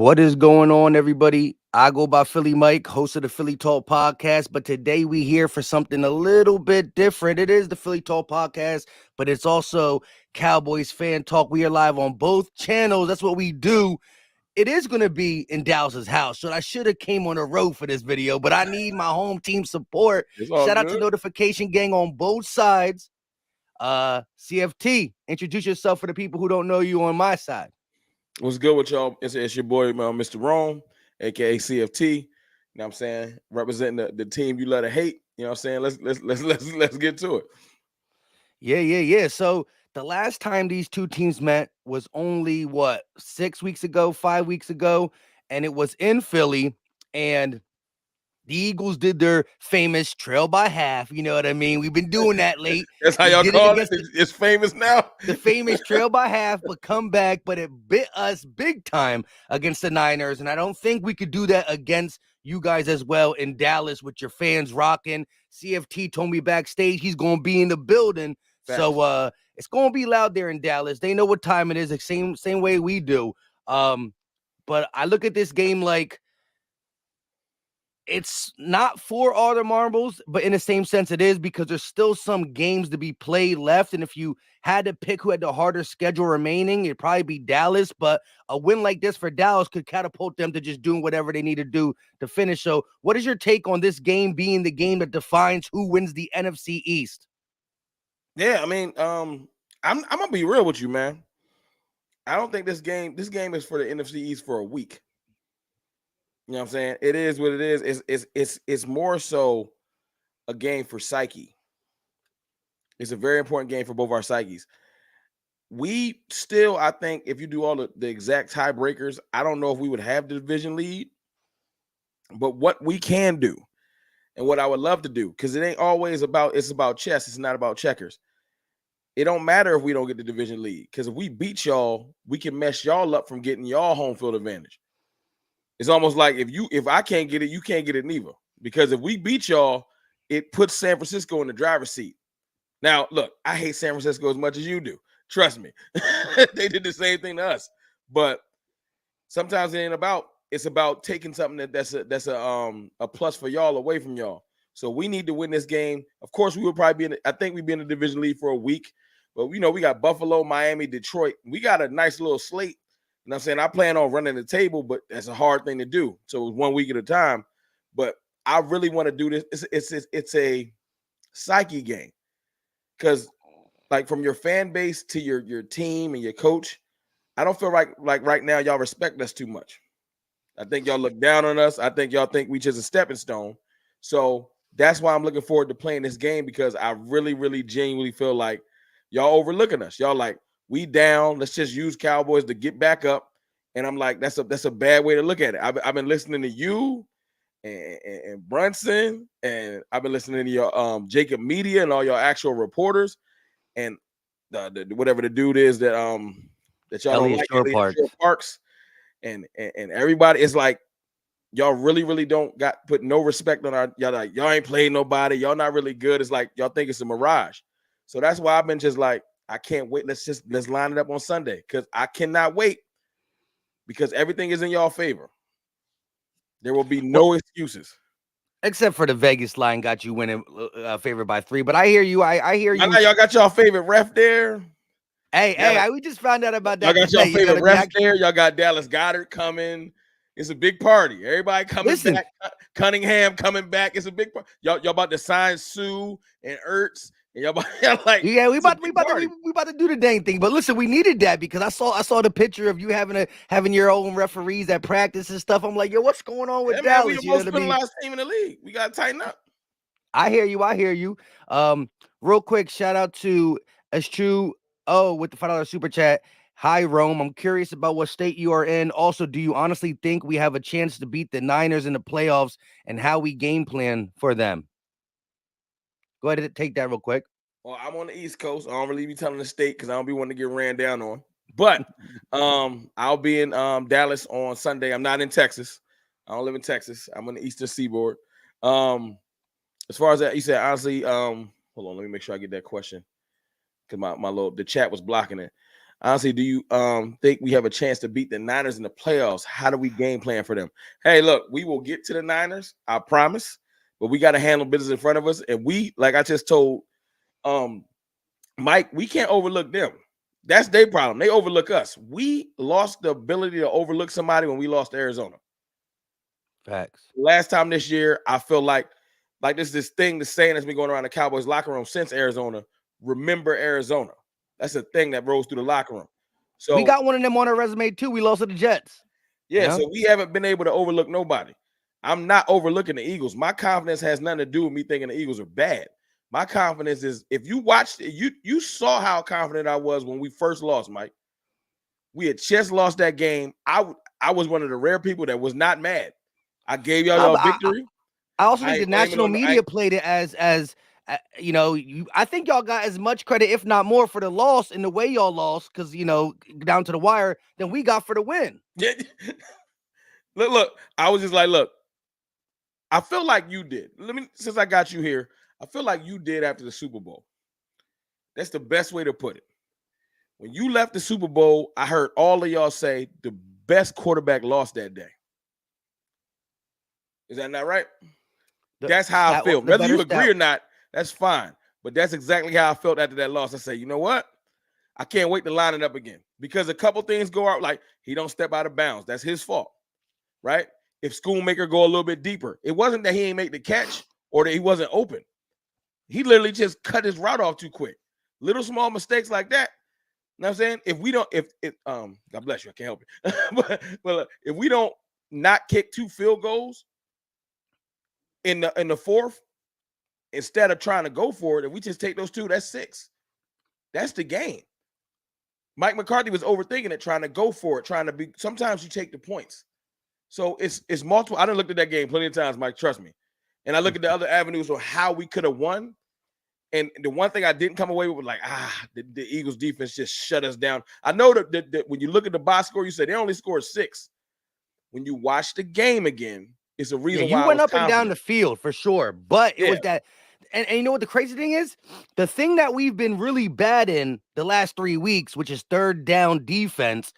What is going on, everybody? I go by Philly Mike, host of the Philly Talk podcast, but today we here for something a little bit different. It is the Philly Talk podcast, but it's also Cowboys fan talk. We are live on both channels. That's what we do. It is going to be in Dallas's house, so I should have came on the road for this video, but I need my home team support. It's all Shout out good. to Notification Gang on both sides. CFT, introduce yourself for the people who don't know you on my side. What's good with y'all? It's your boy, Mr. Rome, aka CFT. You know what I'm saying? Representing the team you love to hate. You know what I'm saying? Let's get to it. Yeah. So the last time these two teams met was only 6 weeks ago, 5 weeks ago, and it was in Philly. And the Eagles did their famous trail by half. You know what I mean? We've been doing that late. That's how We y'all did call it. against It's famous now. the famous trail by half, but come back. But it bit us big time against the Niners. And I don't think we could do that against you guys as well in Dallas with your fans rocking. CFT told me backstage he's going to be in the building. Facts. So it's going to be loud there in Dallas. They know what time it is, the same way we do. But I look at this game like it's not for all the marbles, but in the same sense it is, because there's still some games to be played left. And if you had to pick who had the harder schedule remaining, it'd probably be Dallas. But a win like this for Dallas could catapult them to just doing whatever they need to do to finish. So what is your take on this game being the game that defines who wins the NFC East? Yeah, I mean, I'm gonna be real with you, man. I don't think this game is for the NFC East for a week. You know what I'm saying? It is what it is. It's more so a game for psyche. It's a very important game for both our psyches. We still, I think, if you do all the exact tiebreakers, I don't know if we would have the division lead. But what we can do, and what I would love to do, because it ain't always it's about chess. It's not about checkers. It don't matter if we don't get the division lead, because if we beat y'all, we can mess y'all up from getting y'all home field advantage. It's almost like if I can't get it, you can't get it neither. Because if we beat y'all, it puts San Francisco in the driver's seat. Now, look, I hate San Francisco as much as you do. Trust me. They did the same thing to us. But sometimes it's about taking something that's a plus for y'all away from y'all. So we need to win this game. Of course, we would probably I think we'd be in the division lead for a week. But we got Buffalo, Miami, Detroit. We got a nice little slate. You know what I'm saying? I plan on running the table, but that's a hard thing to do. So it's 1 week at a time. But I really want to do this. It's a psyche game. Because, like, from your fan base to your team and your coach, I don't feel like right now y'all respect us too much. I think y'all look down on us. I think y'all think we just a stepping stone. So that's why I'm looking forward to playing this game, because I really, really genuinely feel like y'all overlooking us. Y'all like, we down. Let's just use Cowboys to get back up. And I'm like, that's a bad way to look at it. I've been listening to you and Brunson, and I've been listening to your Jacob Media and all your actual reporters, and the whatever the dude is that y'all Elliot don't like, Elliot Parks, and everybody. It's like y'all really don't put no respect on y'all. Like, y'all ain't played nobody. Y'all not really good. It's like y'all think it's a mirage. So that's why I've been just like, I can't wait. Let's line it up on Sunday, because I cannot wait, because everything is in y'all favor. There will be no excuses. Except for the Vegas line got you winning favored by 3. But I hear you. I hear you. I know y'all got y'all favorite ref there. Hey, we just found out about that. Y'all got y'all favorite ref there. Y'all got Dallas Goedert coming. It's a big party. Everybody coming back. Cunningham coming back. It's a big party. Y'all about to sign Sue and Ertz. And y'all like, yeah, we about to do the dang thing. But listen, we needed that, because I saw the picture of you having your own referees at practice and stuff. I'm like, yo, what's going on with Dallas? Man, we the most penalized team in the league. We gotta tighten up. I hear you. Real quick, shout out to Eschew with the $5 super chat. Hi, Rome. I'm curious about what state you are in. Also, do you honestly think we have a chance to beat the Niners in the playoffs, and how we game plan for them? Go ahead and take that real quick. Well, I'm on the East Coast. I don't really be telling the state, because I don't be wanting to get ran down on. But I'll be in Dallas on Sunday. I'm not in Texas. I don't live in Texas. I'm on the Eastern Seaboard. As far as that, you said, honestly, hold on, let me make sure I get that question, because the chat was blocking it. Honestly, do you think we have a chance to beat the Niners in the playoffs? How do we game plan for them? Hey, look, we will get to the Niners, I promise, but we got to handle business in front of us. And we, like I just told Mike, we can't overlook them. That's their problem. They overlook us. We lost the ability to overlook somebody when we lost to Arizona. Facts. Last time this year, I feel like this thing, the saying that's been going around the Cowboys locker room since Arizona. Remember Arizona. That's a thing that rolls through the locker room. So we got one of them on our resume too. We lost to the Jets. Yeah, you know? So we haven't been able to overlook nobody. I'm not overlooking the Eagles. My confidence has nothing to do with me thinking the Eagles are bad. My confidence is, if you watched it, you saw how confident I was when we first lost, Mike. We had just lost that game. I was one of the rare people that was not mad. I gave y'all victory. I also think the national media played it as I think y'all got as much credit, if not more, for the loss in the way y'all lost, because down to the wire, than we got for the win. Yeah. Look, I was just like, look, I feel like you did. Since I got you here, I feel like you did after the Super Bowl. That's the best way to put it. When you left the Super Bowl, I heard all of y'all say the best quarterback lost that day. Is that not right? That's how I feel. Whether you agree or not, that's fine. But that's exactly how I felt after that loss. I say, you know what? I can't wait to line it up again, because a couple things go out, like he don't step out of bounds. That's his fault, right? If Schoonmaker go a little bit deeper, it wasn't that he ain't make the catch or that he wasn't open. He literally just cut his route off too quick. Little small mistakes like that. You know what I'm saying? If we don't, God bless you, I can't help it. but if we don't not kick 2 field goals in the fourth, instead of trying to go for it, if we just take those 2, that's 6. That's the game. Mike McCarthy was overthinking it, trying to go for it, trying to be. Sometimes you take the points. So it's multiple. I done looked at that game plenty of times, Mike, trust me. And I look at the other avenues of how we could have won. And the one thing I didn't come away with was like, the Eagles defense just shut us down. I know that when you look at the box score, you said they only scored 6. When you watch the game again, it's a reason why you went up and down the field for sure. But it was that. And you know what the crazy thing is? The thing that we've been really bad in the last 3 weeks, which is third down defense.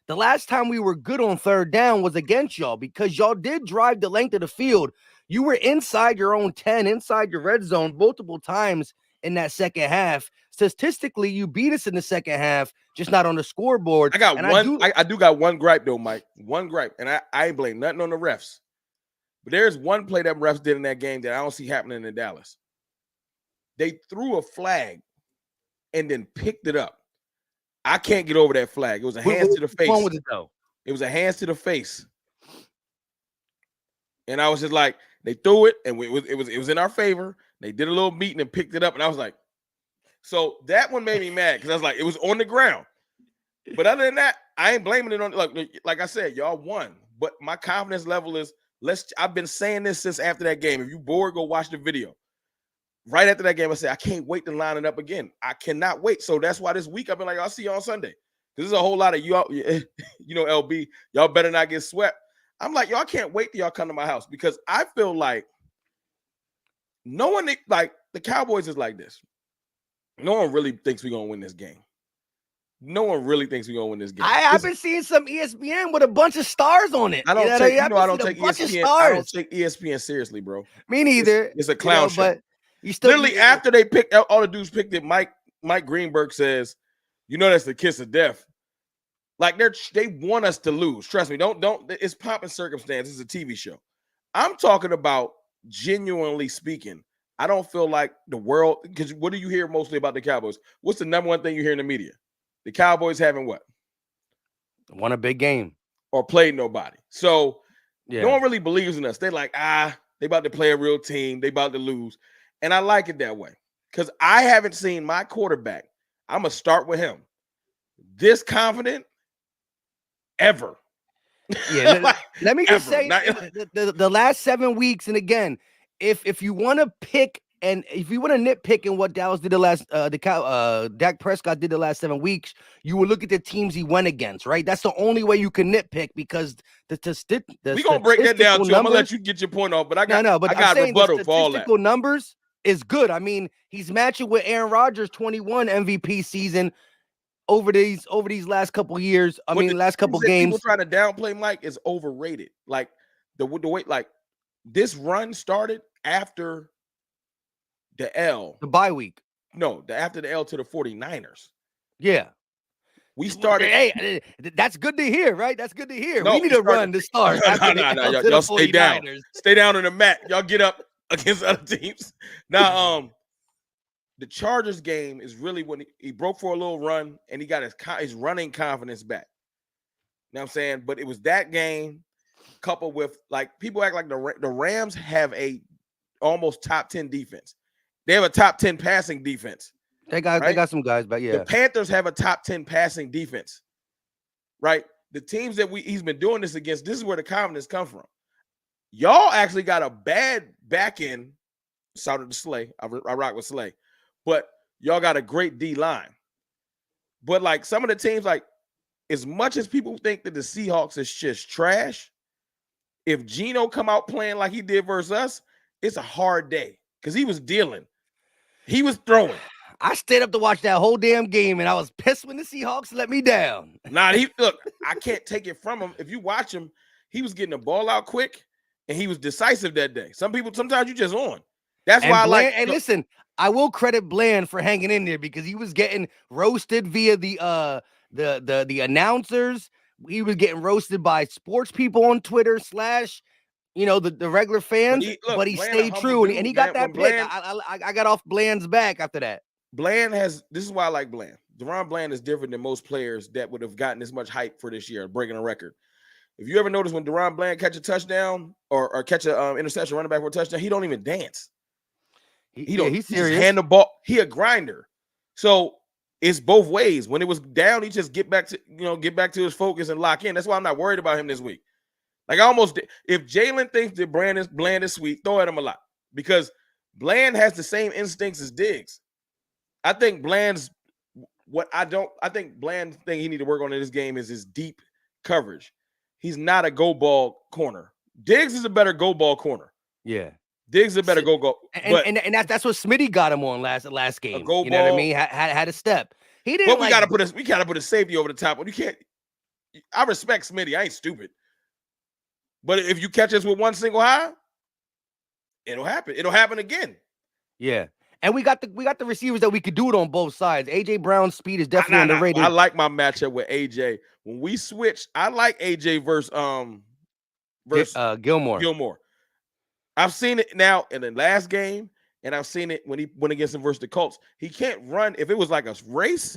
The last time we were good on third down was against y'all, because y'all did drive the length of the field. You were inside your own 10, inside your red zone multiple times in that second half. Statistically, you beat us in the second half, just not on the scoreboard. I do got one gripe though, Mike. One gripe. And I ain't blame nothing on the refs. But there's one play that refs did in that game that I don't see happening in Dallas. They threw a flag and then picked it up. I can't get over that flag. It was a hands to the face. What's wrong with it though? It was a hands to the face. And I was just like, they threw it, and it was in our favor. They did a little meeting and picked it up, and I was like, so that one made me mad, because I was like, it was on the ground. But other than that, I ain't blaming it on, like I said, y'all won. But my confidence level is, I've been saying this since after that game. If you bored, go watch the video. Right after that game, I said, I can't wait to line it up again. I cannot wait. So that's why this week I've been like, I'll see you on Sunday. There's a whole lot of y'all, LB, y'all better not get swept. I'm like, y'all can't wait till y'all come to my house, because I feel like no one, like the Cowboys is like this. No one really thinks we're going to win this game. No one really thinks we're going to win this game. I've been seeing some ESPN with a bunch of stars on it. I don't take ESPN. I don't take ESPN seriously, bro. Me neither. It's a clown show. But you still literally after they picked, all the dudes picked it. Mike Greenberg says, that's the kiss of death. Like they want us to lose. Trust me. Don't. It's pomp and circumstance. It's a TV show. I'm talking about, genuinely speaking, I don't feel like the world, because what do you hear mostly about the Cowboys? What's the number one thing you hear in the media? The Cowboys haven't what? Won a big game. Or played nobody. So no one really believes in us. They're like, they about to play a real team. They about to lose. And I like it that way, because I haven't seen my quarterback, I'm going to start with him, this confident ever. Yeah, let me just say, the last 7 weeks, and again, if you want to pick, and if you want to nitpick in what Dallas did Dak Prescott did the last 7 weeks, you will look at the teams he went against, right? That's the only way you can nitpick, because we're gonna break that down too. I'm gonna let you get your point off, but I got rebuttal for all that. Statistical numbers is good. I mean, he's matching with Aaron Rodgers' 21 MVP season. over these last couple years. I mean, last couple that people games. trying to downplay Mike is overrated. Like the way, like this run started after the L. The bye week. No, after the L to the 49ers. Yeah. We started. Hey, that's good to hear, right? That's good to hear. No, we need a run to start. No, y'all stay down. Stay down on the mat. Y'all get up against other teams. Now, the Chargers game is really when he broke for a little run and he got his running confidence back. You know what I'm saying? But it was that game coupled with, like, people act like the Rams have a almost top 10 defense. They have a top 10 passing defense. They got some guys, but yeah. The Panthers have a top 10 passing defense, right? The teams that he's been doing this against, this is where the confidence comes from. Y'all actually got a bad back end. Shout out to Slay. I rock with Slay. But y'all got a great D line. But like some of the teams, like as much as people think that the Seahawks is just trash, if Geno come out playing like he did versus us, it's a hard day because he was dealing. He was throwing. I stayed up to watch that whole damn game, and I was pissed when the Seahawks let me down. Look, I can't take it from him. If you watch him, he was getting the ball out quick, and he was decisive that day. Sometimes you just on. That's why Bland, I like. And listen, I will credit Bland for hanging in there because he was getting roasted via the announcers. He was getting roasted by sports people on Twitter / the regular fans. But he stayed true, and he got that pick. I got off Bland's back after that. This is why I like Bland. Deron Bland is different than most players that would have gotten this much hype for this year, breaking a record. If you ever notice when Deron Bland catch a touchdown or catch a interception, running back for a touchdown, he don't even dance. He's serious. Hand the ball. He a grinder. So it's both ways. When it was down, he just get back to his focus and lock in. That's why I'm not worried about him this week. Like if Jalen thinks that Bland is sweet, throw at him a lot because Bland has the same instincts as Diggs. I think Bland's thing he need to work on in this game is his deep coverage. He's not a go ball corner. Diggs is a better go ball corner. Yeah. Diggs is a better go. And that's what Smitty got him on last game. You know what I mean? Had a step. He didn't. But we gotta put a safety over the top. You can't. I respect Smitty. I ain't stupid. But if you catch us with one single high, it'll happen. It'll happen again. Yeah. And we got the receivers that we could do it on both sides. AJ Brown's speed is definitely underrated. I like my matchup with AJ. When we switch, I like AJ versus Gilmore. Gilmore. I've seen it now in the last game, and I've seen it when he went against him versus the Colts. He can't run if it was like a race.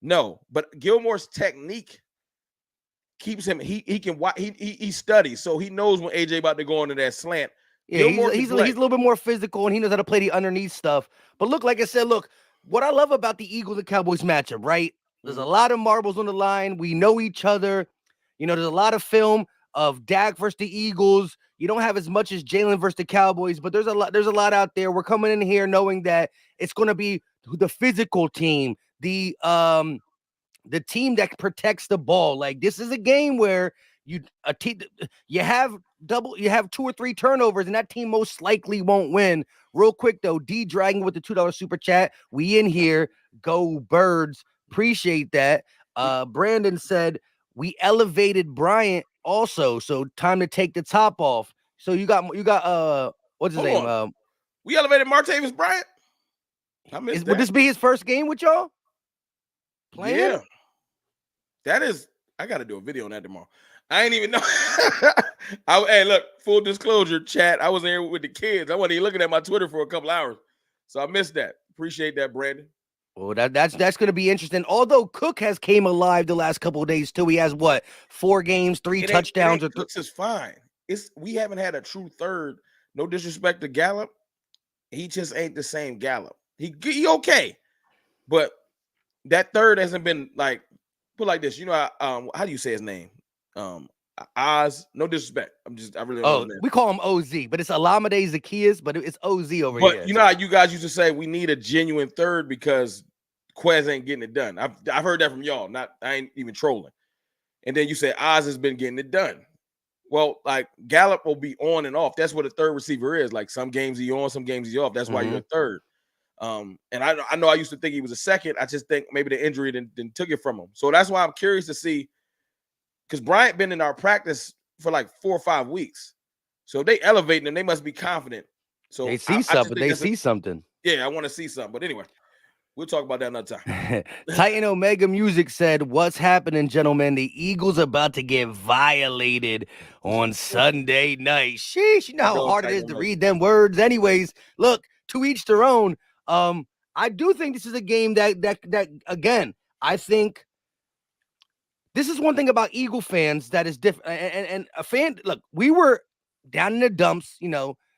No, but Gilmore's technique keeps him. He studies, so he knows when AJ about to go into that slant. Yeah, he's a little bit more physical, and he knows how to play the underneath stuff. But like I said, what I love about the Eagles and Cowboys matchup, right? There's a lot of marbles on the line. We know each other. There's a lot of film of Dak versus the Eagles. You don't have as much as Jalen versus the Cowboys, but there's a lot out there. We're coming in here knowing that it's going to be the physical team, the team that protects the ball. Like, this is a game where you have 2 or 3 turnovers, and that team most likely won't win. Real quick though, D Dragon with the $2 super chat. We in here. Go Birds. Appreciate that. Brandon said we elevated Bryant also, so time to take the top off. So you got what's his name? We elevated Martavis Bryant. Would this be his first game with y'all playing? Yeah. That is, I got to do a video on that tomorrow. I ain't even know. Hey, look, full disclosure, chat. I was there with the kids. I wasn't even looking at my Twitter for a couple hours, so I missed that. Appreciate that, Brandon. Well, that's going to be interesting. Although Cook has came alive the last couple of days too. He has 4 games, 3 touchdowns. Cooks is fine. We haven't had a true third. No disrespect to Gallup, he just ain't the same Gallup. He okay, but that third hasn't been like put like this. How do you say his name? Oz. No disrespect. I really don't know. We call him OZ, but it's Alameda Zacchaeus, but it's OZ over here. But you know how you guys used to say we need a genuine third because Quez ain't getting it done. I've heard that from y'all. I ain't even trolling. And then you say Oz has been getting it done. Well, like Gallup will be on and off. That's what a third receiver is. Like some games he on, some games he off. That's why you're a third. And I know I used to think he was a second. I just think maybe the injury then took it from him. So that's why I'm curious to see, because Bryant been in our practice for like 4 or 5 weeks. So if they elevating him, they must be confident. So They see I just something. think They see something. I want to see something. But anyway, we'll talk about that another time. Titan Omega Music said, "What's happening, gentlemen? The Eagles about to get violated on Sunday night." Sheesh, you know how hard it is to read them words. Anyways, look, to each their own. I do think this is a game that again, I think this is one thing about Eagle fans that is different. And a fan, look, we were down in the dumps,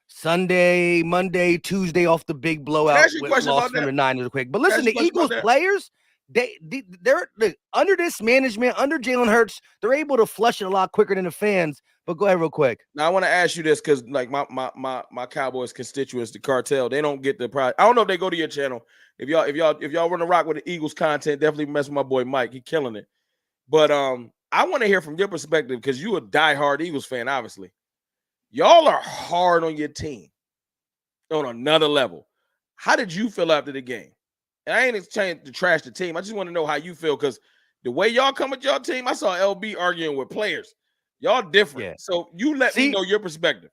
Sunday, Monday, Tuesday off the big blowout with loss from the Niners quick. But listen, the Eagles players, they're under this management, under Jalen Hurts, they're able to flush it a lot quicker than the fans. But go ahead real quick. Now I want to ask you this, because like my Cowboys constituents, the cartel, they don't get the prize. I don't know if they go to your channel. If y'all want to rock with the Eagles content, definitely mess with my boy Mike. He killing it. But I want to hear from your perspective, because you a diehard Eagles fan, obviously. Y'all are hard on your team on another level. How did you feel after the game? And I ain't trying to trash the team. I just want to know how you feel, because the way y'all come with your team, I saw LB arguing with players. Y'all different. Yeah. So you let me know your perspective.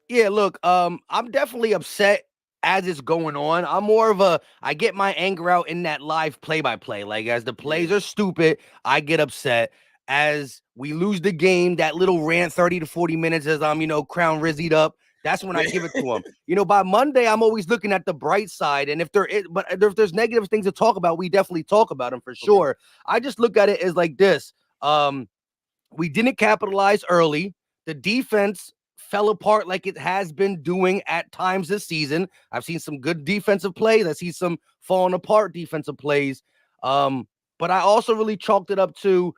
Yeah, look, I'm definitely upset as it's going on. I'm more of I get my anger out in that live play-by-play. Like, as the plays are stupid, I get upset. As we lose the game, that little rant 30 to 40 minutes as I'm, crown Rizzied up, that's when I give it to him. By Monday, I'm always looking at the bright side. And if there's negative things to talk about, we definitely talk about them for sure. I just look at it as like this. We didn't capitalize early. The defense fell apart like it has been doing at times this season. I've seen some good defensive plays. I see some falling apart defensive plays. But I also really chalked it up to,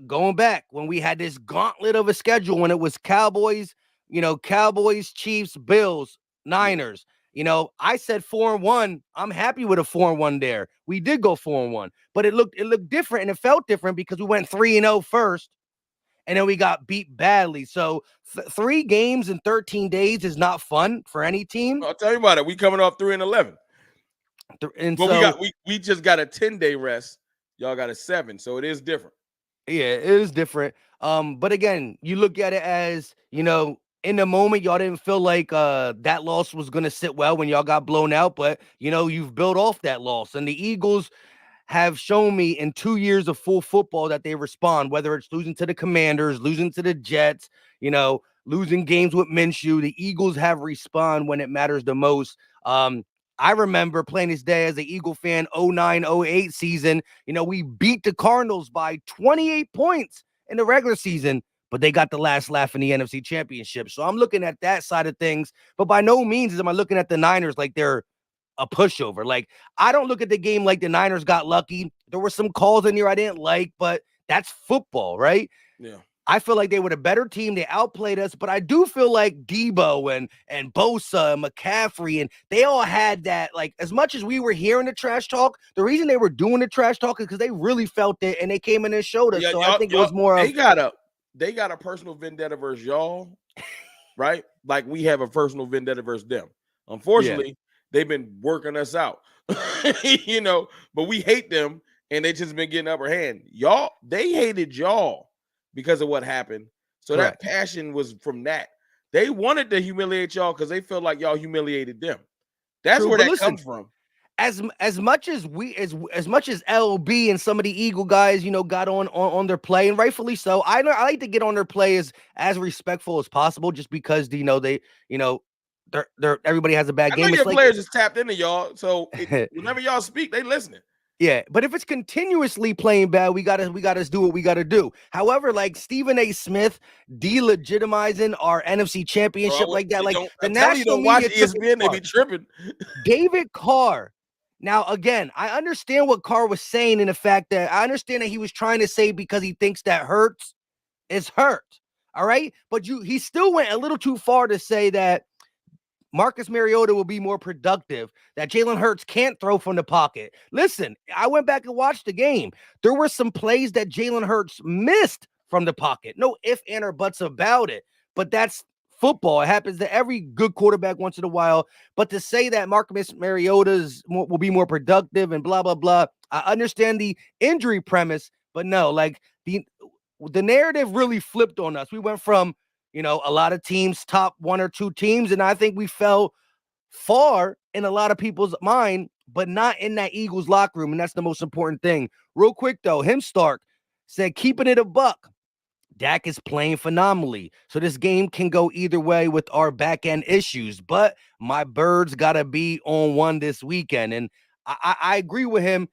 going back when we had this gauntlet of a schedule, when it was Cowboys, Chiefs, Bills, Niners. I said 4-1. I'm happy with a 4-1 there. We did go 4-1, but it looked different, and it felt different because we went 3-0 first, and then we got beat badly. So 3 games in 13 days is not fun for any team. I'll tell you about it. We coming off 3-11. And so we just got a 10-day rest. Y'all got a 7, so it is different. Yeah, it is different. But again, you look at it as, in the moment, y'all didn't feel like that loss was going to sit well when y'all got blown out. But, you've built off that loss. And the Eagles have shown me in 2 years of full football that they respond, whether it's losing to the Commanders, losing to the Jets, losing games with Minshew. The Eagles have respond when it matters the most. I remember playing this day as an Eagle fan, 09-08 season. We beat the Cardinals by 28 points in the regular season, but they got the last laugh in the NFC Championship. So I'm looking at that side of things, but by no means am I looking at the Niners like they're a pushover. Like, I don't look at the game like the Niners got lucky. There were some calls in here I didn't like, but that's football, right? Yeah. I feel like they were a better team. They outplayed us, but I do feel like Debo and Bosa and McCaffrey, and they all had that, like, as much as we were hearing the trash talk, the reason they were doing the trash talk is because they really felt it, and they came in and showed us. So I think it was more they got a personal vendetta versus y'all, right? Like we have a personal vendetta versus them. Unfortunately, they've been working us out, but we hate them, and they just been getting upper hand. They hated y'all because of what happened. So that passion was from that. They wanted to humiliate y'all because they felt like y'all humiliated them. That's where that comes from. As much as LB and some of the Eagle guys, got on their play, and rightfully so. I like to get on their play as respectful as possible, just because they're everybody has a bad game. I know your players is tapped into y'all, so whenever y'all speak, they listening. Yeah, but if it's continuously playing bad, we gotta do what we gotta do. However, like Stephen A. Smith delegitimizing our NFC Championship like that, like the national media, ESPN, they be tripping. David Carr. Now, again, I understand what Carr was saying in the fact that I understand that he was trying to say because he thinks that Hurts is hurt. All right, but he still went a little too far to say that Marcus Mariota will be more productive, that Jalen Hurts can't throw from the pocket. Listen, I went back and watched the game. There were some plays that Jalen Hurts missed from the pocket. No ifs, ands, or buts about it. But that's football. It happens to every good quarterback once in a while. But to say that Marcus Mariota will be more productive and blah, blah, blah, I understand the injury premise, but no, like the narrative really flipped on us. We went from, a lot of teams, top one or two teams, and I think we fell far in a lot of people's mind, but not in that Eagles locker room, and that's the most important thing. Real quick, though, Stark said, keeping it a buck, Dak is playing phenomenally. So this game can go either way with our back end issues, but my birds got to be on one this weekend. And I agree with him.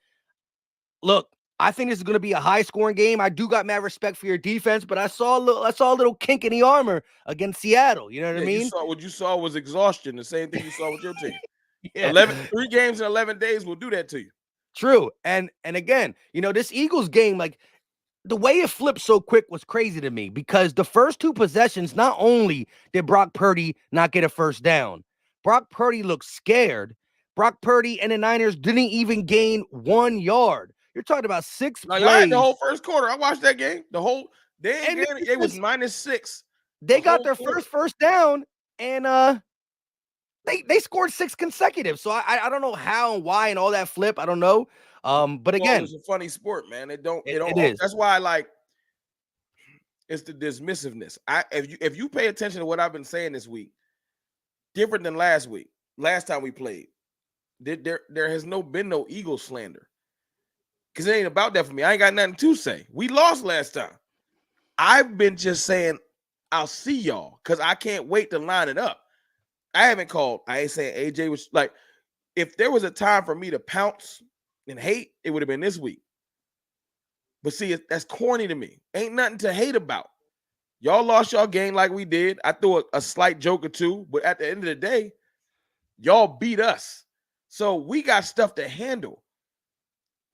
Look, I think this is going to be a high scoring game. I do got mad respect for your defense, but I saw a little kink in the armor against Seattle. You know what I mean? What you saw was exhaustion. The same thing you saw with your team. Yeah. 3 games in 11 days will do that to you. True. And again, this Eagles game, like, the way it flipped so quick was crazy to me, because the first 2 possessions, not only did Brock Purdy not get a first down, Brock Purdy looked scared. Brock Purdy and the Niners didn't even gain 1 yard. You're talking about 6 plays. Y'all had the whole first quarter. I watched that game. They was -6. They got their first down, and they scored 6 consecutive. So I don't know how and why and all that flip. I don't know. But again, it's a funny sport, man. It is. That's why I like it's the dismissiveness. If you pay attention to what I've been saying this week, different than last week, last time we played, there has been no Eagles slander. Because it ain't about that for me. I ain't got nothing to say. We lost last time. I've been just saying I'll see y'all, because I can't wait to line it up. I haven't called. I ain't saying AJ was like, if there was a time for me to pounce and hate, it would have been this week. But see, that's corny to me. Ain't nothing to hate about. Y'all lost y'all game like we did. I threw a slight joke or two, but at the end of the day, y'all beat us. So we got stuff to handle.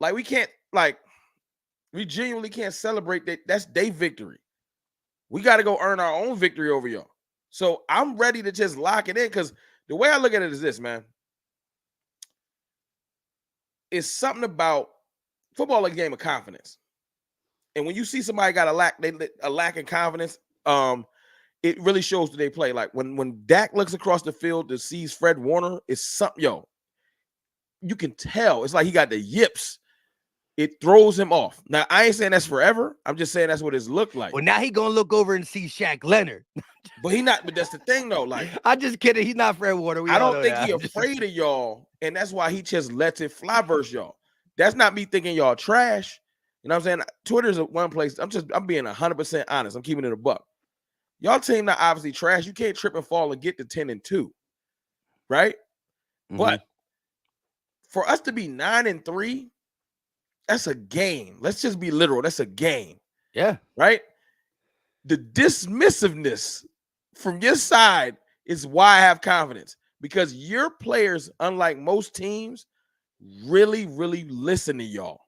Like, we genuinely can't celebrate that. That's their victory. We got to go earn our own victory over y'all. So I'm ready to just lock it in, because the way I look at it is this, man. It's something about football, like a game of confidence. And when you see somebody got a lack in confidence, it really shows that they play. Like when Dak looks across the field to sees Fred Warner, it's something, you can tell. It's like he got the yips. It throws him off. Now, I ain't saying that's forever. I'm just saying that's what it's looked like. Well, now he gonna look over and see Shaq Leonard. But he not. But that's the thing, though. Like, I'm just kidding. He's not Fred Warner. I don't think he's afraid of y'all, and that's why he just lets it fly versus y'all. That's not me thinking y'all trash. You know what I'm saying? Twitter's one place. I'm being 100% honest. I'm keeping it a buck. Y'all team not obviously trash. You can't trip and fall and get to 10-2, right? Mm-hmm. But for us to be 9-3. That's a game. Let's just be literal. That's a game. Yeah. Right? The dismissiveness from your side is why I have confidence, because your players, unlike most teams, really, really listen to y'all.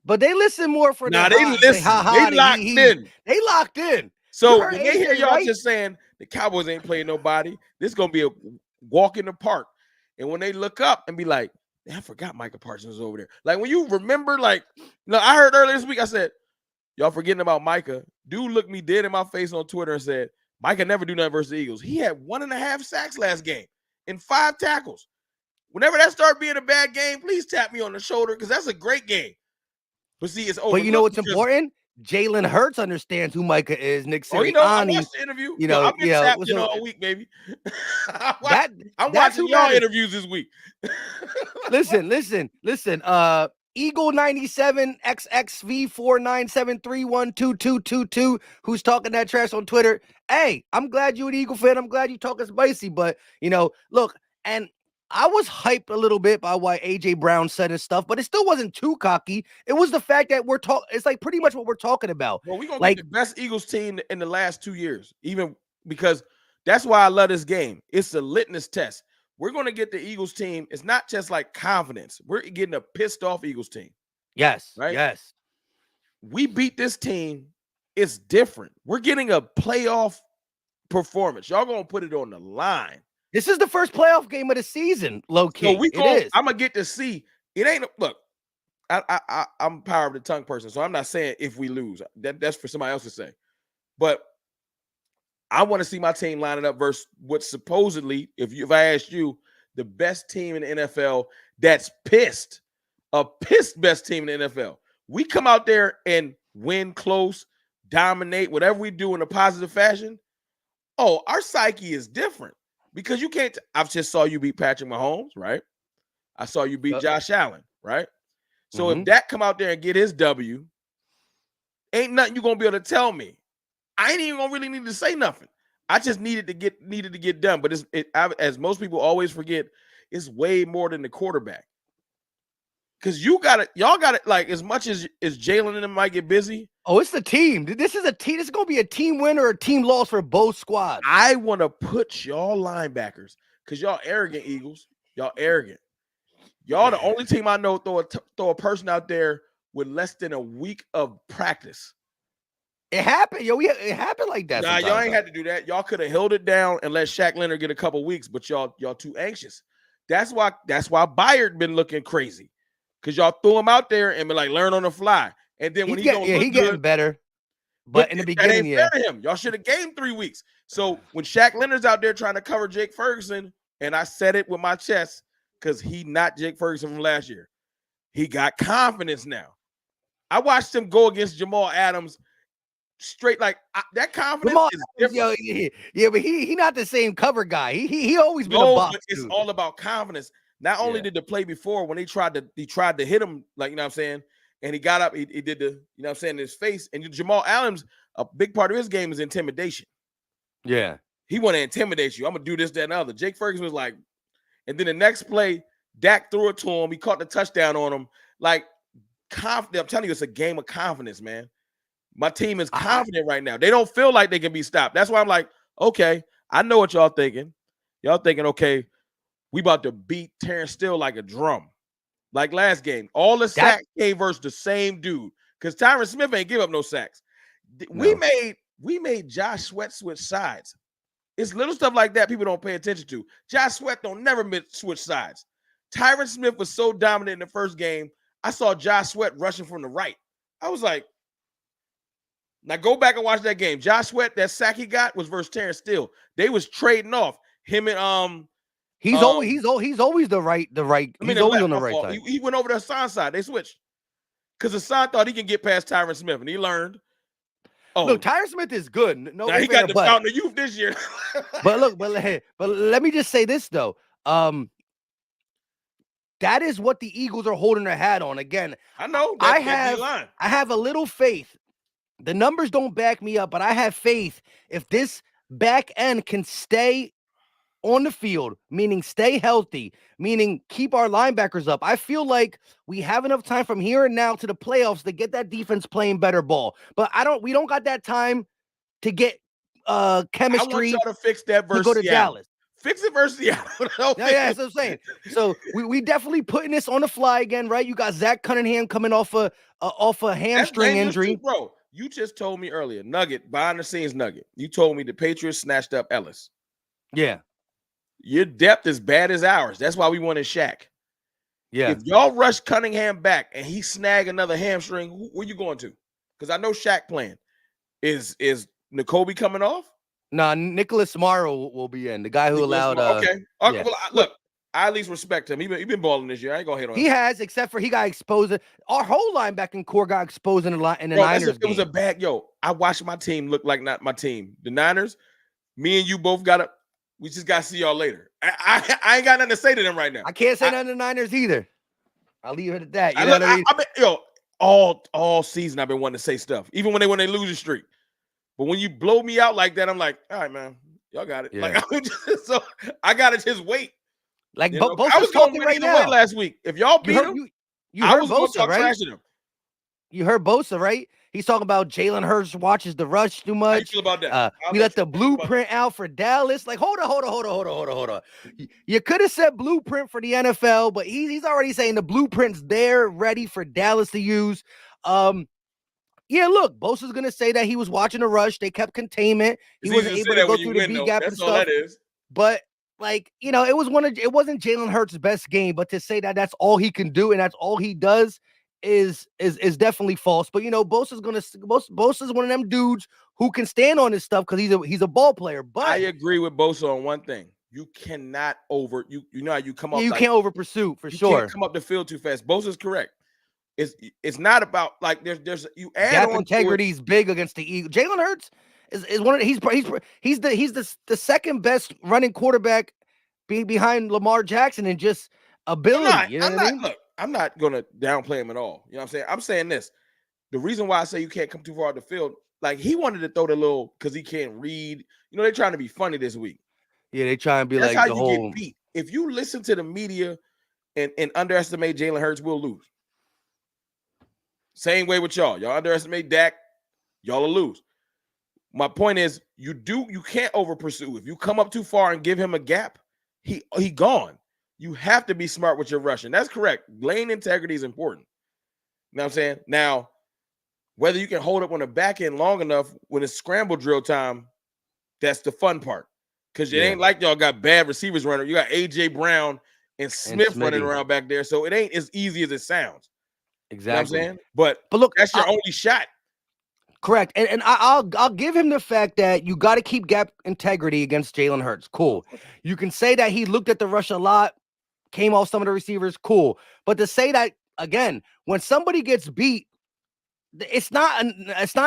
But they listen more for they listen. They locked in. They locked in. So when they hear y'all just saying the Cowboys ain't playing nobody, this is going to be a walk in the park. And when they look up and be like, I forgot Micah Parsons was over there. Like, when you remember, I heard earlier this week, I said, y'all forgetting about Micah. Dude looked me dead in my face on Twitter and said, Micah never do nothing versus the Eagles. He had 1.5 sacks last game and 5 tackles. Whenever that start being a bad game, please tap me on the shoulder, because that's a great game. But see, it's over. But you know what's important? Jalen Hurts understands who Micah is. Nick Sirianni. I watched the interview. I've been tapped all week, baby. I'm watching y'all interviews this week. Listen. Eagle 97 XXV 4973122222, who's talking that trash on Twitter. Hey, I'm glad you an Eagle fan. I'm glad you talking spicy, but look, and I was hyped a little bit by what AJ Brown said and stuff, but it still wasn't too cocky. It was the fact that it's like pretty much what we're talking about. Well, we're going to get the best Eagles team in the last 2 years, even because that's why I love this game. It's a litmus test. We're going to get the Eagles team. It's not just like confidence. We're getting a pissed off Eagles team. Yes. Right? Yes. We beat this team. It's different. We're getting a playoff performance. Y'all going to put it on the line. This is the first playoff game of the season, low key. So I'm gonna get to see. It ain't look. I'm a power of the tongue person, so I'm not saying if we lose. That's for somebody else to say. But I want to see my team lining up versus what supposedly, if I asked you, the best team in the NFL that's pissed, a pissed best team in the NFL. We come out there and win close, dominate, whatever we do in a positive fashion. Oh, our psyche is different because you can't. I just saw you beat Patrick Mahomes, right? I saw you beat Josh Allen, right? So if Dak come out there and get his W, ain't nothing you gonna be able to tell me. I ain't even gonna really need to say nothing. I just needed to get done. But as most people always forget, it's way more than the quarterback. Because y'all got it. Like as much as Jalen and them might get busy. Oh, it's the team. This is a team. This is gonna be a team win or a team loss for both squads. I want to put y'all linebackers because y'all arrogant Eagles. Y'all arrogant. Y'all the only team I know throw a person out there with less than a week of practice. It happened, yo. It happened like that. Nah, y'all ain't had to do that. Y'all could have held it down and let Shaq Leonard get a couple weeks, but y'all too anxious. That's why Byard been looking crazy. Because y'all threw him out there and be like, learn on the fly. And then when he getting better. But in the beginning, that ain't fair to him. Y'all should have gave him 3 weeks. So when Shaq Leonard's out there trying to cover Jake Ferguson, and I said it with my chest, because he not Jake Ferguson from last year. He got confidence now. I watched him go against Jamal Adams straight like that confidence is different. Yeah, but he not the same cover guy. He always been a box. But it's all about confidence. Not only did the play before when he tried to hit him, like, you know what I'm saying, and he got up, he did the, you know what I'm saying, in his face. And Jamal Adams, a big part of his game is intimidation. Yeah. He want to intimidate you. I'm gonna do this, that, and other. Jake Ferguson was like, and then the next play, Dak threw it to him. He caught the touchdown on him. Like, confident. I'm telling you, it's a game of confidence, man. My team is confident right now. They don't feel like they can be stopped. That's why I'm like, okay, I know what y'all thinking. Y'all thinking, okay, we about to beat Terrence Steele like a drum. Like last game. All the sacks came versus the same dude. Because Tyron Smith ain't give up no sacks. No. We made Josh Sweat switch sides. It's little stuff like that people don't pay attention to. Josh Sweat don't never switch sides. Tyron Smith was so dominant in the first game, I saw Josh Sweat rushing from the right. I was like, now go back and watch that game. Josh Sweat, that sack he got was versus Terrence Steele. They was trading off him and he's always the right. He's always on the right side. He went over to Hassan side. They switched because Hassan thought he can get past Tyron Smith, and he learned. Oh, look, Tyron Smith is good. No, now he got the fountain of youth this year. but let me just say this though. That is what the Eagles are holding their hat on. Again, I know. I have a little faith. The numbers don't back me up, but I have faith if this back end can stay on the field, meaning stay healthy, meaning keep our linebackers up. I feel like we have enough time from here and now to the playoffs to get that defense playing better ball. But we don't got that time to get chemistry. I want y'all to fix that versus to go to Dallas. Fix it versus Seattle. That's what I'm saying. So we definitely putting this on the fly again, right? You got Zach Cunningham coming off a hamstring injury. Too, bro. You just told me earlier, nugget, behind the scenes nugget. You told me the Patriots snatched up Ellis. Yeah. Your depth is bad as ours. That's why we wanted Shaq. Yeah. If y'all rush Cunningham back and he snag another hamstring, where you going to? Because I know Shaq playing. Is N'Kobe coming off? Nah, Nicholas Morrow will be in. The guy who allowed. Okay. Yeah. Well, look, I at least respect him. He been balling this year. I ain't gonna hate on him. He has, except for he got exposed. Our whole linebacking core got exposed in the Niners game. It was a bad. I watched my team look like not my team. The Niners. Me and you both got to. We just got to see y'all later. I ain't got nothing to say to them right now. I can't say nothing to the Niners either. I'll leave it at that. You know what I mean? All season I've been wanting to say stuff, even when they lose a streak. But when you blow me out like that, I'm like, all right, man, y'all got it. Yeah. Like, so I got to just wait. Like, both I was talking right now. Last week, if y'all beat him, I was going to talk trash to them. You heard Bosa, right? He's talking about Jalen Hurts watches the rush too much. How you feel about that? We let the blueprint out for Dallas. Like, hold on. You could have said blueprint for the NFL, but he's already saying the blueprint's there, ready for Dallas to use. Yeah, look, Bosa's gonna say that he was watching the rush. They kept containment. He wasn't able to go through the B gap and stuff. That is. But like, it wasn't Jalen Hurts' best game, but to say that that's all he can do and that's all he does, is definitely false. But Bosa's one of them dudes who can stand on his stuff because he's a ball player. But I agree with Bosa on one thing. You cannot you know how you come up you like can't over pursue for you sure. can't come up the field too fast. Bosa's correct. It's not about like there's you add Gap on integrity is big against the Eagles. Jalen Hurts is one of he's the second best running quarterback behind Lamar Jackson in just ability. You know what I mean? Look, I'm not gonna downplay him at all. You know what I'm saying? I'm saying this. The reason why I say you can't come too far out the field, like he wanted to throw the little because he can't read. They're trying to be funny this week. Yeah, they try and be That's like how the you whole. get beat. If you listen to the media and underestimate Jalen Hurts, we'll lose. Same way with y'all. Y'all underestimate Dak, y'all will lose. My point is, you can't over pursue. If you come up too far and give him a gap, he gone. You have to be smart with your rushing. That's correct. Lane integrity is important. You know what I'm saying? Now, whether you can hold up on the back end long enough when it's scramble drill time, that's the fun part. Because it ain't like y'all got bad receivers running. You got A.J. Brown and Smith running around back there. So it ain't as easy as it sounds. Exactly. You know what I'm saying? But look, that's your only shot. Correct. And I'll give him the fact that you got to keep gap integrity against Jalen Hurts. Cool. You can say that he looked at the rush a lot, came off some of the receivers. Cool. But to say that, again, when somebody gets beat, it's not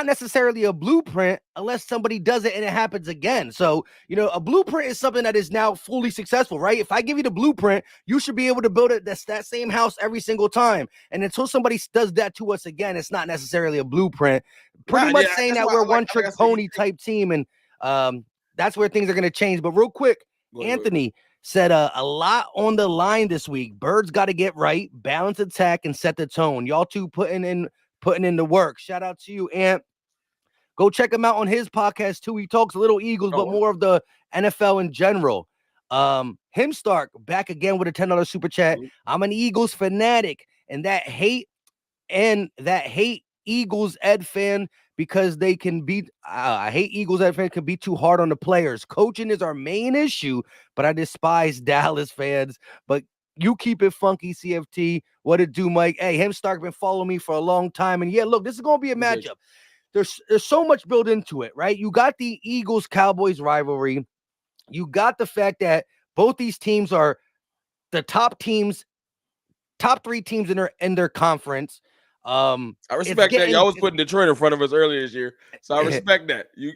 necessarily a blueprint unless somebody does it and it happens again. So, a blueprint is something that is now fully successful, right? If I give you the blueprint, you should be able to build it that same house every single time. And until somebody does that to us again, it's not necessarily a blueprint. Pretty much saying that we're one-trick pony type team, and that's where things are going to change. But real quick, Anthony said a lot on the line this week. Birds got to get right, balance attack, and set the tone. Y'all two putting in the work. Shout out to you, Ant. Go check him out on his podcast too. He talks a little Eagles, but more of the NFL in general. Him Stark back again with a $10 super chat. I'm an Eagles fanatic, and that hate Eagles Ed fan because they can beat. I hate Eagles Ed fan can be too hard on the players. Coaching is our main issue, but I despise Dallas fans. But you keep it funky, CFT. What it do, Mike? Hey, him Stark been following me for a long time, and yeah, look, this is gonna be a matchup. There's so much built into it, right? You got the Eagles Cowboys rivalry. You got the fact that both these teams are the top 3 teams in their conference. I respect that. Y'all was putting Detroit in front of us earlier this year, so I respect that. You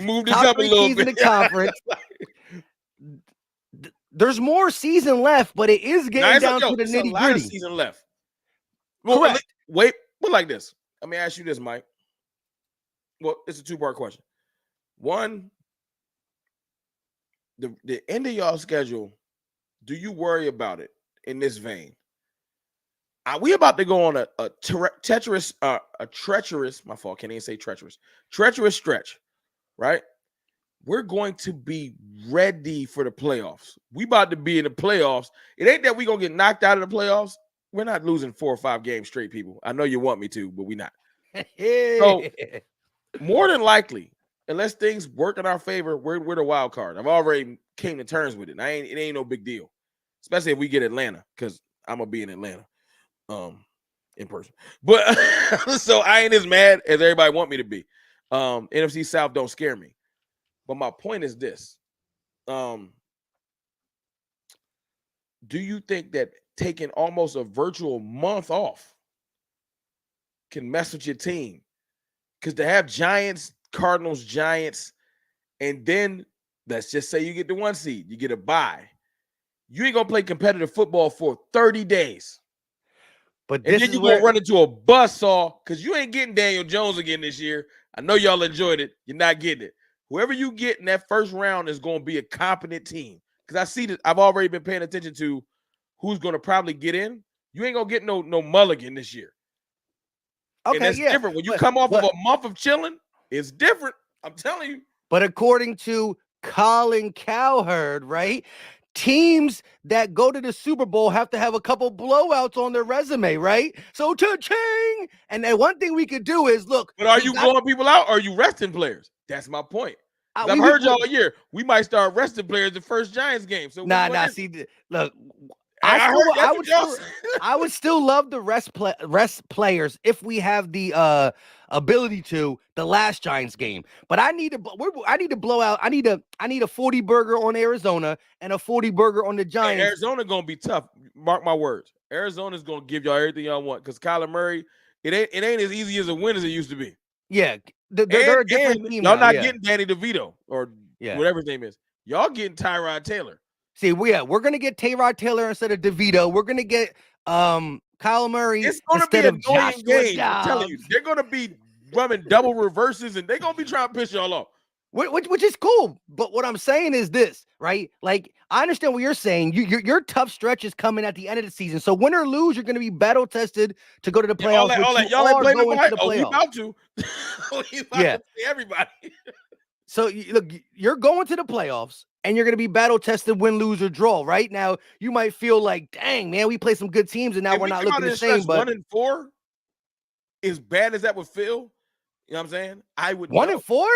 moved this up a little bit. In the conference. There's more season left, but it is getting down to the nitty gritty. Season left. Well, correct. Wait, like this. Let me ask you this, Mike. Well, it's a 2-part question. One, the end of y'all schedule, do you worry about it in this vein? Are we about to go on a treacherous, my fault, can't even say treacherous stretch, right? We're going to be ready for the playoffs. We about to be in the playoffs. It ain't that we going to get knocked out of the playoffs. We're not losing 4 or 5 games straight, people. I know you want me to, but we're not. So, more than likely, unless things work in our favor, we're the wild card. I've already came to terms with it. It ain't no big deal, especially if we get Atlanta, because I'm going to be in Atlanta in person. But so I ain't as mad as everybody want me to be. NFC South don't scare me. But my point is this. Do you think that taking almost a virtual month off can mess with your team? Because to have Giants, Cardinals, Giants, and then let's just say you get the 1 seed, you get a bye. You ain't going to play competitive football for 30 days. But and then you're going to run into a buzzsaw because you ain't getting Daniel Jones again this year. I know y'all enjoyed it. You're not getting it. Whoever you get in that first round is going to be a competent team. Because I see that I've already been paying attention to who's going to probably get in. You ain't going to get no mulligan this year. Okay, and that's different. When you come off of a month of chilling, it's different. I'm telling you. But according to Colin Cowherd, right? Teams that go to the Super Bowl have to have a couple blowouts on their resume, right? So cha-ching! And then one thing we could do is look. But are you blowing people out or are you resting players? That's my point. I've heard y'all all year. We might start resting players the first Giants game. So nah. See, look, I heard that's what y'all said. I would still love the rest players if we have the ability to the last Giants game. But I need to blow out. I need a 40 burger on Arizona and a 40 burger on the Giants. Hey, Arizona gonna be tough. Mark my words. Arizona's gonna give y'all everything y'all want because Kyler Murray, it ain't as easy as a win as it used to be. Yeah, they're a different team. Y'all now, not getting Danny DeVito or whatever his name is. Y'all getting Tyrod Taylor. See, we're gonna get Tyrod Taylor instead of DeVito. We're gonna get Kyler Murray. It's gonna instead be an of annoying game. Dobbs. I'm telling you, they're gonna be running double reverses and they're gonna be trying to piss y'all off. Which is cool, but what I'm saying is this, right? Like, I understand what you're saying. Your tough stretch is coming at the end of the season. So win or lose, you're going to be battle tested to go to the playoffs. All that. Y'all ain't playing the playoffs. We about to. We about to see everybody. So look, you're going to the playoffs, and you're going to be battle tested, win, lose, or draw. Right now, you might feel like, dang man, we play some good teams, and now we're not looking the same. But 1-4, as bad as that would feel, you know what I'm saying? I would 1-4.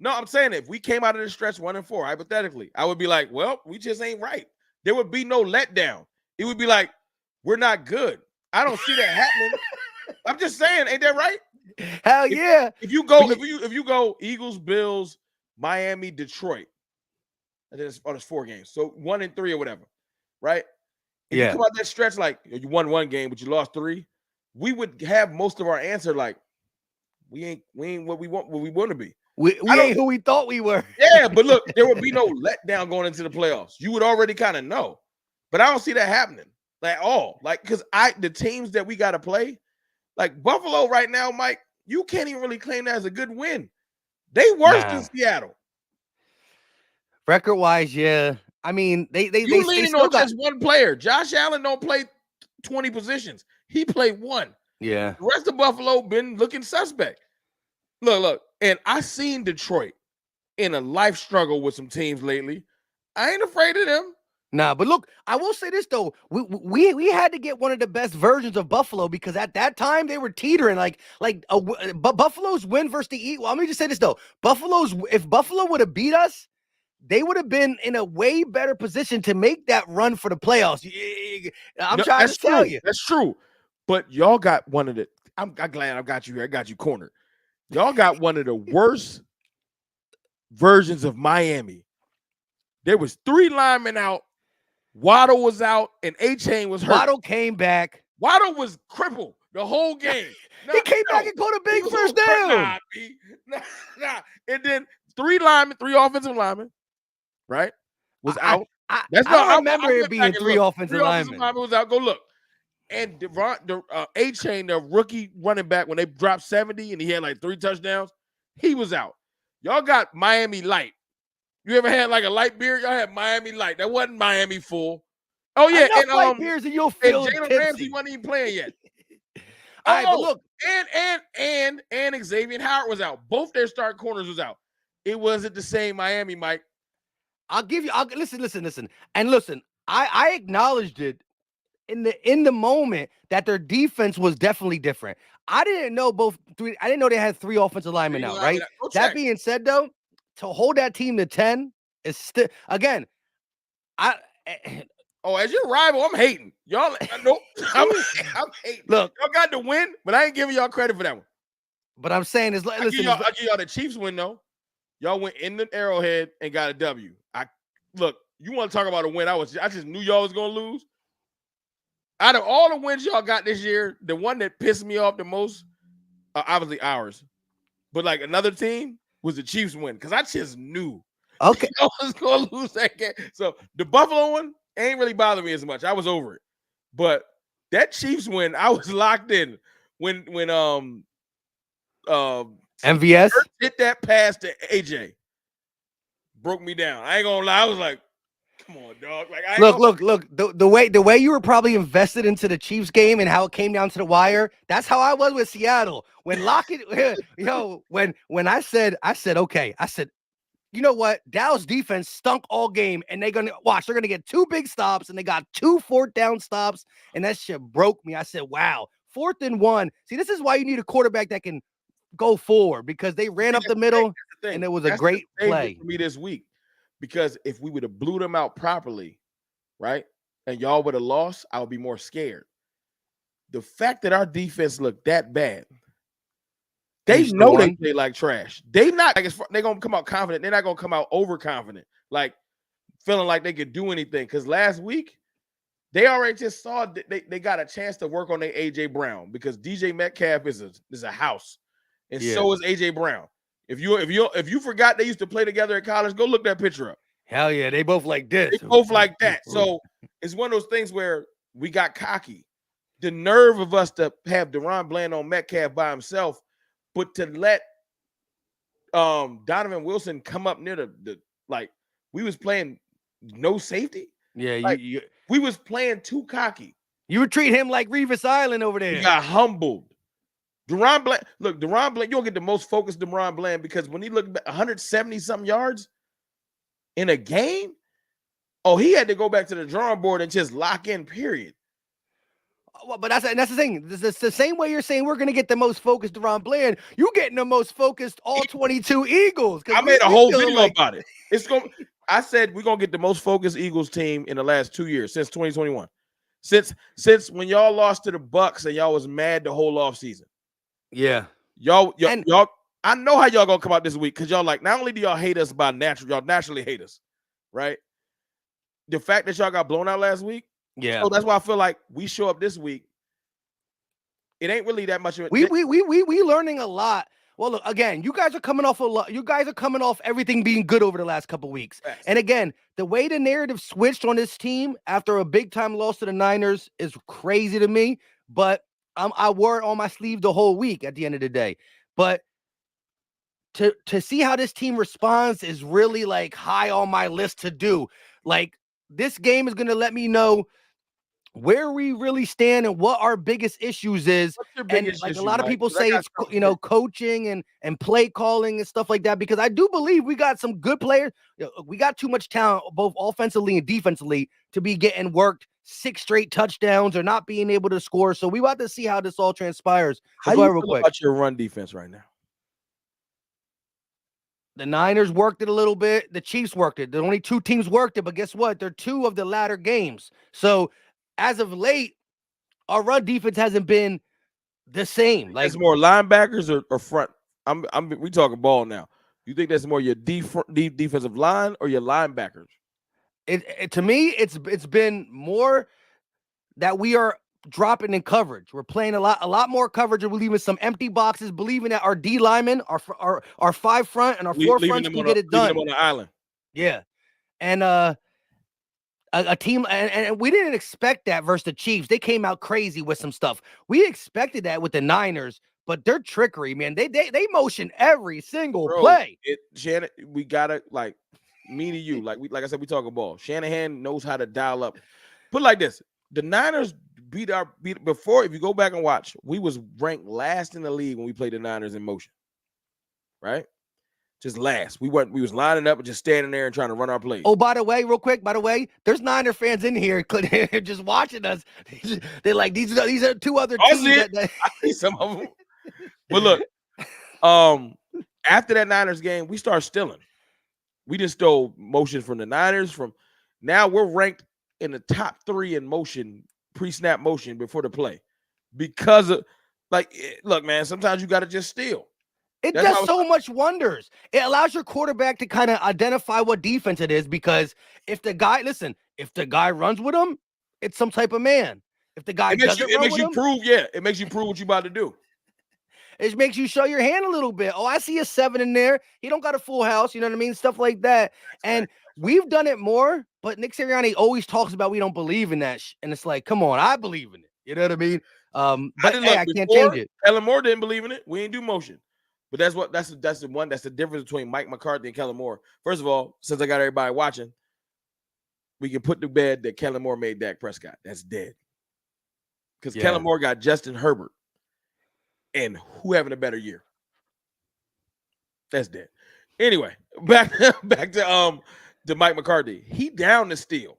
No, I'm saying if we came out of this stretch 1-4, hypothetically, I would be like, well, we just ain't right. There would be no letdown. It would be like, we're not good. I don't see that happening. I'm just saying, ain't that right? Hell yeah. If you go Eagles, Bills, Miami, Detroit, and then it's 4 games. So 1-3 or whatever, right? If you come out that stretch like you won 1 game, but you lost 3, we would have most of our answer like, we ain't what we want to be. We ain't who we thought we were. Yeah, but look, there would be no letdown going into the playoffs. You would already kind of know. But I don't see that happening at all. Like, because the teams that we got to play, like Buffalo right now, Mike, you can't even really claim that as a good win. They worse than Seattle. Record-wise, yeah. I mean, they leaning on just one player. Josh Allen don't play 20 positions. He played 1. Yeah. The rest of Buffalo been looking suspect. Look, and I seen Detroit in a life struggle with some teams lately. I ain't afraid of them. Nah, but look, I will say this though. We had to get one of the best versions of Buffalo because at that time they were teetering but Buffalo's win versus the Eagles. Let me just say this though. If Buffalo would have beat us, they would have been in a way better position to make that run for the playoffs. I'm trying to tell you. That's true. But y'all got one of the I'm glad I got you here. I got you cornered. Y'all got one of the worst versions of Miami. There was 3 linemen out. Waddle was out, and A-Chain was hurt. Waddle came back. Waddle was crippled the whole game. He came back and caught a big first down. Nah. And then 3 offensive linemen, right, was out. I don't remember it being 3 offensive linemen. Was out. Go look. And A-Chain, the rookie running back, when they dropped 70 and he had like 3 touchdowns, he was out. Y'all got Miami Light. You ever had like a light beer? Y'all had Miami Light. That wasn't Miami Full. Oh yeah, and light beers and you'll feel Jalen tipsy. Ramsey wasn't even playing yet. All right, but look, and Xavier Howard was out. Both their start corners was out. It wasn't the same Miami, Mike. Listen. And listen, I acknowledged it in the moment that their defense was definitely different. I didn't know I didn't know they had 3 offensive linemen out, right? That being said, though, to hold that team to 10 is still, again, as your rival, I'm hating. Y'all, nope, I'm hating. Look, y'all got the win, but I ain't giving y'all credit for that one. But I'm saying is, I give y'all the Chiefs win, though. Y'all went in the Arrowhead and got a W. Look, you want to talk about a win? I just knew y'all was gonna lose. Out of all the wins y'all got this year, the one that pissed me off the most, obviously ours, but like another team was the Chiefs win because I just knew I was gonna lose that game. So the Buffalo one ain't really bothering me as much. I was over it, but that Chiefs win, I was locked in when MVS hit that pass to AJ, broke me down. I ain't gonna lie, I was like, come on, dog. Like, look. The way you were probably invested into the Chiefs game and how it came down to the wire. That's how I was with Seattle. When Lockett, when I said, okay, I said, you know what? Dallas defense stunk all game, and they're gonna get 2 big stops, and they got 2 4th down stops, and that shit broke me. I said, wow, 4th and 1. See, this is why you need a quarterback that can go forward because they ran up the middle, and it was a great play for me this week. Because if we would have blew them out properly, right? and y'all would have lost, I would be more scared. The fact that our defense looked that bad, they know they play like trash. They not like they're gonna come out confident. They're not gonna come out overconfident, like feeling like they could do anything. Because last week they already just saw they got a chance to work on their AJ Brown because DJ Metcalf is a house, and so is AJ Brown. If you forgot they used to play together at college, go look that picture up. Hell yeah, they both like this. They both like that. So it's one of those things where we got cocky. The nerve of us to have Deron Bland on Metcalf by himself, but to let Donovan Wilson come up near the like we was playing no safety. Yeah, like, we was playing too cocky. You would treat him like Revis Island over there. He got humbled. Deron Bland, look, Deron Bland, you'll get the most focused Deron Bland because when he looked at 170-something yards in a game, he had to go back to the drawing board and just lock in, period. Well, but that's the thing. It's the same way you're saying we're going to get the most focused Deron Bland. You getting the most focused all 22 Eagles. I made a whole video about it. I said we're going to get the most focused Eagles team in the last 2 years since 2021. Since when y'all lost to the Bucks and y'all was mad the whole offseason. Yeah. Y'all, I know how y'all gonna come out this week because y'all like not only do y'all hate us by natural, y'all naturally hate us, right? The fact that y'all got blown out last week, so that's why I feel like we show up this week. It ain't really that much of we learning a lot. Well, look, again, you guys are coming off a lot. You guys are coming off everything being good over the last couple of weeks. Yes. And again, the way the narrative switched on this team after a big time loss to the Niners is crazy to me. But I wore it on my sleeve the whole week at the end of the day. But to see how this team responds is really like high on my list to do. Like this game is going to let me know where we really stand and what our biggest issues is. And like a lot of people say it's, coaching and play calling and stuff like that, because I do believe we got some good players. We got too much talent, both offensively and defensively, to be getting worked 6 straight touchdowns or not being able to score. So we about to see how this all transpires. How do you feel about your run defense right now? The Niners worked it a little bit. The Chiefs worked it. The only 2 teams worked it, but guess what? They're 2 of the latter games. So as of late, our run defense hasn't been the same. Like it's more linebackers or front. We talking ball now. You think that's more your defensive line or your linebackers? To me, it's been more that we are dropping in coverage. We're playing a lot more coverage, and we're leaving some empty boxes, believing that our D linemen, our 5 front and our 4 fronts can get it done. Them on the island. Yeah, and a team, and we didn't expect that versus the Chiefs. They came out crazy with some stuff. We expected that with the Niners, but their trickery, man, they motion every single play. Shannon, we gotta like me to you, like I said, we talk a ball. Shanahan knows how to dial up. Put it like this: the Niners beat before. If you go back and watch, we was ranked last in the league when we played the Niners in motion, right? Just last. We was lining up and just standing there and trying to run our plays. Oh, by the way, real quick, there's Niner fans in here just watching us. They're like, these are 2 other teams. I see some of them. But look, after that Niners game, we start stealing. We just stole motion from the Niners. Now we're ranked in the top 3 in motion, pre-snap motion before the play. Because of look, man, sometimes you got to just steal. It does so much wonders. It allows your quarterback to kind of identify what defense it is, because if the guy runs with him, it's some type of man. If the guy it makes you prove what you about to do. It makes you show your hand a little bit. Oh, I see a 7 in there. He don't got a full house. You know what I mean? Stuff like that. And we've done it more, but Nick Sirianni always talks about we don't believe in that. And it's like, come on, I believe in it. You know what I mean? But I can't change it. Kellen Moore didn't believe in it. We ain't do motion. But that's the difference between Mike McCarthy and Kellen Moore. First of all, since I got everybody watching, we can put to bed that Kellen Moore made Dak Prescott. That's dead. Because Kellen Moore got Justin Herbert. And who having a better year? That's dead. Anyway, back to Mike McCarthy. He down to steal.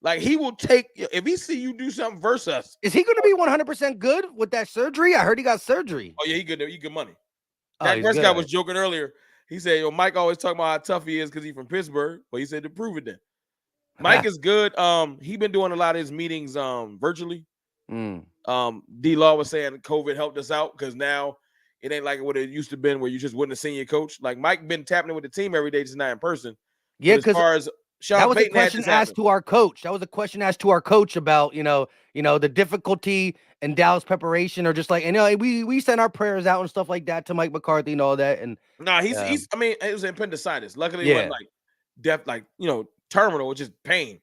Like he will take if he see you do something versus us. Is he going to be 100% good with that surgery? I heard he got surgery. Oh yeah, he good money. Dak Prescott was joking earlier. He said, Mike always talking about how tough he is because he's from Pittsburgh. But he said to prove it then. Mike is good. He been doing a lot of his meetings virtually. Mm. D-Law was saying COVID helped us out because now it ain't like what it used to been where you just wouldn't have seen your coach. Like Mike been tapping in with the team every day, just not in person. Yeah, But as because far as that Sean was a Payton had question this asked happen. to our coach. That was a question asked to our coach about, the difficulty in Dallas preparation, or just like, we sent our prayers out and stuff like that to Mike McCarthy and all that. And Nah, he's I mean, it was appendicitis. Luckily, it yeah, wasn't like death, like terminal, which is pain.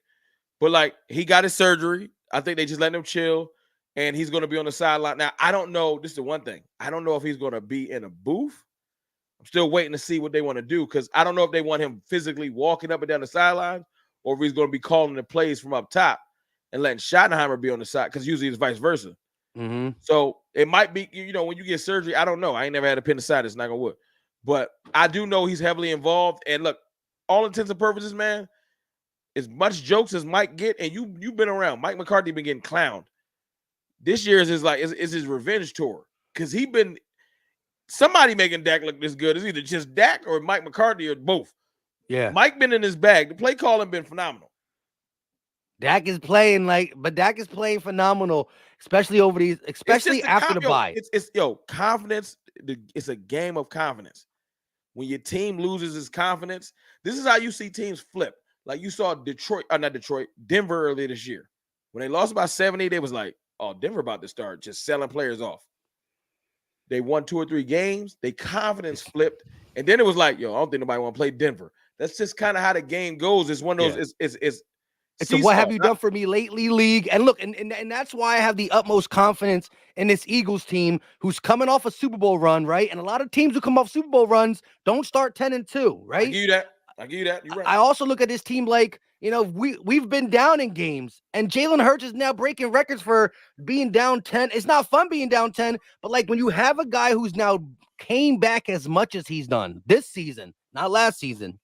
But like he got his surgery. I think they just let him chill, and he's going to be on the sideline. Now, I don't know. This is the one thing. I don't know if he's going to be in a booth. I'm still waiting to see what they want to do because I don't know if they want him physically walking up and down the sideline or if he's going to be calling the plays from up top and letting Schottenheimer be on the side because usually it's vice versa. mm-hmm. So it might be, when you get surgery, I don't know. I ain't never had appendicitis, knock on wood. But I do know he's heavily involved. And look, all intents and purposes, man, as much jokes as Mike get, and you've been around. Mike McCarthy been getting clowned. This year is his revenge tour because he been somebody making Dak look this good. It's either just Dak or Mike McCarthy or both. Yeah, Mike been in his bag. The play calling been phenomenal. Dak is playing phenomenal, especially after the bye. It's confidence. It's a game of confidence. When your team loses its confidence, this is how you see teams flip. Like you saw Denver earlier this year. When they lost by 70, they was like, oh, Denver about to start just selling players off. They won 2 or 3 games. They confidence flipped. And then it was like, I don't think nobody want to play Denver. That's just kind of how the game goes. It's one of those, It's a what have you done for me lately league. And look, and that's why I have the utmost confidence in this Eagles team who's coming off a Super Bowl run, right? And a lot of teams who come off Super Bowl runs don't start 10-2, right? I give you that. You're right. I also look at this team like, we've been down in games, and Jalen Hurts is now breaking records for being down 10. It's not fun being down 10, but like when you have a guy who's now came back as much as he's done this season, not last season,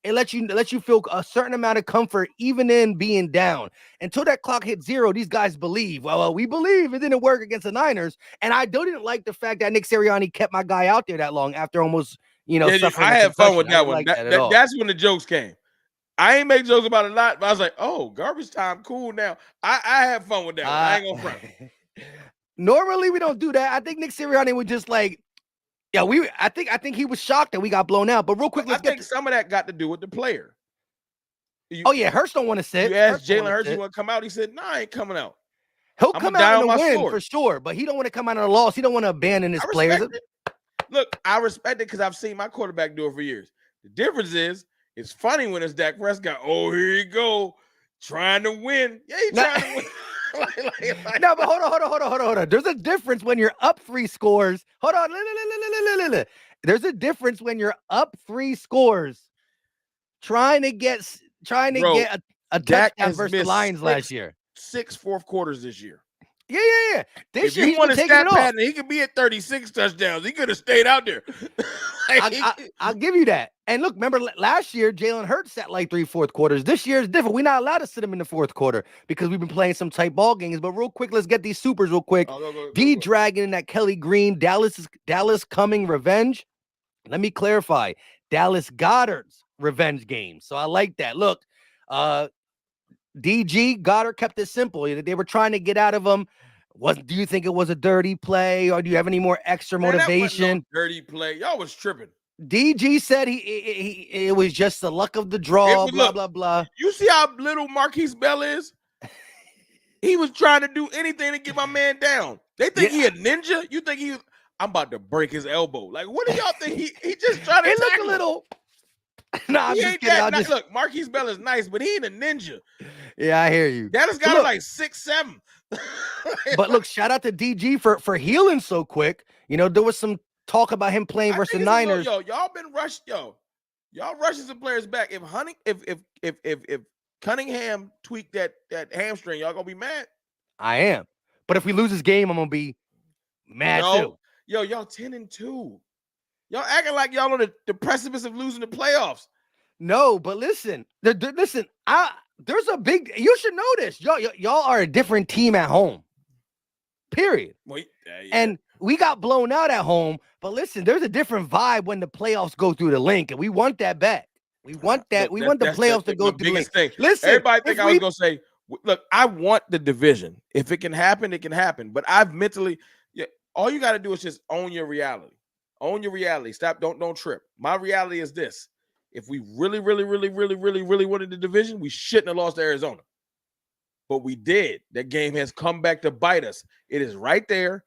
it lets you feel a certain amount of comfort even in being down. Until that clock hit 0, these guys believe. Well, we believe it didn't work against the Niners, and I didn't like the fact that Nick Sirianni kept my guy out there that long after almost, suffering. I had fun with that one. Like that's when the jokes came. I ain't make jokes about it a lot, but I was like, oh, garbage time, cool now. I had fun with that one. I ain't gonna front. Normally we don't do that. I think Nick Sirianni would just like, I think he was shocked that we got blown out. But real quick, I think some of that got to do with the player. Hurts don't want to sit. You asked Jalen Hurts, you want to come out? He said, I ain't coming out. He'll come out in a win for sure, but he don't want to come out in a loss. He don't want to abandon his players. Look, I respect it because I've seen my quarterback do it for years. The difference is, it's funny when it's Dak Prescott. Oh, here you go, trying to win. Yeah, he's trying to win. No, but hold on. There's a difference when you're up 3 scores. Hold on. There's a difference when you're up 3 scores, trying to get a touchdown versus the Lions last year. 6 fourth quarters this year. Yeah. This year, he want to stat pattern, he could be at 36 touchdowns. He could have stayed out there. I'll give you that. And look, remember last year, Jalen Hurts sat like 3 fourth quarters. This year is different. We're not allowed to sit him in the fourth quarter because we've been playing some tight ball games. But real quick, let's get these supers real quick. D-Dragon and that Kelly Green, Dallas coming revenge. Let me clarify. Dallas Goddard's revenge game. So I like that. Look, DG Goddard kept it simple. They were trying to get out of him. Do you think it was a dirty play, or do you have any more extra motivation? No dirty play. Y'all was tripping. DG said it was just the luck of the draw. Blah blah. You see how little Marquise Bell is? He was trying to do anything to get my man down. They think he a ninja. You think I'm about to break his elbow. Like, what do y'all think? He just trying to. It looked a little. Nah, I'm just kidding. Look, Marquise Bell is nice, but he ain't a ninja. Yeah, I hear you. Dallas got like 6'7". But look, shout out to DG for healing so quick. There was some talk about him playing versus the Niners. Y'all been rushed. Y'all rushing some players back. If Cunningham tweaked that hamstring, y'all gonna be mad. I am. But if we lose this game, I'm gonna be mad too. Y'all 10-2. Y'all acting like y'all on the precipice of losing the playoffs. No, but listen. There's a big. You should know this. Y'all are a different team at home. Period. Yeah. And we got blown out at home. But listen, there's a different vibe when the playoffs go through the link, and we want that back. We want that. Look, We want the that's playoffs to my go to the link. biggest thing. Listen, Everybody think if I was we gonna say, look, I want the division. If it can happen, it can happen. But I've mentally, yeah, all you got to do is just own your reality. Own your reality. Stop. Don't trip. My reality is this: if we really, really, really, really, really, really wanted the division, we shouldn't have lost to Arizona. But we did. That game has come back to bite us. It is right there.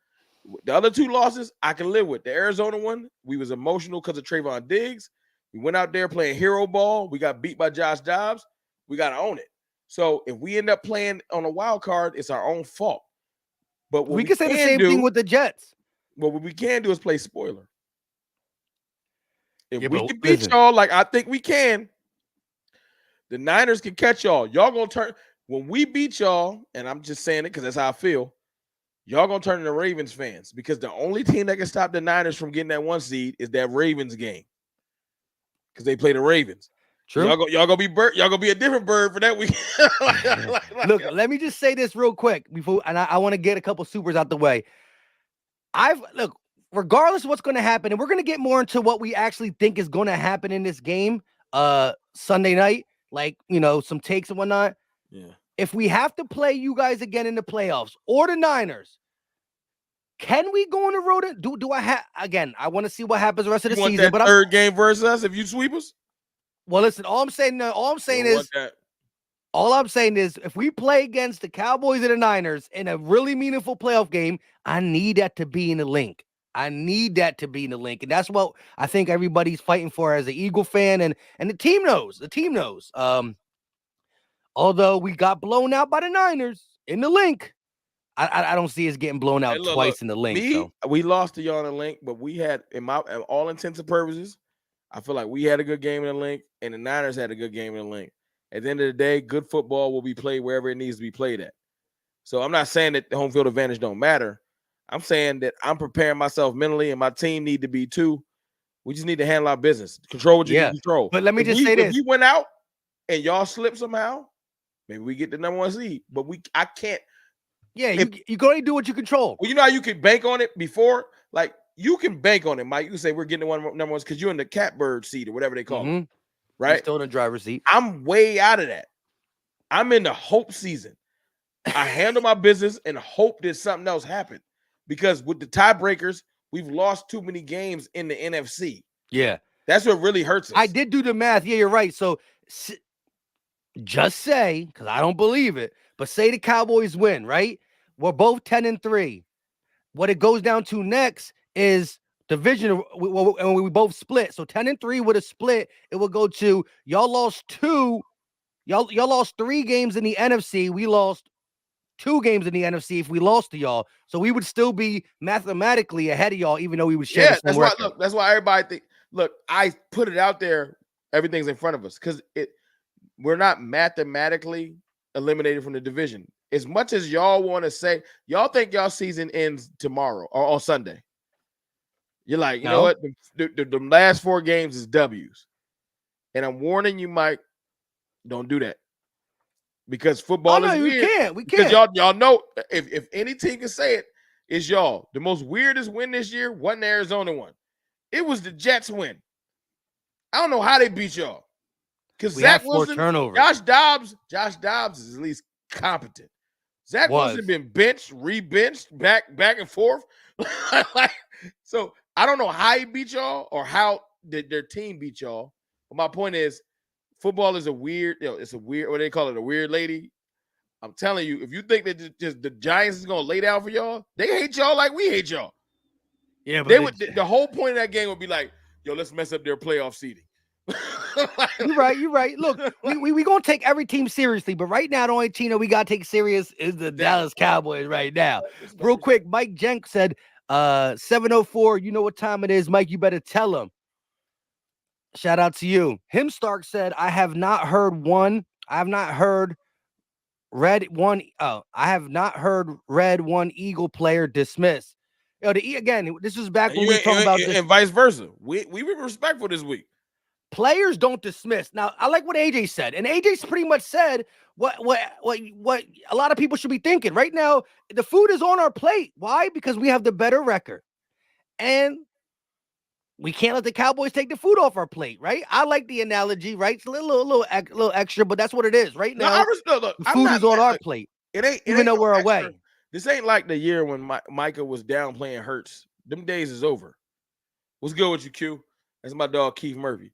The other two losses I can live with. The Arizona one, we was emotional because of Trayvon Diggs. We went out there playing hero ball. We got beat by Josh Dobbs. We got to own it. So if we end up playing on a wild card, it's our own fault. But what we we can say the can same thing do, with the Jets. what we can do is play spoiler. If Yeah, we but can beat listen, y'all like I think we can, the Niners can catch y'all. Y'all gonna turn when we beat y'all, and I'm just saying it because that's how I feel. Y'all gonna turn into Ravens fans because the only team that can stop the Niners from getting that 1 seed is that Ravens game because they play the Ravens. true. Y'all gonna be bird. Y'all gonna be a different bird for that week. Look, let me just say this real quick before, and I want to get a couple supers out the way. Look, regardless of what's going to happen, and we're going to get more into what we actually think is going to happen in this game, Sunday night, like some takes and whatnot. Yeah. If we have to play you guys again in the playoffs or the Niners, can we go on the road? Do I have again? I want to see what happens the rest of the season. But third game versus us if you sweep us. Well, listen. All I'm saying is, if we play against the Cowboys and the Niners in a really meaningful playoff game, I need that to be in the link. And that's what I think everybody's fighting for as an Eagle fan, and the team knows. The team knows. Although we got blown out by the Niners in the link, I don't see us getting blown out twice in the link. We lost to y'all in the link, but we had, in all intents and purposes, I feel like we had a good game in the link, and the Niners had a good game in the link. At the end of the day, good football will be played wherever it needs to be played at. So I'm not saying that the home field advantage don't matter. I'm saying that I'm preparing myself mentally, and my team need to be too. We just need to handle our business, control what you can control. But let me just say this: if we went out and y'all slip somehow, maybe we get the number 1 seed. But I can't. Yeah, you can only do what you control. Well, you know how you could bank on it before? Like, you can bank on it, Mike. You can say we're getting the number 1 because you're in the catbird seat or whatever they call it, right? You're still in the driver's seat. I'm way out of that. I'm in the hope season. I handle my business and hope that something else happened. Because with the tiebreakers, we've lost too many games in the NFC. Yeah. That's what really hurts us. I did do the math. Yeah, you're right. So just say, because I don't believe it, but say the Cowboys win, right? We're both 10-3. What it goes down to next is division, and we both split. So 10-3 with a split, it would go to y'all lost 2. Y'all lost 3 games in the NFC. We lost 2 games in the NFC if we lost to y'all. So we would still be mathematically ahead of y'all, even though we would share the same record. That's why everybody think. Look, I put it out there. Everything's in front of us because we're not mathematically eliminated from the division. As much as y'all want to say, y'all think y'all season ends tomorrow or on Sunday. You're like, you know what? The last 4 games is W's. And I'm warning you, Mike, don't do that. Because football is weird. We can't. Because y'all know, if any team can say it, it's y'all. The most weirdest win this year wasn't the Arizona one. It was the Jets win. I don't know how they beat y'all. Because Zach Wilson, Josh Dobbs is at least competent. Zach Wilson been benched, re-benched, back and forth. So I don't know how he beat y'all or how their team beat y'all. But my point is, football is it's a weird, what they call it, a weird lady. I'm telling you, if you think that just the Giants is gonna lay down for y'all, they hate y'all like we hate y'all. Yeah, but the whole point of that game would be like, yo, let's mess up their playoff seeding. You're right. Look, we gonna take every team seriously, but right now the only team that we gotta take serious is the Dallas Cowboys right now. Real quick, Mike Jenk said 7:04. You know what time it is, Mike? You better tell him. Shout out to you. Him Stark said, I have not heard red one Eagle player dismissed. Again, this was back when we were talking about this. And vice versa. We were respectful this week. Players don't dismiss. Now, I like what AJ said, and AJ's pretty much said what a lot of people should be thinking right now. The food is on our plate. Why? Because we have the better record, and we can't let the Cowboys take the food off our plate, right? I like the analogy, right? It's a little extra, but that's what it is. Right No, now, look, the I'm food not is on mad. our Look, plate, it ain't even though no we're extra. away. This ain't like the year when Micah was down playing Hurts. Them days is over. What's good with you, Q? That's my dog Keith Murphy.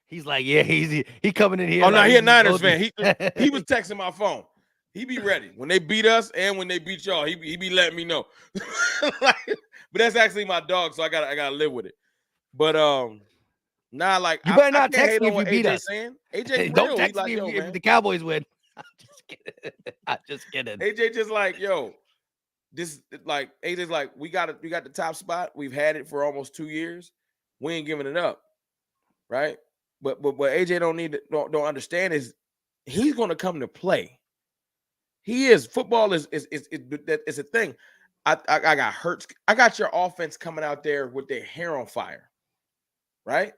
He's like, yeah, he coming in here. Oh no, like he a Niners supposed to- fan. He was texting my phone. He be ready when they beat us and when they beat y'all. He be letting me know. But that's actually my dog, so I gotta live with it. But like You better I not can't text hate me on if you what beat AJ us. saying. AJ Don't real. He text like, me yo, if man. the Cowboys win. I'm just kidding. I'm just kidding. AJ just like, yo, this like AJ's like, we got the top spot. We've had it for almost 2 years. We ain't giving it up, right? But what AJ don't understand is he's gonna come to play. He is. Football is a thing. I got Hurts. I got your offense coming out there with their hair on fire, right?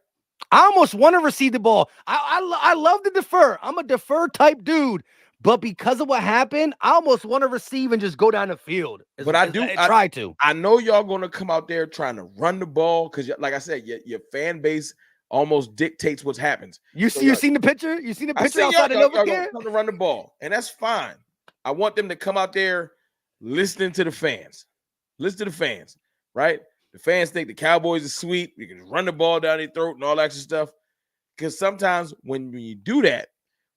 I almost want to receive the ball. I love to defer. I'm a defer type dude. But because of what happened, I almost want to receive and just go down the field. But I try to. I know y'all gonna come out there trying to run the ball because, like I said, your fan base almost dictates what happens. You seen the picture? You seen the I picture see y'all outside of gonna Novacare? come to run the ball, and that's fine. I want them to come out there listening to the fans. Listen to the fans, right? The fans think the Cowboys are sweet. You can run the ball down their throat and all that extra stuff. Because sometimes when you do that,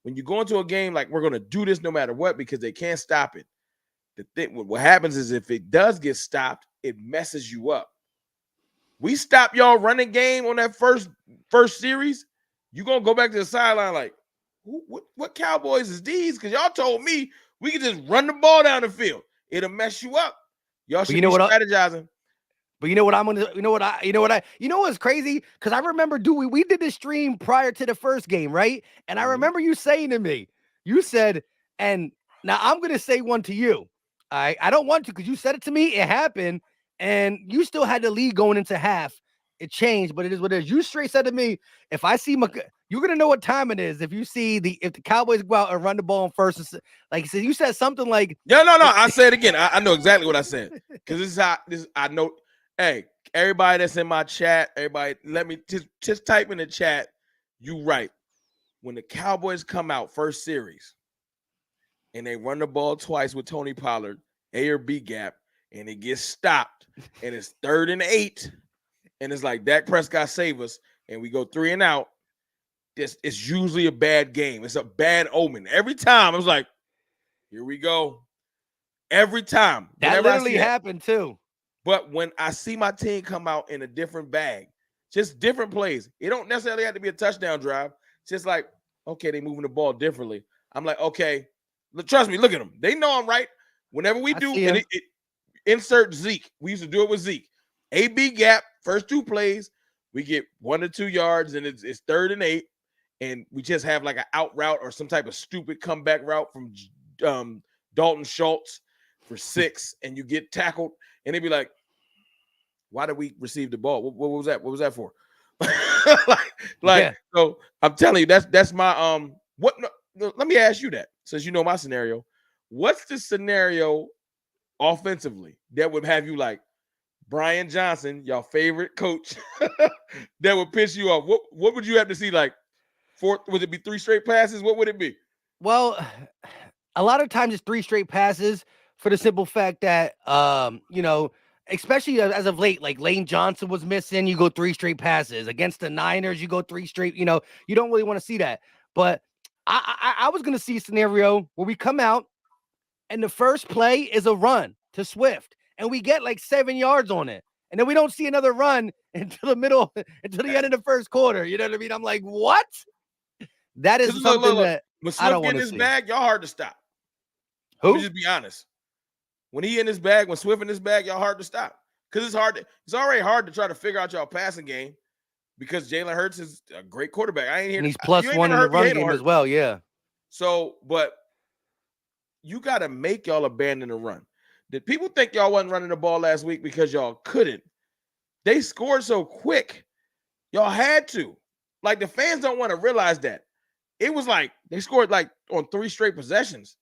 when you go into a game like we're going to do this no matter what because they can't stop it, the thing what happens is if it does get stopped, it messes you up. We stop y'all running game on that first series, you're going to go back to the sideline like, what Cowboys is these? Because y'all told me we can just run the ball down the field. It'll mess you up. Y'all should be strategizing. But you know what I'm gonna you know what's crazy? Because I remember we did this stream prior to the first game, right? And I remember you saying to me, you said, and now I'm gonna say one to you. I don't want to because you said it to me, it happened, and you still had the lead going into half. It changed, but it is what it is. You straight said to me, if I see you're gonna know what time it is if the Cowboys go out and run the ball on first. Like you said something like, no. I say it again. I know exactly what I said because I know. Hey, everybody that's in my chat, everybody, let me just type in the chat. You right. When the Cowboys come out first series and they run the ball twice with Tony Pollard, A or B gap, and it gets stopped, and it's 3rd and 8, and it's like Dak Prescott save us, and we go 3 and out. It's usually a bad game. It's a bad omen. Every time I was like, here we go. Every time. That literally happened too. But when I see my team come out in a different bag, just different plays, it don't necessarily have to be a touchdown drive. It's just like, okay, they moving the ball differently. I'm like, okay, trust me, look at them. They know I'm right. Whenever we do, and insert Zeke. We used to do it with Zeke. A-B gap, first 2 plays, we get 1 to 2 yards, and it's 3rd and 8, and we just have like an out route or some type of stupid comeback route from Dalton Schultz for 6, and you get tackled. And they'd be like, why did we receive the ball? What was that? What was that for? So I'm telling you, that's my let me ask you that, since you know my scenario. What's the scenario offensively that would have you like Brian Johnson, your favorite coach, that would piss you off? What would you have to see? Like, would it be 3 straight passes? What would it be? Well, a lot of times it's 3 straight passes for the simple fact that, especially as of late, like Lane Johnson was missing, you go 3 straight passes. Against the Niners, you go 3 straight, you don't really want to see that. But I was going to see a scenario where we come out and the first play is a run to Swift and we get like 7 yards on it. And then we don't see another run until the end of the first quarter. You know what I mean? I'm like, what? That is something that when Swift get in his bag, y'all hard to stop. Who? Let me just be honest. When he in his bag, when Swift in his bag, y'all hard to stop. Because it's already hard to try to figure out y'all passing game because Jalen Hurts is a great quarterback. I ain't here. And he's +1 in the run game as well, yeah. So, but you got to make y'all abandon the run. Did people think y'all wasn't running the ball last week because y'all couldn't? They scored so quick. Y'all had to. Like, the fans don't want to realize that. It was like they scored like on 3 straight possessions.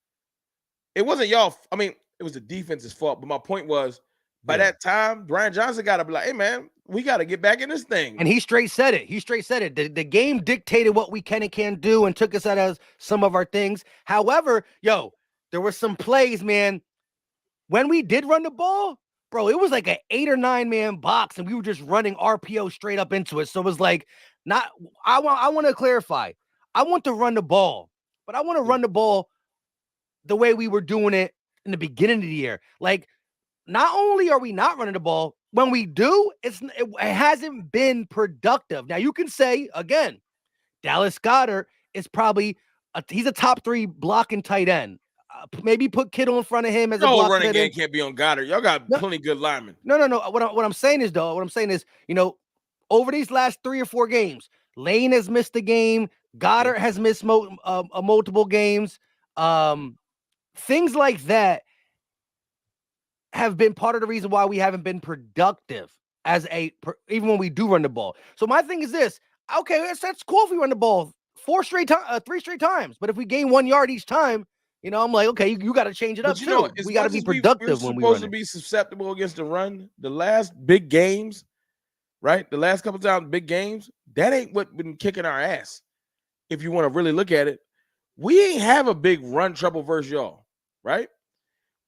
It wasn't y'all. I mean, it was the defense's fault. But my point was, by that time, Brian Johnson got to be like, hey, man, we got to get back in this thing. And he straight said it. The game dictated what we can and can't do and took us out of some of our things. However, there were some plays, man. When we did run the ball, bro, it was like an 8 or 9 man box, and we were just running RPO straight up into it. So it was like, I want to clarify. I want to run the ball, but I want to run the ball the way we were doing it in the beginning of the year. Like, not only are we not running the ball, when we do, it hasn't been productive. Now, you can say, again, Dallas Goedert is probably he's a top 3 blocking tight end. Maybe put Kittle in front of him as a block running game can't be on Goddard. Y'all got plenty good linemen. No. What I'm saying is, over these last 3 or 4 games, Lane has missed a game. Goddard has missed multiple games. Things like that have been part of the reason why we haven't been productive even when we do run the ball. So my thing is this: okay, that's cool if we run the ball 3 straight times, but if we gain 1 yard each time. I'm like, okay, you got to change it up too. We got to be productive when we run. We're supposed to be susceptible against the run. The last big games, right? The last couple times, big games, that ain't what been kicking our ass. If you want to really look at it, we ain't have a big run trouble versus y'all, right?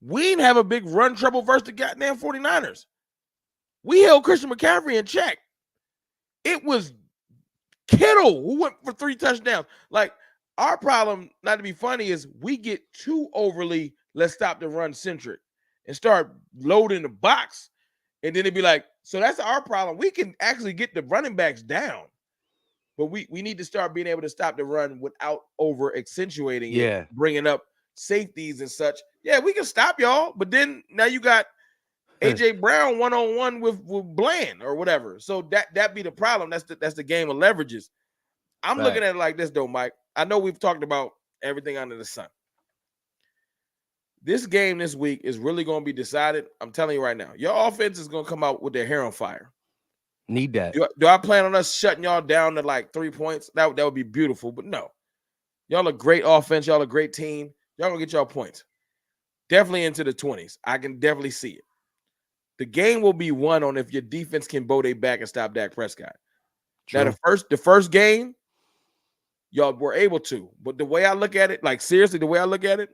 We ain't have a big run trouble versus the goddamn 49ers. We held Christian McCaffrey in check. It was Kittle who went for 3 touchdowns. Like, our problem, not to be funny, is we get too overly let's stop the run centric and start loading the box. And then it'd be like, so that's our problem. We can actually get the running backs down, but we need to start being able to stop the run without over accentuating it, bringing up safeties and such. Yeah, we can stop y'all, but then now you got AJ Brown one-on-one with Bland or whatever. So that be the problem. That's the game of leverages. I'm looking at it like this, though, Mike. I know we've talked about everything under the sun. This game this week is really going to be decided. I'm telling you right now, your offense is going to come out with their hair on fire. Need that. Do I plan on us shutting y'all down to like 3 points? That would be beautiful, but no. Y'all a great offense. Y'all a great team. Y'all going to get y'all points. Definitely into the 20s. I can definitely see it. The game will be won on if your defense can bow their back and stop Dak Prescott. True. Now, the first game, y'all were able to. But the way I look at it, like seriously, the way I look at it,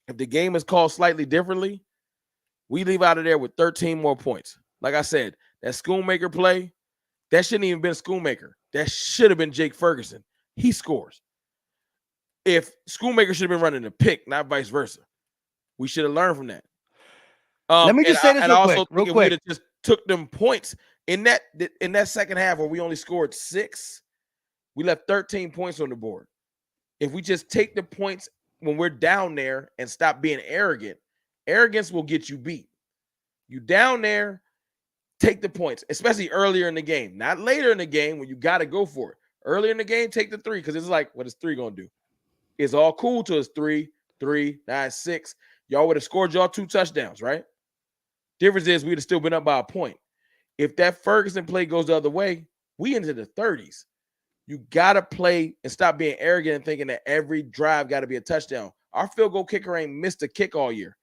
if the game is called slightly differently, we leave out of there with 13 more points. Like I said, that Schoonmaker play, that shouldn't even been Schoonmaker. That should have been Jake Ferguson. He scores. If Schoonmaker should have been running the pick, not vice versa. We should have learned from that. Let me just say this real quick. We'd have just took them points in that second half where we only scored 6. We left 13 points on the board. If we just take the points when we're down there and stop being arrogant, arrogance will get you beat. You down there, take the points, especially earlier in the game, not later in the game when you got to go for it. Earlier in the game, take the 3 because it's like, what is 3 going to do? It's all cool till it's 3, 9, 6. Y'all would have scored y'all 2 touchdowns, right? Difference is we'd have still been up by a point. If that Ferguson play goes the other way, we into the 30s. You got to play and stop being arrogant and thinking that every drive got to be a touchdown. Our field goal kicker ain't missed a kick all year.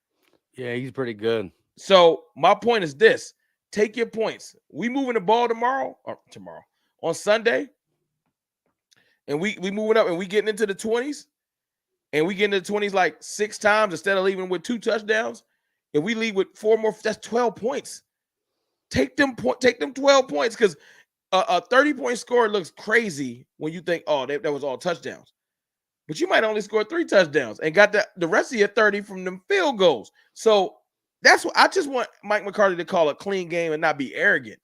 Yeah, he's pretty good. So my point is this. Take your points. We moving the ball tomorrow on Sunday, and we moving up and we getting into the 20s, and we get into the 20s like 6 times instead of leaving with 2 touchdowns. If we leave with 4 more, that's 12 points. Take them 12 points because a 30-point score looks crazy when you think, oh, that was all touchdowns. But you might only score 3 touchdowns and got the rest of your 30 from them field goals. So that's what I just want Mike McCarthy to call a clean game and not be arrogant.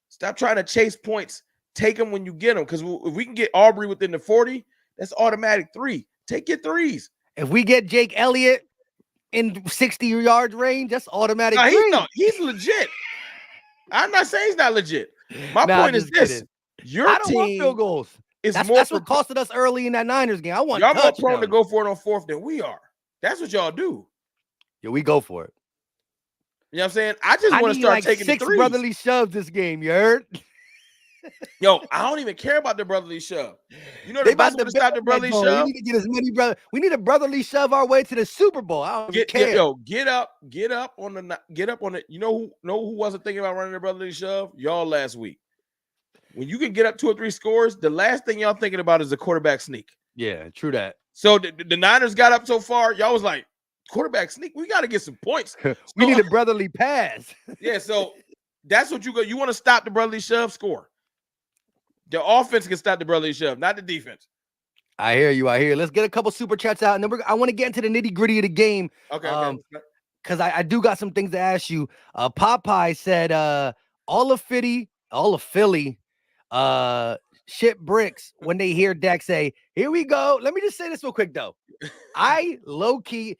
Stop trying to chase points. Take them when you get them. Because if we can get Aubrey within the 40, that's automatic 3. Take your 3s. If we get Jake Elliott in 60 yards range, that's automatic 3. He's legit. I'm not saying he's not legit. My point is this. Kidding. Your I don't team want field goals. That's what costed us early in that Niners game. I want y'all more prone to go for it on 4th than we are. That's what y'all do. Yeah, we go for it. You know what I'm saying? I just want to start taking 6 3s. brotherly shoves this game, you heard? Yo, I don't even care about the brotherly shove. You know They the best about way to to bet stop the on that brotherly joint. We shove? need to get as many brother. We need a brotherly shove our way to the Super Bowl. I don't even care. Get up on the. You know who wasn't thinking about running the brotherly shove? Y'all last week. When you can get up 2 or 3 scores, the last thing y'all thinking about is the quarterback sneak. Yeah, true that. So the Niners got up so far, y'all was like, quarterback sneak. We got to get some points. We need a brotherly pass. Yeah, so that's what you go. You want to stop the brotherly shove? Score. The offense can stop the brotherly shove, not the defense. I hear you. I hear you. Let's get a couple super chats out, and then I want to get into the nitty gritty of the game. Okay. Because I do got some things to ask you. Popeye said, all of Philly, shit bricks when they hear Dak say, "Here we go." Let me just say this real quick though. I low key,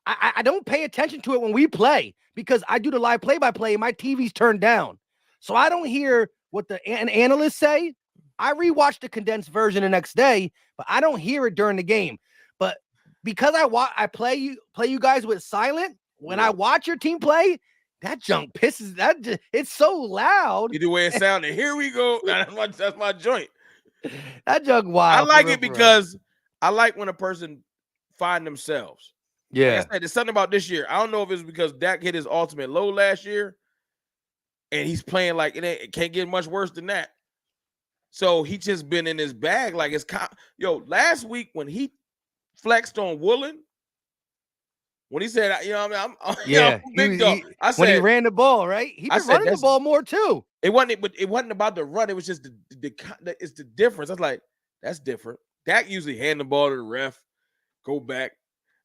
I don't pay attention to it when we play because I do the live play-by-play and my TV's turned down. So I don't hear what the analysts say. I rewatch the condensed version the next day, but I don't hear it during the game. But because I play you guys with silent, when I watch your team play, that junk pisses it's so loud. Either way it sounded. Here we go. That's my joint. That junk wild. I like it because I like when a person find themselves. Yeah. Like I said, there's something about this year. I don't know if it's because Dak hit his ultimate low last year and he's playing like it can't get much worse than that. So he just been in his bag. Like last week when he flexed on Woolen, when he said, I'm big dog. I said when he ran the ball, right? He been running the ball more too. It wasn't about the run. It was just it's the difference. I was like, that's different. Dak usually hand the ball to the ref, go back.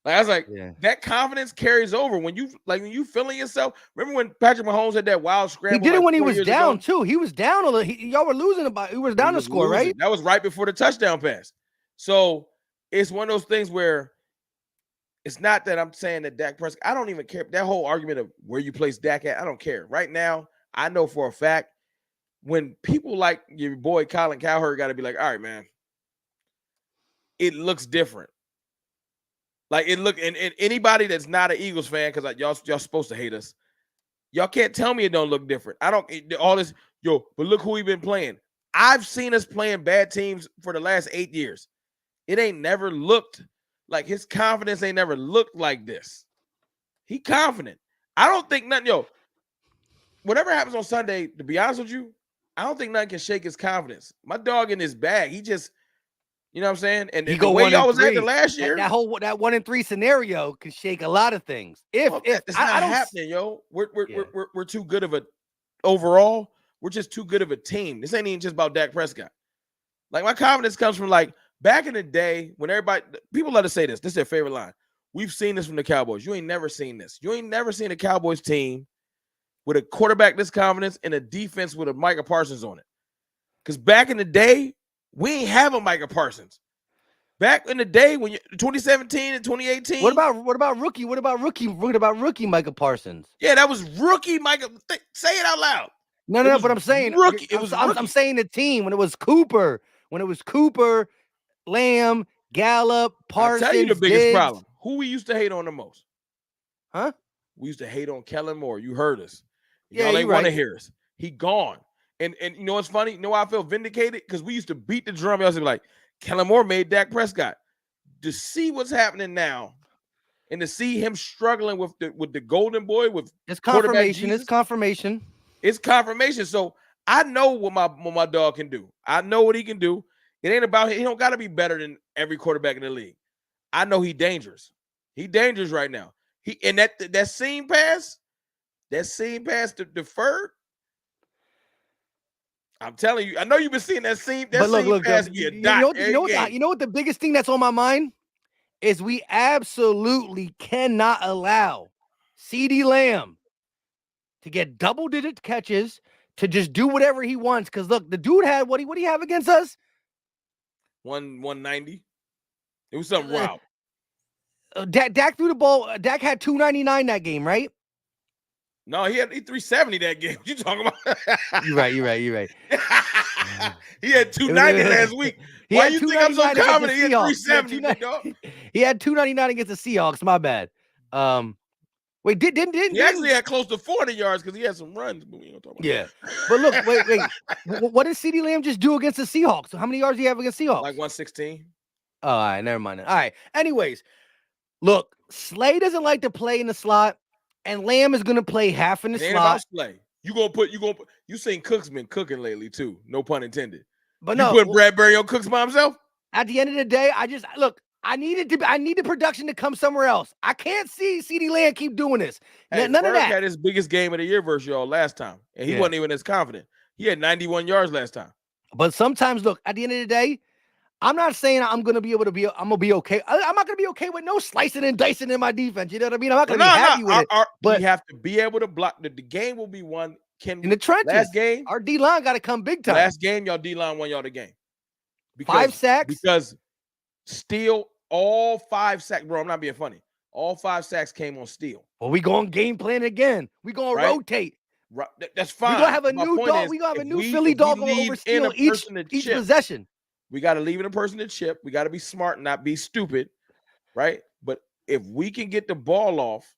Like I was like, that confidence carries over when you feeling yourself. Remember when Patrick Mahomes had that wild scramble? He did it when he was down too. He was down a little. Y'all were losing he was down to score, right? That was right before the touchdown pass. So it's one of those things where it's not that I'm saying that Dak Prescott. I don't even care. That whole argument of where you place Dak at, I don't care. Right now, I know for a fact when people like your boy Colin Cowherd got to be like, all right, man, it looks different. Like and anybody that's not an Eagles fan, because y'all supposed to hate us. Y'all can't tell me it don't look different. I don't all this, but look who we've been playing. I've seen us playing bad teams for the last 8 years. It ain't never looked like his confidence ain't never looked like this. He confident. I don't think nothing, whatever happens on Sunday, to be honest with you, I don't think nothing can shake his confidence. My dog in his bag, he just, you know what I'm saying? And the way y'all was acting last year. That 1-3 scenario can shake a lot of things. If it's not happening, yo. We're too good of a overall, we're just too good of a team. This ain't even just about Dak Prescott. Like my confidence comes from like back in the day when people let us say this. This is their favorite line. We've seen this from the Cowboys. You ain't never seen this. You ain't never seen a Cowboys team with a quarterback this confidence and a defense with a Micah Parsons on it. Because back in the day, we ain't have a Micah Parsons. Back in the day when 2017 and 2018. What about rookie? What about rookie Micah Parsons? Yeah, that was rookie Micah. Say it out loud. No, but I'm saying rookie. I'm saying the team when it was Cooper, Lamb, Gallup, Parsons. I'll tell you the biggest problem. Who we used to hate on the most? Huh? We used to hate on Kellen Moore. You heard us. Y'all ain't want to hear us. He gone. And you know what's funny? You know why I feel vindicated? Because we used to beat the drum. I was like, Kellen Moore made Dak Prescott. To see what's happening now, and to see him struggling with the golden boy with it's confirmation. It's confirmation. It's confirmation. So I know what my dog can do. I know what he can do. It ain't about he don't got to be better than every quarterback in the league. I know he's dangerous. He's dangerous right now. That seam pass to deferred. I'm telling you, I know you've been seeing that seam. That seam pass be a dot. You know what the biggest thing that's on my mind is we absolutely cannot allow CeeDee Lamb to get double-digit catches to just do whatever he wants. Because look, the dude had what do you have against us? 190. It was something wild. Dak threw the ball. Dak had 299 that game, right? No, he had 370 that game. What you talking about? You're right. He had 290 last week. Why you think I'm so confident he had 370? He had 299 against the Seahawks. My bad. Wait, didn't He actually had close to 400 yards because he had some runs. But we don't talk about that. But look, wait. What did CeeDee Lamb just do against the Seahawks? How many yards do you have against Seahawks? Like 116. Oh, all right, never mind. All right. Anyways, look, Slay doesn't like to play in the slot, and Lamb is gonna play half in the It ain't slot. about Slay. You seen Cook's been cooking lately too. No pun intended. But you putting Bradbury on Cooks by himself? At the end of the day, I need the production to come somewhere else. I can't see CeeDee Lamb keep doing this. Hey, None of that. had his biggest game of the year versus y'all last time, and he wasn't even as confident. He had 91 yards last time. But sometimes, look, at the end of the day, I'm not saying I'm gonna be okay. I'm not gonna be okay with no slicing and dicing in my defense. You know what I mean? I'm not gonna be happy with it. But we have to be able to block. The game will be won. In the trenches. Last game, our D-line got to come big time. Last game, y'all D-line won y'all the game. 5 sacks? Because Steele, all 5 sacks, bro, I'm not being funny. All 5 sacks came on Steele. Well, we going game plan again. We going to rotate. Right. That's fine. We're going to have a new dog. We're going to have a new Philly dog over Steele each possession. We got to leave in a person to chip. We got to be smart and not be stupid, right? But if we can get the ball off,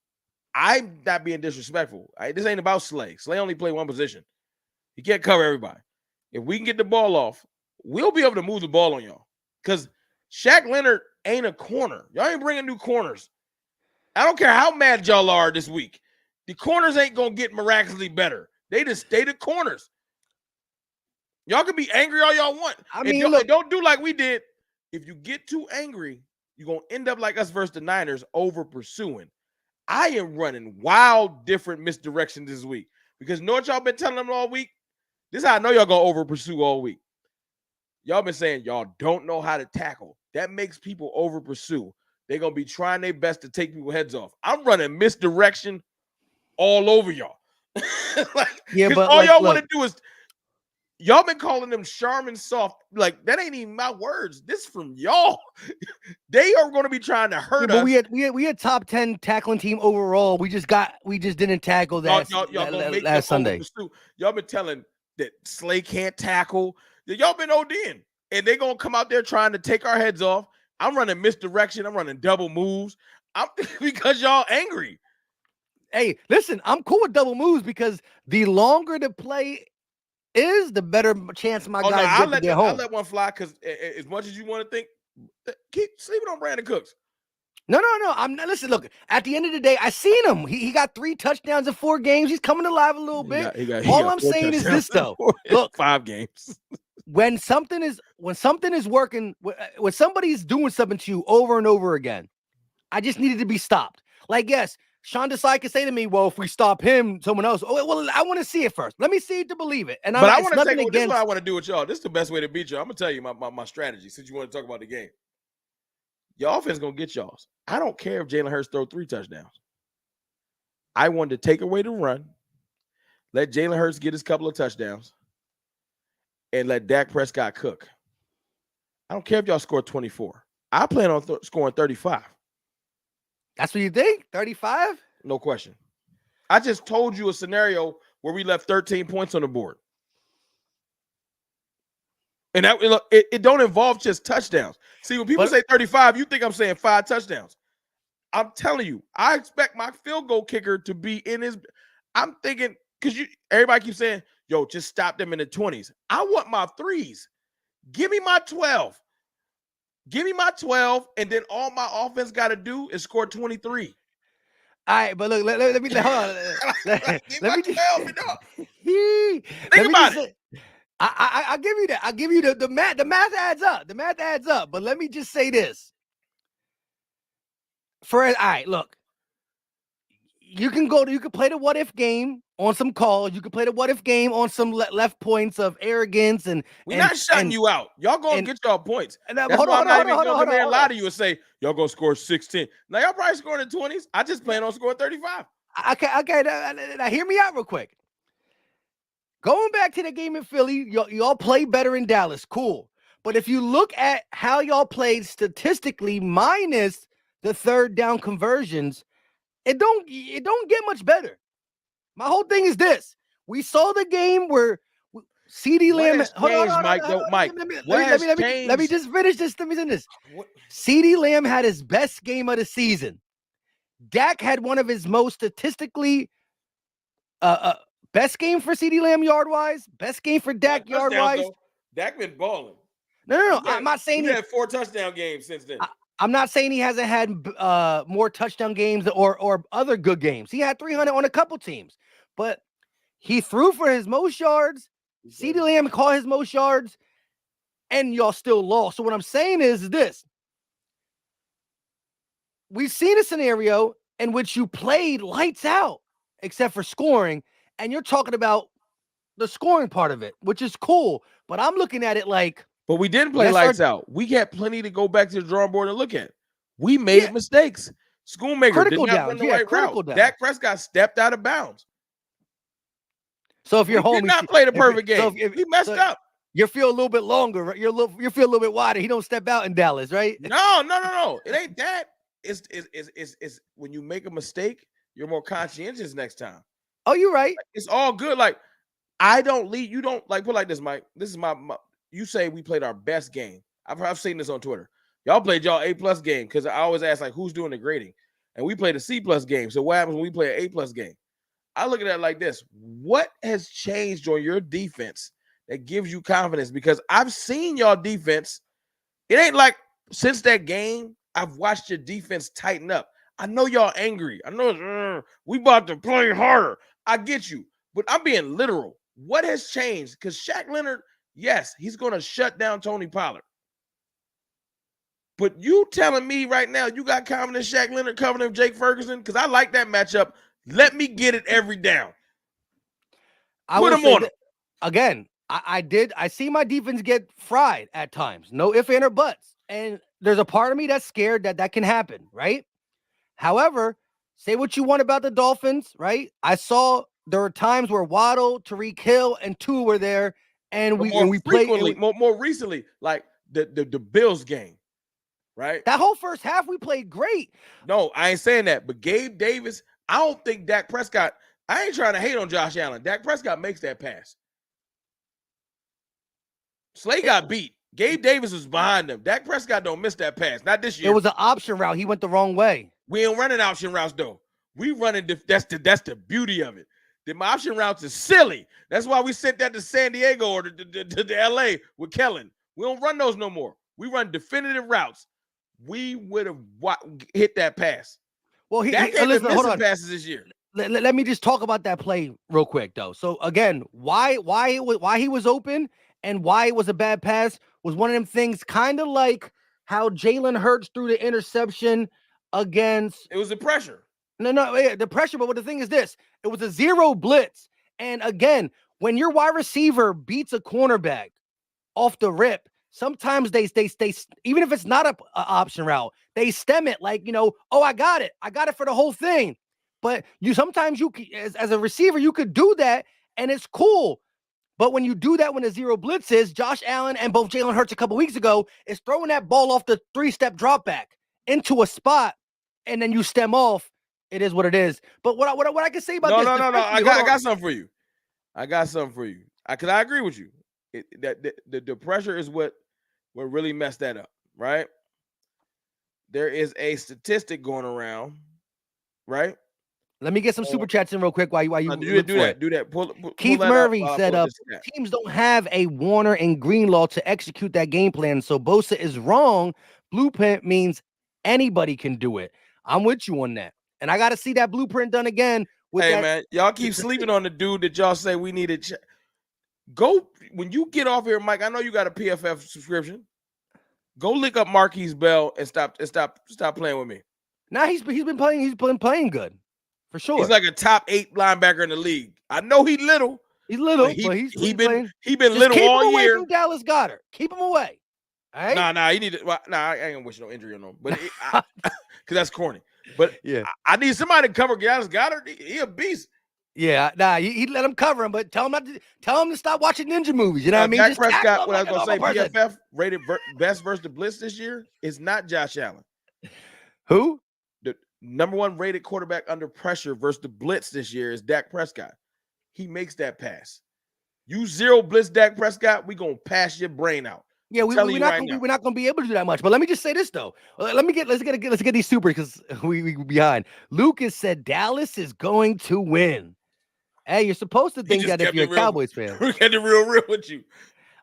I'm not being disrespectful. This ain't about Slay. Slay only play one position. He can't cover everybody. If we can get the ball off, we'll be able to move the ball on y'all. Because Shaq Leonard ain't a corner. Y'all ain't bringing new corners. I don't care how mad y'all are this week. The corners ain't going to get miraculously better. They just stay the corners. Y'all can be angry all y'all want. I mean, don't do like we did. If you get too angry, you're going to end up like us versus the Niners over pursuing. I am running wild, different misdirections this week. Because you know what y'all been telling them all week? This is how I know y'all going to over pursue all week. Y'all been saying y'all don't know how to tackle. That makes people over pursue. They're going to be trying their best to take people's heads off. I'm running misdirection all over y'all. But all y'all want to do is y'all been calling them Charmin soft. Like, that ain't even my words. This is from y'all. They are going to be trying to hurt us. We had top 10 tackling team overall. We just didn't tackle that last Sunday. Y'all been telling that Slay can't tackle. Y'all been ODing. And they're going to come out there trying to take our heads off. I'm running misdirection. I'm running double moves. Because y'all angry. Hey, listen, I'm cool with double moves because the longer the play is, the better chance my guys get to get home. I'll let one fly because as much as you want to think, keep sleeping on Brandon Cooks. No. I'm not. Listen, look. At the end of the day, I seen him. He got 3 touchdowns in 4 games. He's coming alive a little bit. All I'm saying is this, though. Look, 5 games. when something is working, when somebody's doing something to you over and over again, I just needed to be stopped. Like, yes, Sean Desai can say to me, well, if we stop him, someone else. Oh, well, I want to see it first. Let me see it to believe it. And I want to take this is what I want to do with y'all. This is the best way to beat you. I'm going to tell you my strategy since you want to talk about the game. Your offense going to get y'all. I don't care if Jalen Hurts throw 3 touchdowns. I wanted to take away the run, let Jalen Hurts get his couple of touchdowns, and let Dak Prescott cook. I don't care if y'all score 24. I plan on scoring 35. That's what you think? 35? No question. I just told you a scenario where we left 13 points on the board. And that it don't involve just touchdowns. See, when people say 35, you think I'm saying 5 touchdowns. I'm telling you, I expect my field goal kicker to be in his. I'm thinking, because everybody keeps saying, yo, just stop them in the 20s. I want my 3s. Give me my 12. Give me my 12, and then all my offense got to do is score 23. All right, but look, let me hold on. Let me 12 Think about it. I'll give you that. I'll give you the math. The math adds up. The math adds up. But let me just say this. All right, look. You can play the what if game on some calls. You can play the what if game on some left points of arrogance and we're not shutting you out. Y'all gonna get y'all points. That's why I'm not even gonna come there and lie to you and say y'all gonna score 16. Now y'all probably scoring in 20s. I just plan on scoring 35. Okay. Now hear me out real quick. Going back to the game in Philly, y'all play better in Dallas. Cool. But if you look at how y'all played statistically, minus the 3rd down conversions, it don't get much better. My whole thing is this. We saw the game where CeeDee Lamb. Let me just finish this. Let me finish this. CeeDee Lamb had his best game of the season. Dak had one of his most statistically best game for CeeDee Lamb yard-wise, best game for Dak yard-wise. Dak been balling. No. I'm not saying he had 4 touchdown games since then. I'm not saying he hasn't had more touchdown games or other good games. He had 300 on a couple teams, but he threw for his most yards. CeeDee Lamb caught his most yards, and y'all still lost. So what I'm saying is this. We've seen a scenario in which you played lights out, except for scoring, and you're talking about the scoring part of it, which is cool. But I'm looking at it like, but we didn't play lights out. We had plenty to go back to the drawing board and look at. We made mistakes. Schoonmaker did not run the right route. Dak Prescott stepped out of bounds. So if you're home, did not play the perfect game. So he messed up. You feel a little bit longer. Right? You feel a little bit wider. He don't step out in Dallas, right? No. It ain't that. It's when you make a mistake, you're more conscientious next time. Oh, you're right. Like, it's all good. Like, I don't lead. You don't like put like this, Mike. This is my you say we played our best game. I've seen this on Twitter. Y'all played y'all A+ game because I always ask like who's doing the grading, and we played a C+ game. So what happens when we play an A+ game? I look at that like this: what has changed on your defense that gives you confidence? Because I've seen y'all defense. It ain't like since that game I've watched your defense tighten up. I know y'all angry. I know we about to play harder. I get you, but I'm being literal. What has changed? Because Shaq Leonard, yes, he's going to shut down Tony Pollard. But you telling me right now you got confidence Shaq Leonard covering Jake Ferguson? Because I like that matchup. Let me get it every down. Put him on him. Again, I did. I see my defense get fried at times. No ifs, ands, or buts. And there's a part of me that's scared that can happen, right? However, say what you want about the Dolphins, right? I saw there were times where Waddle, Tyreek Hill, and Tua were there, and we played more recently, like the Bills game, right? That whole first half we played great. No, I ain't saying that, but Gabe Davis, I don't think Dak Prescott. I ain't trying to hate on Josh Allen. Dak Prescott makes that pass. Slay got beat. Gabe Davis was behind him. Dak Prescott don't miss that pass. Not this year. It was an option route. He went the wrong way. We ain't running option routes though. We running. That's the beauty of it. The option routes is silly. That's why we sent that to San Diego or to LA with Kellen. We don't run those no more. We run definitive routes. We would have hit that pass. Well, hold on. Passes this year. Let me just talk about that play real quick though. So again, why he was open and why it was a bad pass was one of them things, kind of like how Jalen Hurts threw the interception against. It was the pressure. No, the pressure. But the thing is this: it was a zero blitz, and again, when your wide receiver beats a cornerback off the rip, sometimes they even if it's not a option route, they stem it like, oh, I got it for the whole thing. But sometimes as a receiver, you could do that, and it's cool. But when you do that when a zero blitz is, Josh Allen and both Jalen Hurts a couple weeks ago is throwing that ball off the 3-step drop back into a spot, and then you stem off. It is what it is. But what I can say about this? No. I got something for you. Because I agree with you. The pressure is what really messed that up, right? There is a statistic going around, right? Let me get some super chats in real quick while you do that. Pull Keith that Murray up, said, teams don't have a Warner and Greenlaw to execute that game plan, so Bosa is wrong. Blueprint means anybody can do it. I'm with you on that. And I got to see that blueprint done again. Man, y'all keep sleeping on the dude that y'all say we needed. Go, when you get off here, Mike, I know you got a PFF subscription. Go lick up Marquise Bell and stop playing with me. Now he's been playing good. For sure. He's like a top 8 linebacker in the league. I know he's little. He's little, but he's been little all year. Keep him away from Dallas Goedert. Keep him away. All right? Nah, you need to. I ain't gonna wish no injury on him, but because that's corny. But yeah, I need somebody to cover Dallas Goedert. He a beast. Yeah, he let him cover him, but tell him to stop watching ninja movies. You know what I mean? Dak Prescott, what I was gonna say, PFF rated best versus the blitz this year is not Josh Allen. Who? The number 1 rated quarterback under pressure versus the blitz this year is Dak Prescott. He makes that pass. You zero blitz Dak Prescott, we gonna pass your brain out. Yeah, we're not going to be able to do that much. But let me just say this though. Let's get these supers because we behind. Lucas said Dallas is going to win. Hey, you're supposed to think that if you're a Cowboys fan. We kept it real with you.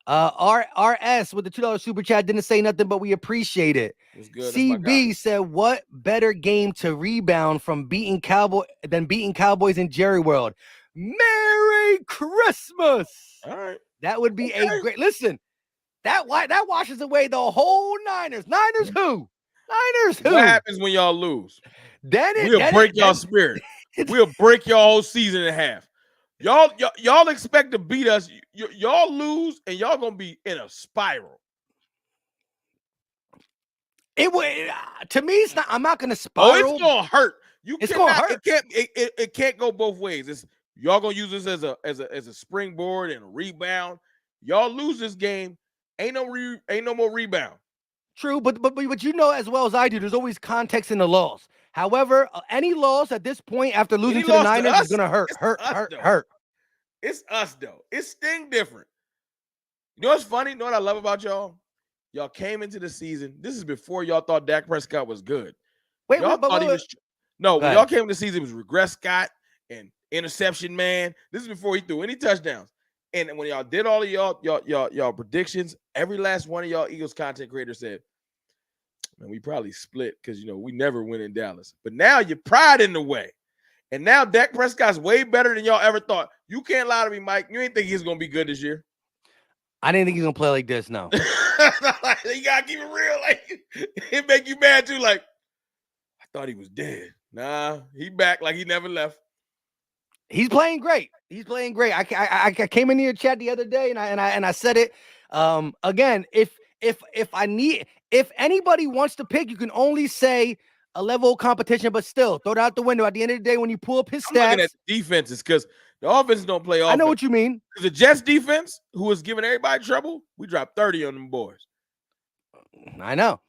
RS with the $2 super chat didn't say nothing, but we appreciate it. It's good. CB said, "What better game to rebound from beating Cowboys in Jerry World? Merry Christmas!" All right, that would be a great. Listen, that washes away the whole Niners. Niners who? What happens when y'all lose? We'll break y'all spirit. We'll break your whole season in half. Y'all expect to beat us. Y'all lose, and y'all gonna be in a spiral. To me, it's not. I'm not gonna spiral. Oh, it's gonna hurt. It's gonna hurt. It can't go both ways. Y'all gonna use this as a springboard and a rebound. Y'all lose this game, ain't no more rebound. True, but you know as well as I do, there's always context in the loss. However, any loss at this point after losing to the Niners is gonna hurt. It's us though. It's Sting different. You know what's funny? You know what I love about y'all? Y'all came into the season. This is before y'all thought Dak Prescott was good. When y'all came into the season, it was regress Scott and interception man. This is before he threw any touchdowns. And when y'all did all of y'all predictions, every last one of y'all Eagles content creators said, "Man, we probably split because we never win in Dallas." But now your pride in the way. And now Dak Prescott's way better than y'all ever thought. You can't lie to me, Mike. You ain't think he's gonna be good this year. I didn't think he's gonna play like this. No. You gotta keep it real. Like it make you mad too. Like I thought he was dead. Nah, he back like he never left. He's playing great. I came into your chat the other day and I said it. Again, if anybody wants to pick, you can only say a level of competition, but still throw it out the window. At the end of the day, when you pull up his stats, I'm looking at defenses because the offense don't play offense. I know what you mean. Because the Jets defense, who was giving everybody trouble, we dropped 30 on them boys. I know.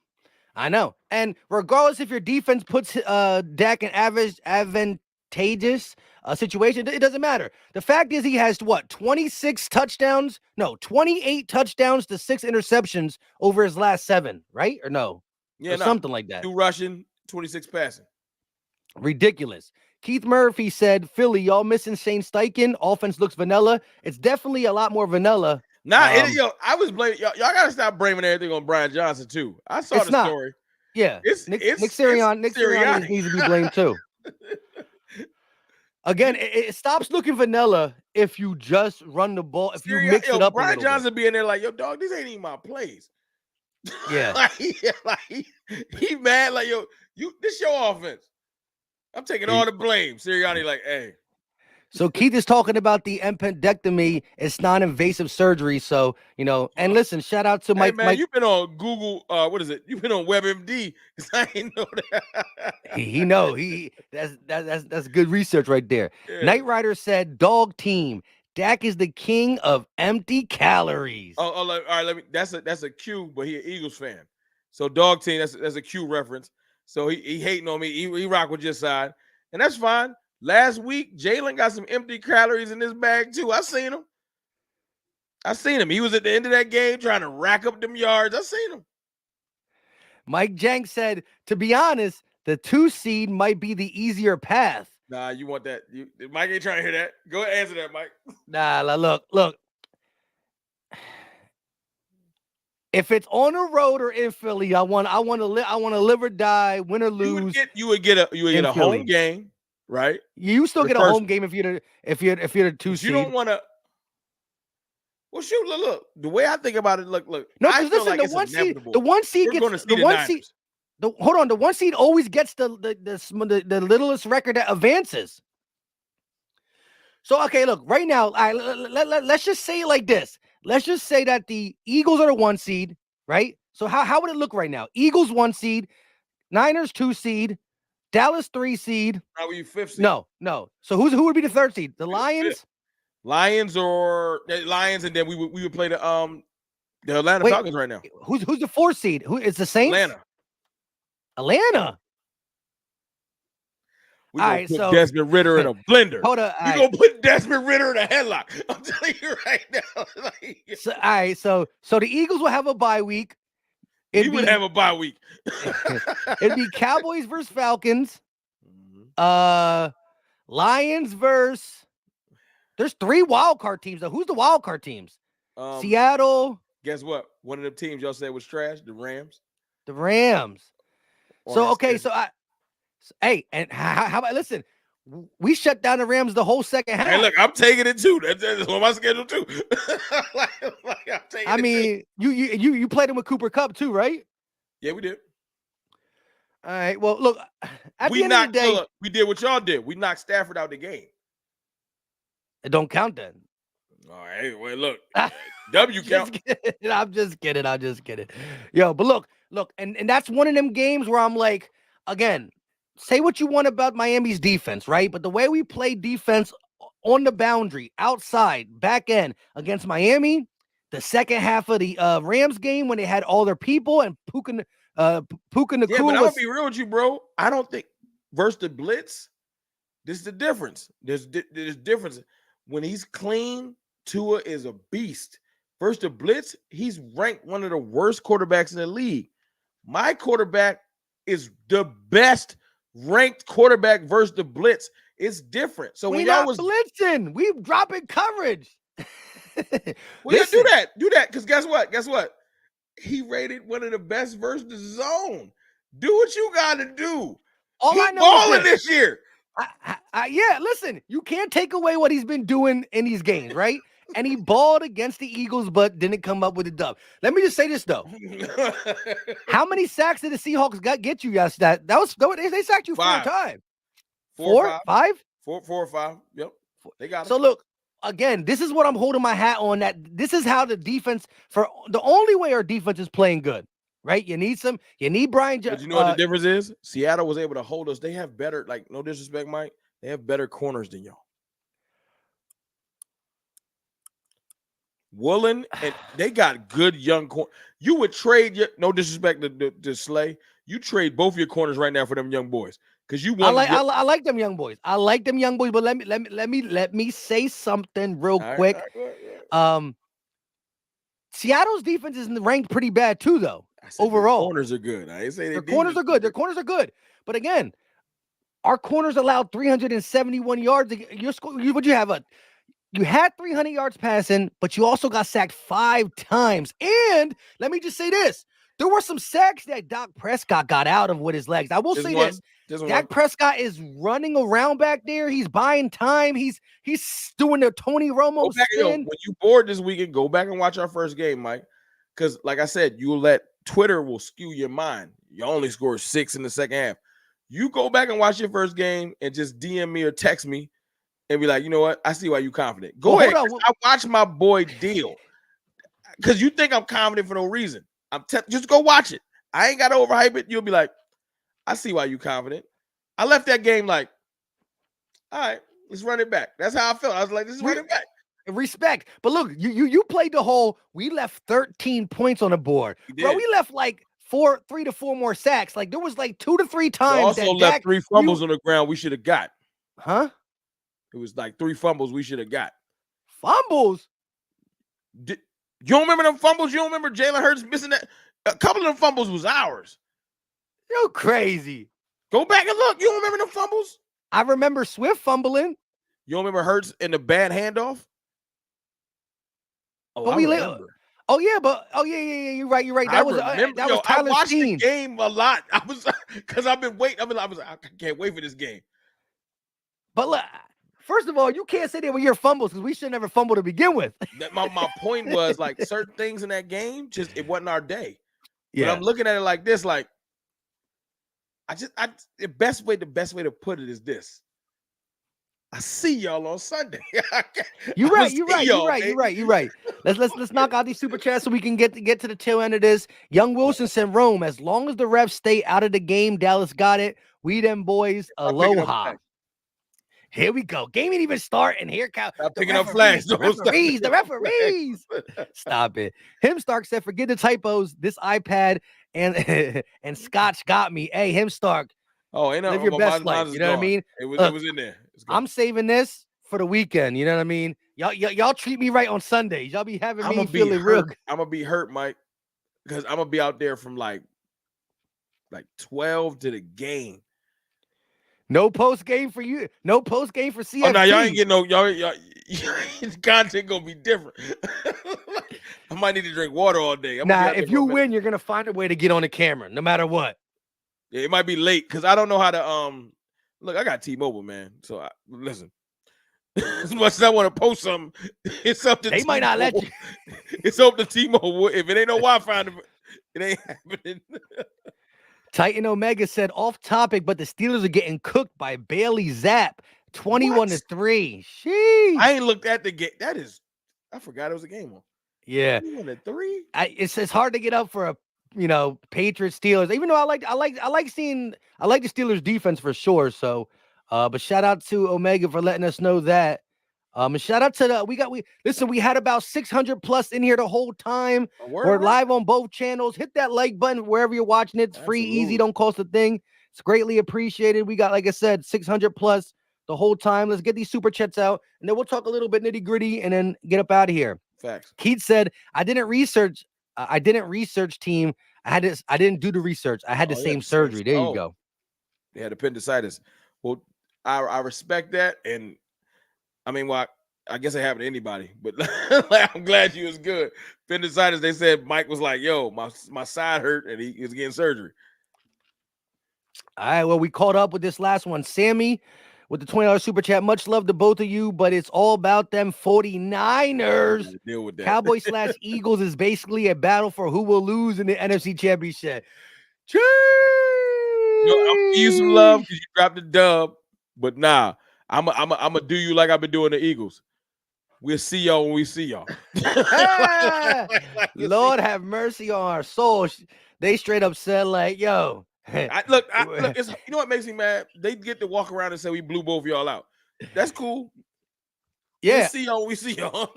And regardless if your defense puts Dak in advantageous situation, it doesn't matter. The fact is he has 28 touchdowns to 6 interceptions over his last 7, right? Or no? Yeah, something like that. 2 rushing, 26 passing. Ridiculous. Keith Murphy said, "Philly, y'all missing Shane Steichen. Offense looks vanilla. It's definitely a lot more vanilla." I was blaming y'all. Y'all gotta stop blaming everything on Brian Johnson too. I saw the story. Yeah, Nick Sirianni needs to be blamed too. Again, it stops looking vanilla if you just run the ball. If you mix it up, Brian Johnson being there like, "Yo, dog, these ain't even my plays." Yeah, he mad like, "Yo, this your offense. I'm taking all the blame." Sirianni like, "Hey." So Keith is talking about the appendectomy. It's non-invasive surgery. So, and listen, shout out to Mike. Man, you've been on Google. What is it? You've been on WebMD. I ain't know that. He know. That's good research right there. Yeah. Knight Rider said, "Dog team. Dak is the king of empty calories." All right. That's a Q, but he an Eagles fan. So dog team. That's a Q reference. So he hating on me. He rock with your side, and that's fine. Last week, Jalen got some empty calories in his bag too. I seen him. He was at the end of that game trying to rack up them yards. I seen him. Mike Jank said, "To be honest, the 2 seed might be the easier path." Nah, you want that? Mike ain't trying to hear that. Go ahead, answer that, Mike. Nah, look. If it's on the road or in Philly, I want to live or die, win or lose. You would get a home game. Right, you still get a home game if you're the 2 seed. You don't want to. Well, shoot, look. The way I think about it, look. No, because listen, the 1 seed gets the 1 seed. The 1 seed always gets the littlest record that advances. So okay, look, right now, let's just say it like this. Let's just say that the Eagles are the 1 seed, right? So how would it look right now? Eagles 1 seed, Niners 2 seed. Dallas 3 seed. How are you 5th seed? No. So who would be the 3rd seed? The Lions? Lions, and then we would play the Atlanta Falcons right now. Who's the 4th seed? Who is the Saints? Atlanta. We're going to put Desmond Ridder in a blender. Hold on. We're going to put Desmond Ridder in a headlock. I'm telling you right now. So, all right. So the Eagles will have a bye week. We would have a bye week. It'd be Cowboys versus Falcons. Lions versus. There's 3 wild card teams. Though. Who's the wild card teams? Seattle. Guess what? One of them teams y'all said was trash. The Rams. The Rams. So okay. Hey, and how about listen? We shut down the Rams the whole second half. Hey, look, I'm taking it too. That's on my schedule too. I mean, you played him with Cooper Kupp too, right? Yeah, we did. All right. Well, look, at the end of the day, we did what y'all did. We knocked Stafford out the game. It don't count then. All right. Well, look, W count. I'm just kidding. Yo, but look, and that's one of them games where I'm like, again, say what you want about Miami's defense, right? But the way we play defense on the boundary, outside, back end against Miami, the second half of the Rams game when they had all their people and Puka Nacua. Yeah, but I'm gonna be real with you, bro. I don't think versus the blitz. This is the difference. There's difference when he's clean. Tua is a beast. Versus the blitz, he's ranked one of the worst quarterbacks in the league. My quarterback is the best ranked quarterback versus the blitz. It's different. So when y'all was blitzing, we dropping coverage. Well, yeah, do that. Because guess what? He rated one of the best versus the zone. Do what you got to do. I know balling this year. Yeah, listen, you can't take away what he's been doing in these games, right? And he balled against the Eagles, but didn't come up with a dub. Let me just say this though: how many sacks did the Seahawks get you yesterday? They sacked you 4 times. 4, 5, 4 or 5. Yep, they got it. So look, again, this is what I'm holding my hat on. That this is how the defense the only way our defense is playing good, right? You need Brian. But you know what the difference is? Seattle was able to hold us. They have better, like no disrespect, Mike. They have better corners than y'all. Woolen, and they got good young corners. You would trade no disrespect to Slay. You trade both your corners right now for them young boys because you want. I like them young boys. But let me say something real quick. Seattle's defense is ranked pretty bad too, though. Overall, their corners are good. I ain't say their corners are good. Their corners are good. But again, our corners allowed 371 yards. You had 300 yards passing, but you also got sacked 5 times. And let me just say this. There were some sacks that Dak Prescott got out of with his legs. I will say this. Dak Prescott is running around back there. He's buying time. He's doing the Tony Romo spin. When you bored this weekend, go back and watch our first game, Mike. Because like I said, Twitter will skew your mind. You only scored 6 in the second half. You go back and watch your first game and just DM me or text me and be like, you know what? I see why you confident. Go ahead. I watch my boy deal. Because you think I'm confident for no reason. Just go watch it. I ain't got to overhype it. You'll be like, I see why you confident. I left that game like, all right, let's run it back. That's how I felt. I was like, let's run it back. Respect. But look, you played the whole, we left 13 points on the board. Bro, we left like 3 to 4 more sacks. Like there was like 2 to 3 times. We also left 3 fumbles on the ground we should have got. Huh? It was like 3 fumbles we should have got. Fumbles? You don't remember them fumbles? You don't remember Jalen Hurts missing that? A couple of them fumbles was ours. You're crazy. Go back and look. You don't remember them fumbles? I remember Swift fumbling. You don't remember Hurts in the bad handoff? Oh, but yeah. You're right. That was Tyler I watched Steen. The game a lot. I was because I've been waiting. I can't wait for this game. But look, first of all, you can't say they were your fumbles because we should never fumble to begin with. My point was like certain things in that game, just it wasn't our day. Yeah, but I'm looking at it like this, like the best way to put it is this. I see y'all on Sunday. You're right. Let's knock out these super chats so we can get to the tail end of this. Young Wilson sent Rome. As long as the refs stay out of the game, Dallas got it. We them boys, aloha. Here we go. Game ain't even start, and here comes the referees. Stop it. Stark said, forget the typos. This iPad and Scotch got me. Hey, Stark, Oh, ain't Live no, your best life. mine is You know what I gone. mean? It Look, was in there. It's gone. I'm saving this for the weekend. You know what I mean? Y'all treat me right on Sundays. Y'all be having I'm me gonna be feeling real hurt. good. I'm gonna be hurt, Mike, because I'm gonna be out there from like 12 to the game. No post game for you. No post game for CFT. Oh no, y'all ain't getting no y'all content gonna be different. I might need to drink water all day. I'm gonna be Nah, out there if for a you minute. win, you're gonna find a way to get on the camera, no matter what. Yeah, it might be late because I don't know how to look. I got T-Mobile, man. So listen, as much as I want to post something, it's up to They might not let you. It's up to T-Mobile. If it ain't no Wi-Fi, it ain't happening. Titan Omega said off topic, but the Steelers are getting cooked by Bailey Zapp, 21-3. Sheesh. I ain't looked at the game. I forgot it was a game on. Yeah, 21-3. it's hard to get up for a Patriots Steelers. Even though I like the Steelers defense for sure. So, but shout out to Omega for letting us know that. And shout out to we had about 600 plus in here the whole time. We're live on both channels. Hit that like button wherever you're watching it. It's free, easy, don't cost a thing. It's greatly appreciated. We got, like I said, 600 plus the whole time. Let's get these super chats out, and then we'll talk a little bit nitty gritty, and then get up out of here. Facts. Keith said, "I didn't research team. I didn't do the research. I had the same surgery. There you go. They had appendicitis. Well, I respect that, and I mean, well, I guess it happened to anybody, but I'm glad you was good. Appendicitis. They said Mike was like, "Yo, my side hurt," and he was getting surgery. All right, well, we caught up with this last one. Sammy with the $20 super chat. Much love to both of you, but it's all about them 49ers. Deal with that. Cowboys / Eagles is basically a battle for who will lose in the NFC Championship. I'm gonna give you some love because you dropped the dub, but nah, I'm gonna do you like I've been doing the Eagles. We'll see y'all when we see y'all. Lord have mercy on our souls. They straight up said, like, yo. Look, you know what makes me mad? They get to walk around and say we blew both of y'all out. That's cool. Yeah. We'll see y'all when we see y'all.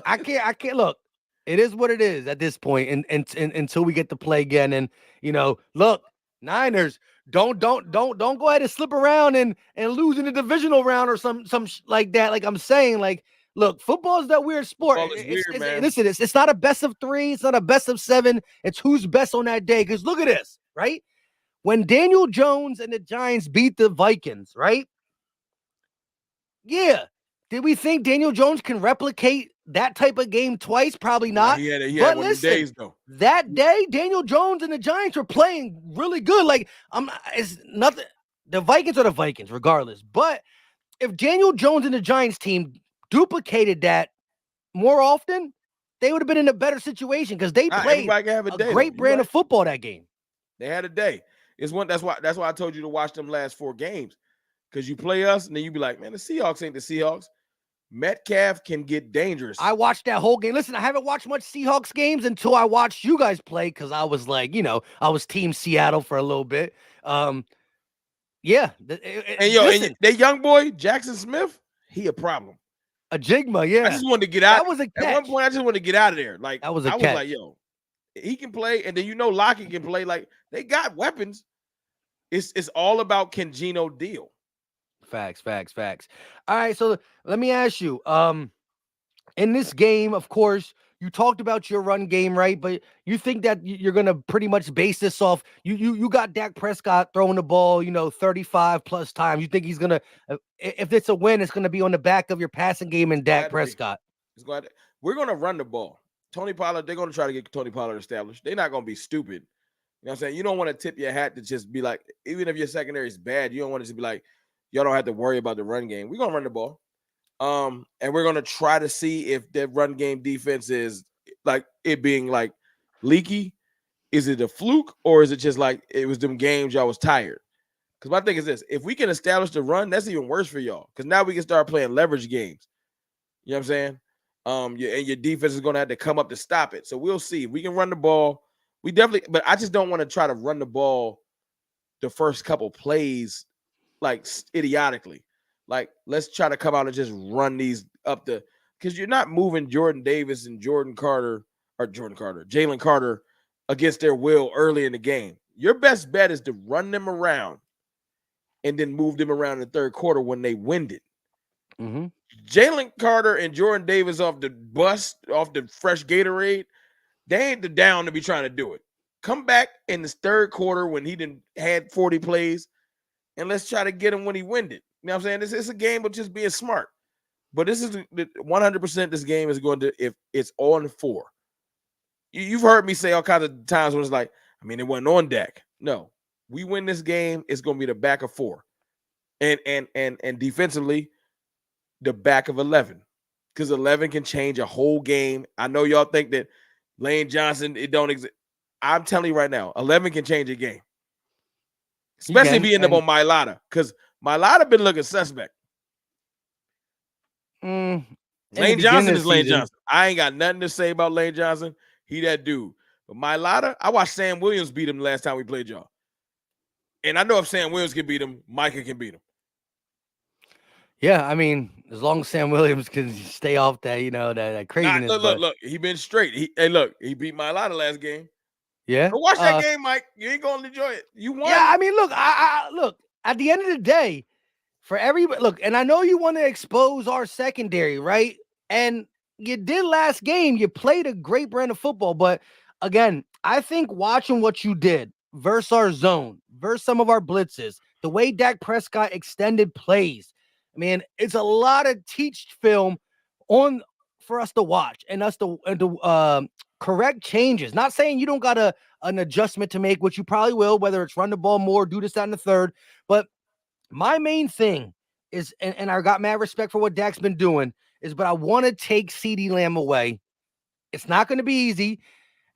I can't look. It is what it is at this point, and until we get to play again. And look, Niners, don't go ahead and slip around and lose in the divisional round or some like that. Like I'm saying, like, look, football is that weird sport. Man. Listen, it's not a best of 3. It's not a best of 7. It's who's best on that day. Because look at this, right? When Daniel Jones and the Giants beat the Vikings, right? Yeah. Did we think Daniel Jones can replicate that type of game twice? Probably not. He had but one listen, of days, though. That day, Daniel Jones and the Giants were playing really good. Like, it's nothing. The Vikings are the Vikings, regardless. But if Daniel Jones and the Giants team duplicated that more often, they would have been in a better situation because they played a great brand of football that game. They had a day. That's why I told you to watch them last 4 games. Because you play us, and then you be like, man, the Seahawks ain't the Seahawks. Metcalf can get dangerous. I watched that whole game. Listen, I haven't watched much Seahawks games until I watched you guys play because I was like, I was Team Seattle for a little bit. Yeah. And that young boy, Jackson Smith, he a problem. A Jigma, yeah. I just wanted to get out. That was a catch. At one point, I just wanted to get out of there. Like, that was a catch. Was like, yo, he can play, and then Lockett can play. Like, they got weapons. It's all about can Geno deal. Facts. All right, so let me ask you. In this game, of course, you talked about your run game, right? But you think that you're gonna pretty much base this off. You got Dak Prescott throwing the ball, 35 plus times. You think he's gonna, if it's a win, it's gonna be on the back of your passing game and Dak Prescott. We're gonna run the ball. Tony Pollard, they're gonna try to get Tony Pollard established. They're not gonna be stupid. You know what I'm saying? You don't want to tip your hat to just be like, even if your secondary is bad, you don't want to just be like, y'all don't have to worry about the run game. We're gonna run the ball. And we're gonna try to see if that run game defense is like it being like leaky. Is it a fluke or is it just like it was them games y'all was tired? Because my thing is this: if we can establish the run, that's even worse for y'all. Because now we can start playing leverage games. You know what I'm saying? And your defense is gonna have to come up to stop it. So we'll see. We can run the ball. We definitely, but I just don't want to try to run the ball the first couple plays like idiotically. Like, let's try to come out and just run these up because you're not moving Jordan Davis and Jalen Carter against their will early in the game. Your best bet is to run them around and then moved them around in the third quarter when they winded. Mm-hmm. Jalen Carter and Jordan Davis off the bus, off the fresh Gatorade, they ain't the down to be trying to do it. Come back in this third quarter when he done had 40 plays, and let's try to get him when he winded. You know what I'm saying? This is a game of just being smart. But this is 100% this game is going to, if it's on 4. You've heard me say all kinds of times when it's like, I mean, it wasn't on Dak. No, we win this game, it's going to be the back of 4. And defensively, the back of 11. Because 11 can change a whole game. I know y'all think that Lane Johnson, it don't exist. I'm telling you right now, 11 can change a game. Especially if you end up on Mailata. Because Mailata been looking suspect. Lane Johnson is Lane Johnson. I ain't got nothing to say about Lane Johnson. He that dude. But Mailata, I watched Sam Williams beat him the last time we played y'all. And I know if Sam Williams can beat him, Micah can beat him. Yeah, I mean, as long as Sam Williams can stay off that, that craziness. Look, he been straight. He beat Mailata last game. Yeah. Go watch that game, Mike. You ain't gonna enjoy it. You won. Yeah, I mean, look, I look, at the end of the day, for everybody, look, and I know you want to expose our secondary, right? And you did last game. You played a great brand of football, but again, I think watching what you did versus our zone, versus some of our blitzes, the way Dak Prescott extended plays, I mean, it's a lot of teach film for us to watch and us to correct changes. Not saying you don't got an adjustment to make, which you probably will, whether it's run the ball more, do this, that, and the third. But my main thing is, and I got mad respect for what Dak's been doing, but I want to take CeeDee Lamb away. It's not going to be easy.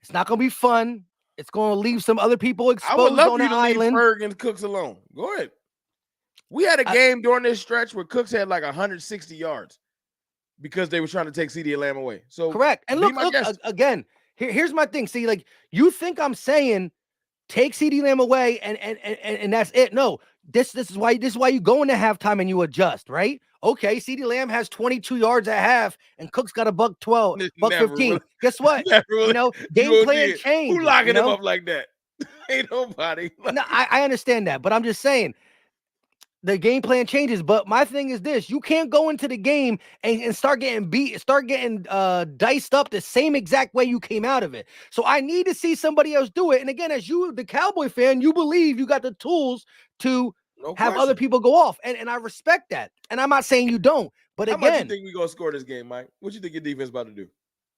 It's not going to be fun. It's going to leave some other people exposed on the island. I would love you to leave Ferg and Cooks alone. Go ahead. We had a game during this stretch where Cooks had like 160 yards because they were trying to take CeeDee Lamb away. So correct. And look again, here's my thing. See, like, you think I'm saying take CeeDee Lamb away and that's it. No, this is why you go into halftime and you adjust, right? Okay, CeeDee Lamb has 22 yards at half and Cook's got a $112, $115. Really. Guess what? Really. Game plan change. Who locking him up like that? Ain't nobody. No, I understand that, but I'm just saying the game plan changes. But my thing is this: you can't go into the game and start getting beat, diced up the same exact way you came out of it. So I need to see somebody else do it. And again, as you, the Cowboy fan, you believe you got the tools to have other people go off, and I respect that. And I'm not saying you don't, but again, how much you think we gonna score this game, Mike? What you think your defense about to do?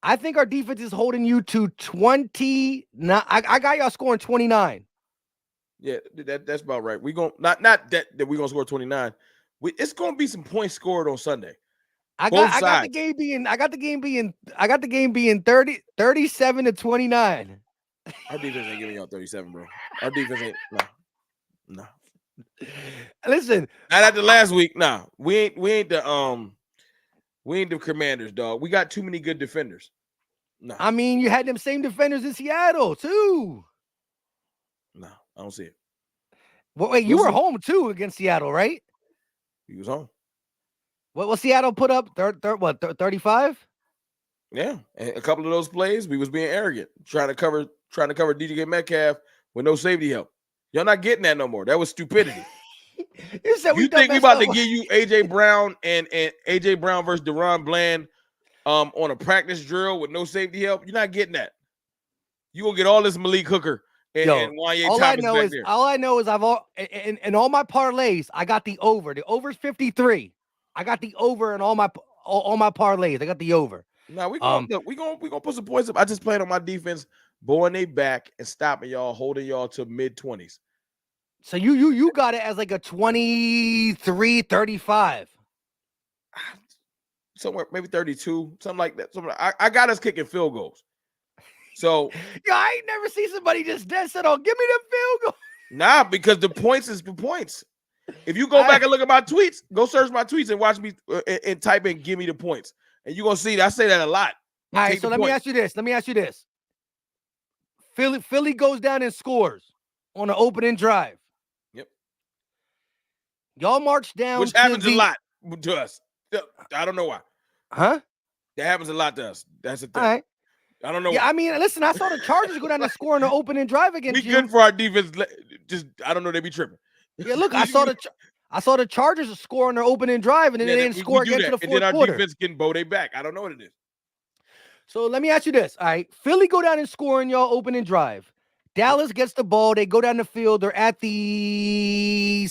I think our defense is holding you to 20. I got y'all scoring 29. Yeah, that's about right. We gonna not that we're gonna score 29. It's gonna be some points scored on Sunday. I got the game being 37 to 29. Our defense ain't giving y'all 37, bro. Our defense ain't no. Listen, not after last week. Nah, we ain't the Commanders, dog. We got too many good defenders. No. I mean, you had them same defenders in Seattle too. No, I don't see it. Well, wait, you were home too against Seattle, right? He was home. What Seattle put up? 35? Yeah, and a couple of those plays, we was being arrogant, trying to cover DJ Metcalf with no safety help. Y'all not getting that no more. That was stupidity. You think we about to give you AJ Brown and AJ Brown versus Deron Bland on a practice drill with no safety help? You're not getting that. You gonna get all this Malik Hooker and Wanye Thomas back there. All I know is in all my parlays, I got the over. The over's 53. I got the over in all my parlays. I got the over. Now we gonna put some points up. I just played on my defense, bowing they back and stopping y'all, holding y'all to mid-20s. So you got it as like a 23-35. Somewhere, maybe 32, something like that. I got us kicking field goals. So I ain't never seen somebody just dead set on. Give me the field goal. Nah, because the points is the points. If you go back and look at my tweets, go search my tweets and watch me and type in "give me the points," and you're gonna see that I say that a lot. All right, so let me ask you this. Philly goes down and scores on an opening drive. Yep. Y'all march down, which happens a lot to us. I don't know why. Huh? That happens a lot to us. That's the thing. All right. I don't know. Yeah, I mean, listen, I saw the Chargers go down and score on the opening drive against you. We good for our defense. Just I don't know. They be tripping. Yeah, look, I saw the I saw the Chargers score on their opening drive, and then they didn't score again to the and then fourth our quarter. defense getting bowed back. I don't know what it is. So let me ask you this. All right. Philly go down and score in y'all opening drive. Dallas gets the ball. They go down the field. They're at the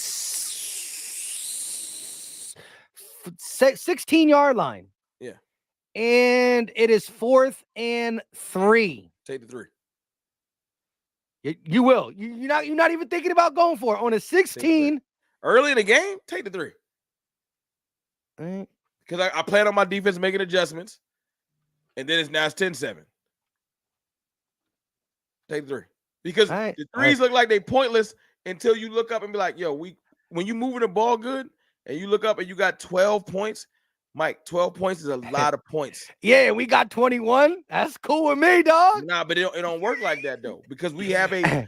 16-yard line. Yeah. And it is 4th and 3. Take the 3. You will. You're not even thinking about going for it. On a 16. Early in the game, take the 3. Right. Because I plan on my defense making adjustments. And then it's 10-7. Take the 3. Because the threes look like they pointless until you look up and be like, yo, when you moving the ball good and you look up and you got 12 points, Mike, 12 points is a lot of points. Yeah, we got 21. That's cool with me, dog. Nah, but it don't work like that, though. Because we have a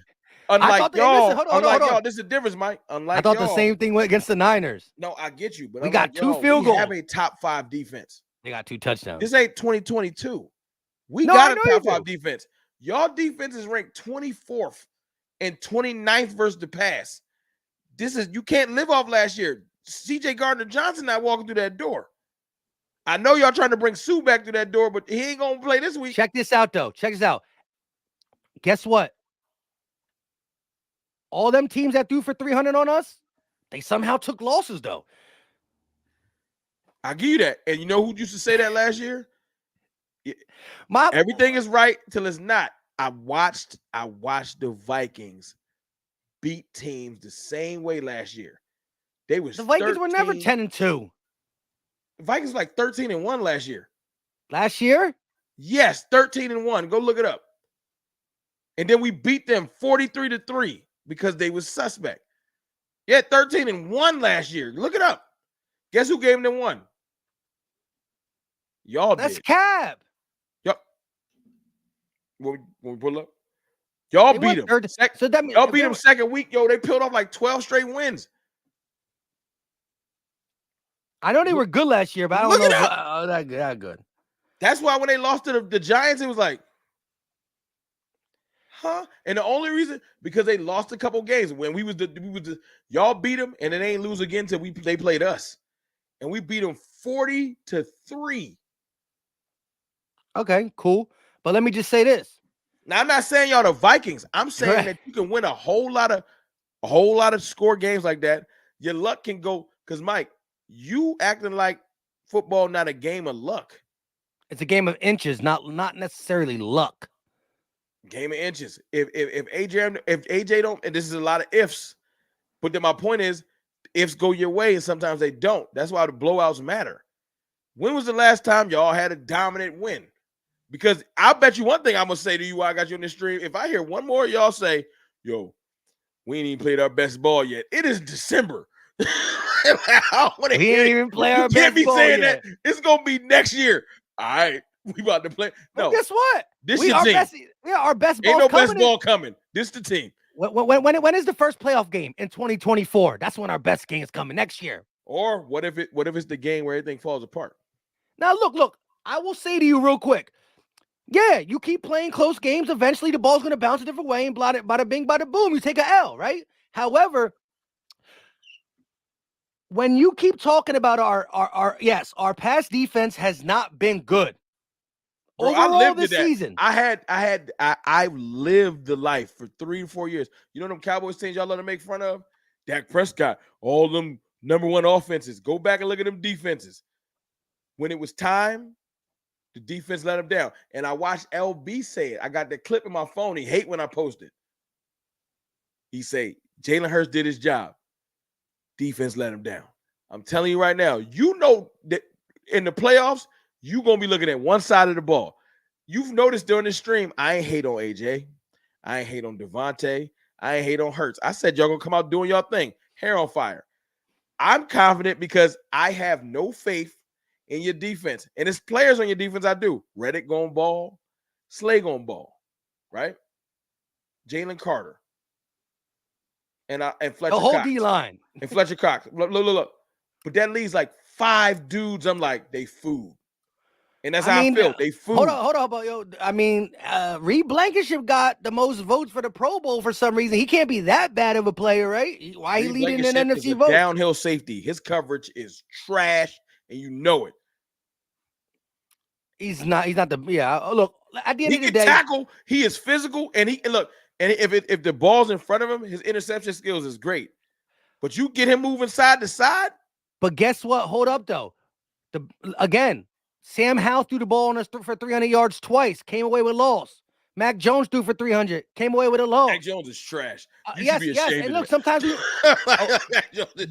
unlike y'all, this is the difference, Mike. Unlike I thought y'all, the same thing went against the Niners. No, I get you, but we got 2 field goals. We have a top 5 defense. They got 2 touchdowns. This ain't 2022. We got a top 5 defense. Y'all defense is ranked 24th and 29th versus the pass. You can't live off last year. CJ Gardner-Johnson not walking through that door. I know y'all trying to bring Sue back through that door, but he ain't gonna play this week. Check this out, though. Check this out. Guess what? All them teams that threw for 300 on us, they somehow took losses, though. I give you that. And you know who used to say that last year? Everything is right till it's not. I watched the Vikings beat teams the same way last year. The Vikings were never 10-2. The Vikings were like 13-1 last year. Last year? Yes, 13-1. Go look it up. And then we beat them 43-3 because they was suspect. Yeah, 13-1 last year. Look it up. Guess who gave them 1? Y'all That's did. Cab. Yep. When we pull up, y'all beat them. Y'all beat them second week. Yo, they peeled off like 12 straight wins. I know they were good last year, but I don't know if that good. That's why when they lost to the Giants, it was like, huh? And the only reason, because they lost a couple games. When we was the y'all beat them, and it ain't lose again until they played us. And we beat them 40-3. Okay, cool. But let me just say this. Now, I'm not saying y'all the Vikings. I'm saying that you can win a whole lot of score games like that. Your luck can go, because Mike, you acting like football not a game of luck. It's a game of inches, not necessarily luck. Game of inches. If AJ don't, and this is a lot of ifs, but then my point is, ifs go your way and sometimes they don't. That's why the blowouts matter. When was the last time y'all had a dominant win? Because I'll bet you one thing I'm gonna say to you while I got you on this stream. If I hear one more y'all say, yo, we ain't even played our best ball yet. It is December. We ain't even play our best ball yet. You can't be saying that. It's gonna be next year. All right, we about to play. No, but guess what? This your team. Our best ball. Ain't no best ball coming. This the team. When is the first playoff game? In 2024. That's when our best game is coming next year. Or what if it's the game where everything falls apart? Now look. I will say to you real quick. Yeah, you keep playing close games. Eventually, the ball's going to bounce a different way, and bada bing, bada boom, you take a L, right? However, when you keep talking about our pass defense has not been good. Bro, overall I lived this season. I lived the life for 3 to 4 years. You know them Cowboys teams y'all love to make fun of? Dak Prescott, all them number 1 offenses. Go back and look at them defenses. When it was time, the defense let him down. And I watched LB say it. I got the clip in my phone. He hate when I post it. He say, Jalen Hurts did his job. Defense let him down. I'm telling you right now, you know that in the playoffs, you're going to be looking at one side of the ball. You've noticed during the stream, I ain't hate on AJ. I ain't hate on Devontae. I ain't hate on Hurts. I said y'all going to come out doing y'all thing. Hair on fire. I'm confident because I have no faith in your defense. And it's players on your defense I do. Reddick going ball. Slay going ball. Right? Jalen Carter. And Fletcher the whole Cox. D-line. And Fletcher Cox. Look. But that leaves like 5 dudes. I'm like, they food. And that's how I feel. They food. Hold on, but yo, I mean, Reed Blankenship got the most votes for the Pro Bowl for some reason. He can't be that bad of a player, right? Why he leading in NFC votes? Downhill safety. His coverage is trash, and you know it. He's not the look, at the end of the day, he can tackle, he is physical, and if the ball's in front of him, his interception skills is great. But you get him moving side to side. But guess what? Hold up though. Again, Sam Howell threw the ball on us for 300 yards twice, came away with loss. Mac Jones threw for 300, came away with a loss. Mac Jones is trash. Yes. And look, sometimes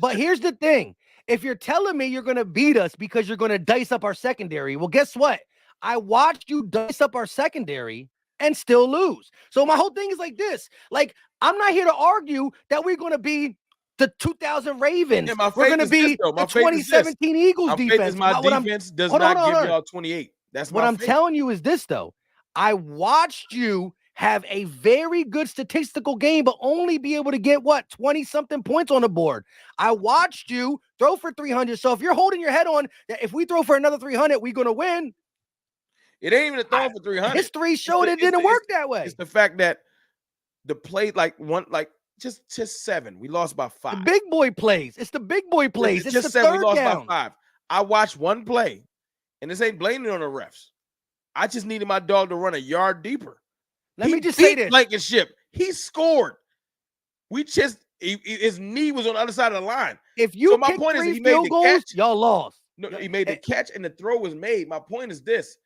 but here's the thing. If you're telling me you're going to beat us because you're going to dice up our secondary, well, guess what? I watched you dice up our secondary and still lose. So my whole thing is like this. Like, I'm not here to argue that we're going to be the 2000 Ravens. Yeah, we're going to be the 2017 Eagles defense. My defense does not give y'all 28. That's what I'm telling you is this, though. I watched you have a very good statistical game, but only be able to get 20-something points on the board. I watched you throw for 300. So if you're holding your head on that if we throw for another 300, we're going to win. It ain't even a throw for 300. History showed it didn't work that way. It's the fact that the play just 7. We lost by 5. The big boy plays. It's the big boy plays. It's just the 7. We lost down. by 5. I watched one play, and this ain't blaming on the refs. I just needed my dog to run a yard deeper. Let me just say this. Blankenship. He scored. His knee was on the other side of the line. If you my point is he made the catch. Y'all lost. No, he made the catch and the throw was made. My point is this.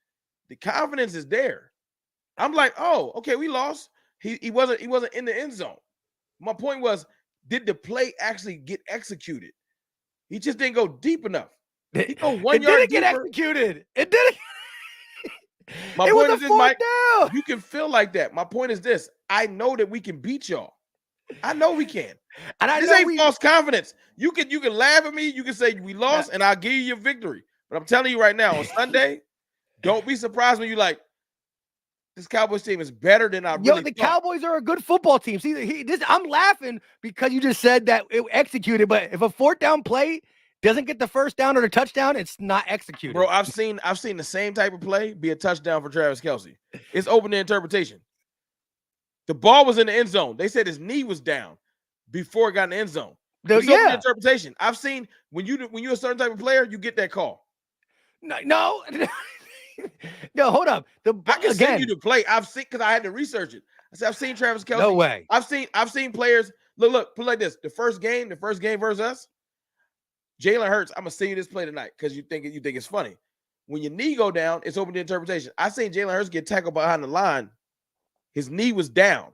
The confidence is there. I'm like, oh, okay, we lost. He wasn't in the end zone. My point was, did the play actually get executed? He just didn't go deep enough. He go 1 yard deeper. Get executed. It didn't. My point is this, Mike. Down. You can feel like that. My point is this. I know that we can beat y'all. I know we can. And this ain't false confidence. You can laugh at me. You can say we lost, and I'll give you your victory. But I'm telling you right now, on Sunday, don't be surprised when you like, this Cowboys team is better than I really thought. Cowboys are a good football team. See, I'm laughing because you just said that it executed, but if a 4th down play doesn't get the first down or the touchdown, it's not executed. Bro, I've seen the same type of play be a touchdown for Travis Kelce. It's open to interpretation. The ball was in the end zone. They said his knee was down before it got in the end zone. It's open to interpretation. I've seen when you're a certain type of player, you get that call. No, hold up. I can send you the play. I've seen because I had to research it. I said I've seen Travis Kelce. No way. I've seen players. Look, put it like this. The first game versus us, Jalen Hurts. I'm gonna send you this play tonight because you think it's funny. When your knee go down, it's open to interpretation. I seen Jalen Hurts get tackled behind the line. His knee was down.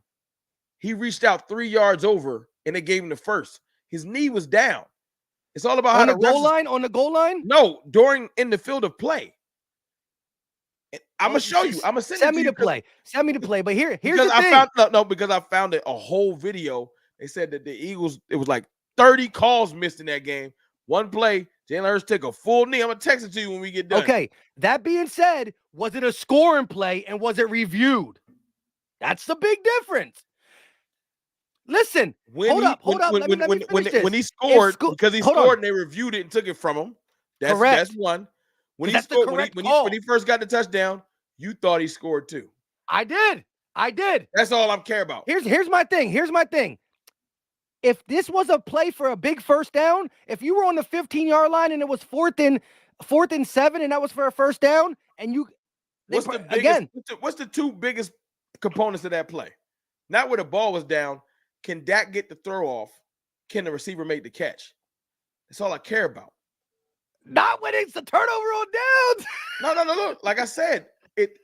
He reached out 3 yards over, and they gave him the first. His knee was down. It's all about on the goal line. On the goal line? No, in the field of play. I'm gonna show you. I'm gonna send me the play. Send me the play. But here's the thing. Because I found a whole video. They said that the Eagles, it was like 30 calls missed in that game. One play, Jalen Hurts took a full knee. I'm gonna text it to you when we get done. Okay. That being said, was it a scoring play and was it reviewed? That's the big difference. Listen, hold up. When he scored, because he scored and they reviewed it and took it from him. That's one. When he scored, when he first got the touchdown, you thought he scored too. I did. That's all I care about. Here's my thing. If this was a play for a big first down, if you were on the 15-yard line and it was 4th and 7 and that was for a first down, and what's the 2 biggest components of that play? Not where the ball was down. Can Dak get the throw off? Can the receiver make the catch? That's all I care about. Not when it's a turnover on downs. No. Like I said,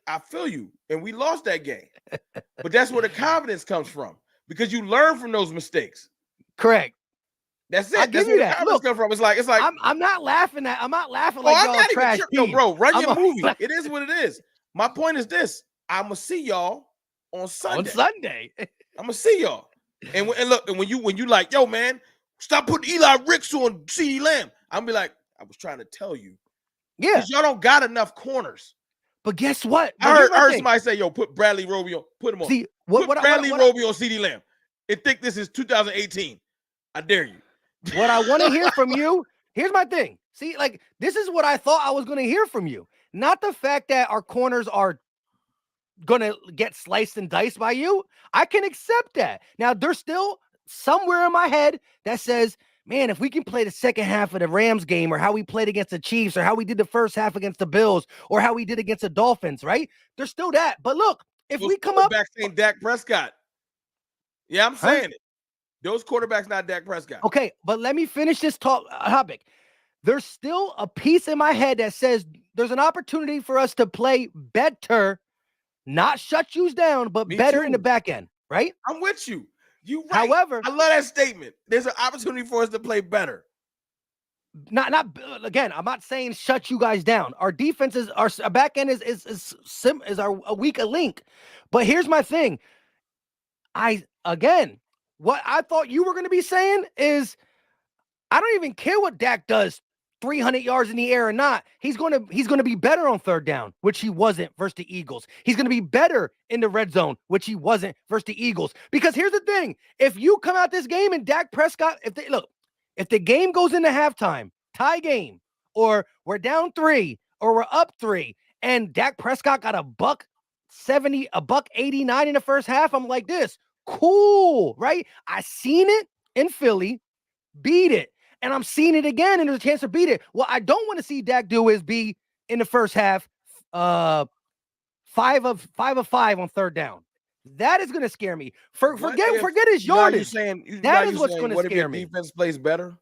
I feel you, and we lost that game. But that's where the confidence comes from, because you learn from those mistakes. Correct. That's it. That's where the confidence comes from. It's like I'm not laughing like y'all trash. Bro, run your movie. It is what it is. My point is this: I'm gonna see y'all on Sunday. I'm gonna see y'all. And look, and when you like, yo, man, stop putting Eli Ricks on CeeDee Lamb. I'm be like, I was trying to tell you. Yeah. Because y'all don't got enough corners. But guess what? I heard somebody say, yo, put Bradley Roby on. Put him on. See, put Bradley Roby on CeeDee Lamb. And think this is 2018. I dare you. What I want to hear from you, here's my thing. See, like, this is what I thought I was going to hear from you. not the fact that our corners are going to get sliced and diced by you. I can accept that. Now, there's still somewhere in my head that says, man, if we can play the second half of the Rams game, or how we played against the Chiefs, or how we did the first half against the Bills, or how we did against the Dolphins, right? There's still that. But look, if Those we come up, quarterbacks ain't Dak Prescott. Yeah, I'm saying it. Those quarterbacks not Dak Prescott. Okay, but let me finish this topic. There's still a piece in my head that says there's an opportunity for us to play better, not shut you down, but better in the back end, right? I'm with you. You right. However, I love that statement. There's an opportunity for us to play better. Not again, I'm not saying shut you guys down. Our defense is our back end is our weak link. But here's my thing. What I thought you were going to be saying is, I don't even care what Dak does 300 yards in the air or not. He's going to be better on third down, which he wasn't versus the Eagles. He's going to be better in the red zone, which he wasn't versus the Eagles. Because here's the thing. If you come out this game and Dak Prescott, if the game goes into halftime, tie game, or we're down 3, or we're up 3, and Dak Prescott got $170, $189 in the first half, I'm like this. Cool, right? I seen it in Philly, beat it. And I'm seeing it again, and there's a chance to beat it. What I don't want to see Dak do is be in the first half 5 of 5 on third down. That is going to scare me. Forget his yardage. That is what's going to scare me. What if your defense plays better,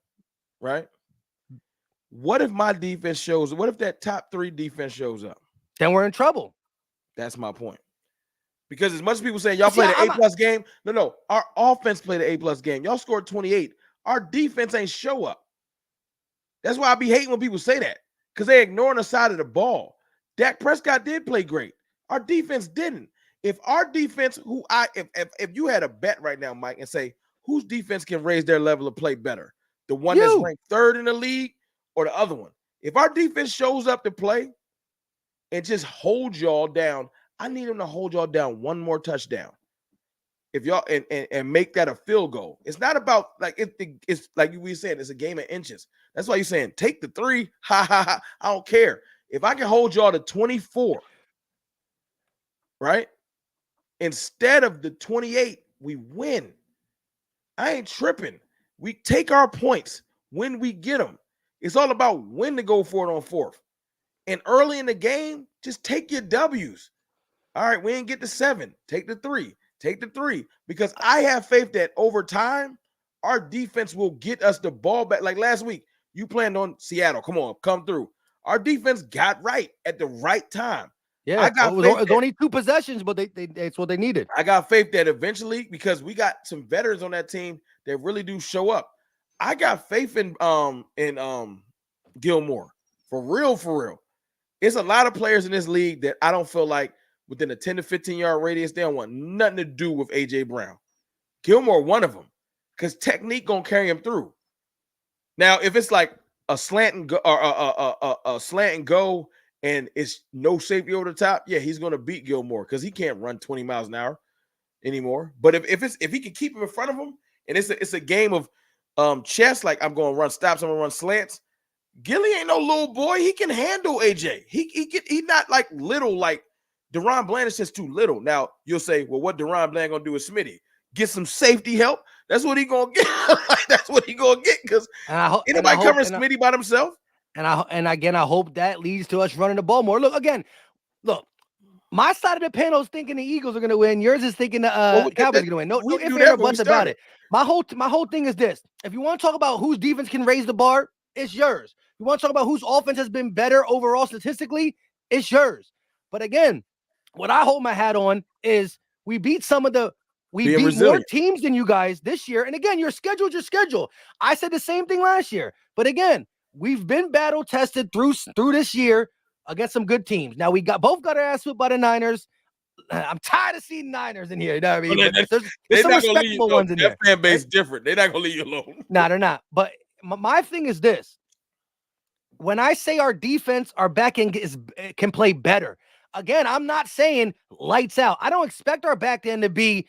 right? What if my defense shows? What if that top 3 defense shows up? Then we're in trouble. That's my point. Because as much as people say y'all played an A+ game, no, our offense played an A+ game. Y'all scored 28. Our defense ain't show up. That's why I be hating when people say that, because they ignoring the side of the ball. Dak Prescott did play great. Our defense didn't. If our defense, if you had a bet right now, Mike, and say whose defense can raise their level of play better, the one that's ranked 3rd in the league or the other one? If our defense shows up to play and just hold y'all down, I need them to hold y'all down one more touchdown. If y'all and make that a field goal. It's not about it's like we said, it's a game of inches. That's why you're saying take the 3. I don't care. If I can hold y'all to 24, right? Instead of the 28, we win. I ain't tripping. We take our points when we get them. It's all about when to go for it on 4th. And early in the game, just take your W's. All right, we ain't get the 7. Take the 3. Take the 3, because I have faith that over time, our defense will get us the ball back. Like last week, you planned on Seattle. Come on, come through. Our defense got right at the right time. Yeah, it was only 2 possessions, but that's what they needed. I got faith that eventually, because we got some veterans on that team that really do show up. I got faith in Gilmore. For real. It's a lot of players in this league that I don't feel like within a 10 to 15-yard radius, they don't want nothing to do with A.J. Brown. Gilmore, one of them, because technique going to carry him through. Now, if it's like a slant and go, or a slant and go, and it's no safety over the top, yeah, he's going to beat Gilmore because he can't run 20 miles an hour anymore. But if he can keep him in front of him, and it's a game of chess, like I'm going to run stops, I'm going to run slants, Gilly ain't no little boy. He can handle A.J. He not like little, like Deron Bland is just too little. Now, you'll say, well, what Deron Bland going to do with Smitty? Get some safety help? That's what he going to get. That's what he going to get, because anybody covering Smitty by themselves? And again, I hope that leads to us running the ball more. Look, my side of the panel is thinking the Eagles are going to win. Yours is thinking the Cowboys are going to win. No ifs, ands, or buts about it. My whole thing is this. If you want to talk about whose defense can raise the bar, it's yours. If you want to talk about whose offense has been better overall statistically, it's yours. But again, what I hold my hat on is we beat more teams than you guys this year. And again, your schedule. I said the same thing last year. But again, we've been battle tested through this year against some good teams. Now we both got our ass whipped by the Niners. I'm tired of seeing Niners in here. You know what I mean? There's some respectable ones in there. Fan base different. They're not gonna leave you alone. No, they're not. But my thing is this: when I say our defense, our back end can play better. Again, I'm not saying lights out. I don't expect our back end to be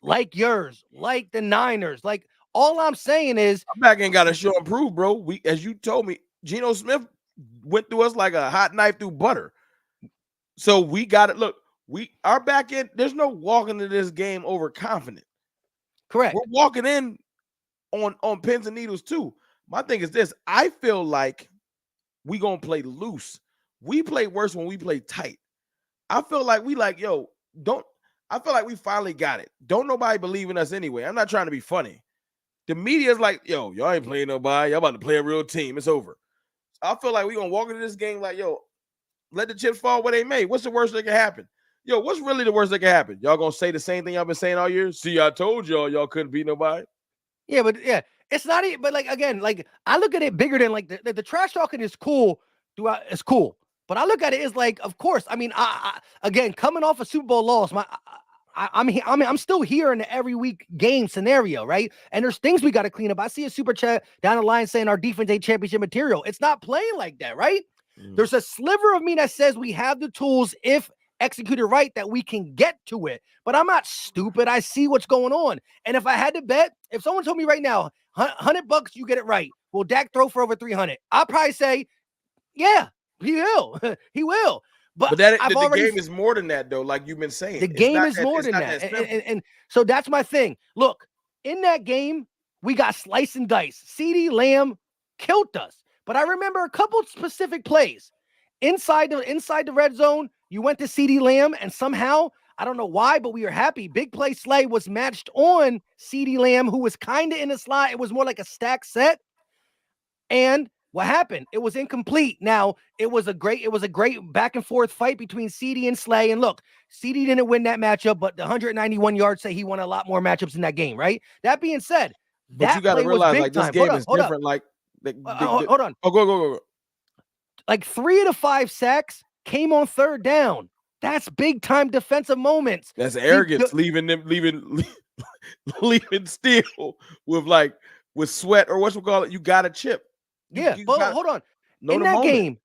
like yours, like the Niners. Like, all I'm saying is our back end got to show improve, bro. As you told me, Geno Smith went through us like a hot knife through butter. So we got it. Look, our back end, there's no walking into this game overconfident. Correct. We're walking in on pins and needles too. My thing is this: I feel like we gonna play loose. We play worse when we play tight. I feel like I feel like we finally got it. Don't nobody believe in us anyway. I'm not trying to be funny. The media is like, yo, y'all ain't playing nobody. Y'all about to play a real team. It's over. I feel like we gonna walk into this game like, yo, let the chips fall where they may. What's the worst that can happen? Yo, what's really the worst that can happen? Y'all gonna say the same thing y'all been saying all year? See, I told y'all couldn't beat nobody. Yeah, but it's not. But like again, like I look at it bigger than like the trash talking is cool. It's cool, but I look at it as like, of course. I mean, I again coming off a Super Bowl loss, I'm still here in the every week game scenario, right? And there's things we got to clean up. I see a super chat down the line saying our defense ain't championship material. It's not playing like that, right? There's a sliver of me that says we have the tools if executed right that we can get to it. But I'm not stupid. I see what's going on. And if I had to bet, if someone told me right now, $100 you get it right, will Dak throw for over 300? I'll probably say, yeah, he will. He will. But the game is more than that, though. Like you've been saying, the game is more than that. And so that's my thing. Look, in that game, we got slice and dice. CeeDee Lamb killed us. But I remember a couple specific plays inside the red zone. You went to CeeDee Lamb, and somehow, I don't know why, but we were happy. Big play Slay was matched on CeeDee Lamb, who was kind of in the slot. It was more like a stack set. And what happened? It was incomplete. Now, it was a great back and forth fight between CeeDee and Slay. And look, CeeDee didn't win that matchup, but the 191 yards say he won a lot more matchups in that game, right? That being said, but you got to realize like this game is different. Like, hold on. Oh, go. Like 3 of the 5 sacks came on third down. That's big time defensive moments. That's arrogance, leaving Steel with sweat or what you call it. You got a chip. But hold on. In that game,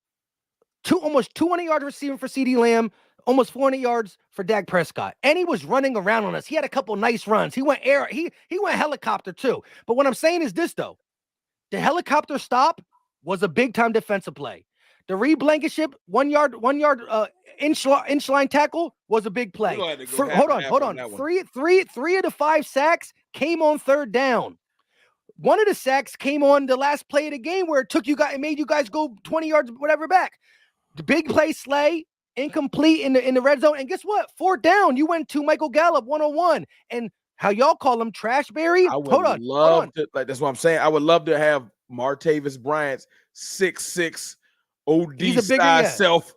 almost 200 yards receiving for CeeDee Lamb, almost 400 yards for Dak Prescott. And he was running around on us. He had a couple nice runs. He went air. He went helicopter too. But what I'm saying is this, though. The helicopter stop was a big time defensive play. The Reed Blankenship 1 yard inch line tackle was a big play. Hold on. Three of the 5 sacks came on third down. One of the sacks came on the last play of the game where it made you guys go 20 yards, whatever back. The big play Slay, incomplete in the red zone. And guess what? 4th down, you went to Michael Gallup 101. And how y'all call him Trashberry? Hold on. That's what I'm saying. I would love to have Martavis Bryant's 6'6" OD size self.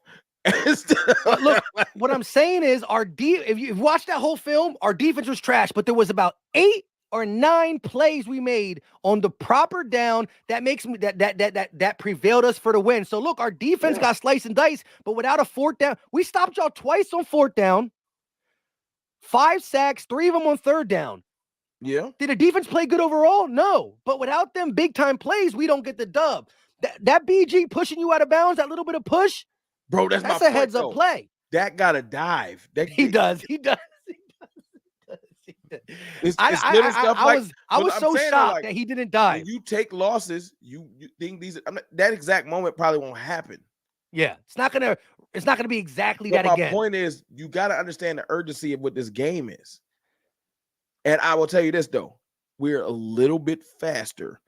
Look, what I'm saying is if you've watched that whole film, our defense was trash, but there was about 8 or 9 plays we made on the proper down that makes me that prevailed us for the win. So look, our defense got sliced and diced, but without a 4th down, we stopped y'all twice on 4th down. 5 sacks, 3 of them on 3rd down. Yeah. Did the defense play good overall? No. But without them big time plays, we don't get the dub. That BG pushing you out of bounds, that little bit of push, bro, that's a heads up play. That got to dive. He does. I was so shocked that he didn't dive. When you take losses, you think that exact moment probably won't happen. Yeah, it's not gonna be exactly that again. My point is, you got to understand the urgency of what this game is. And I will tell you this though, we're a little bit faster.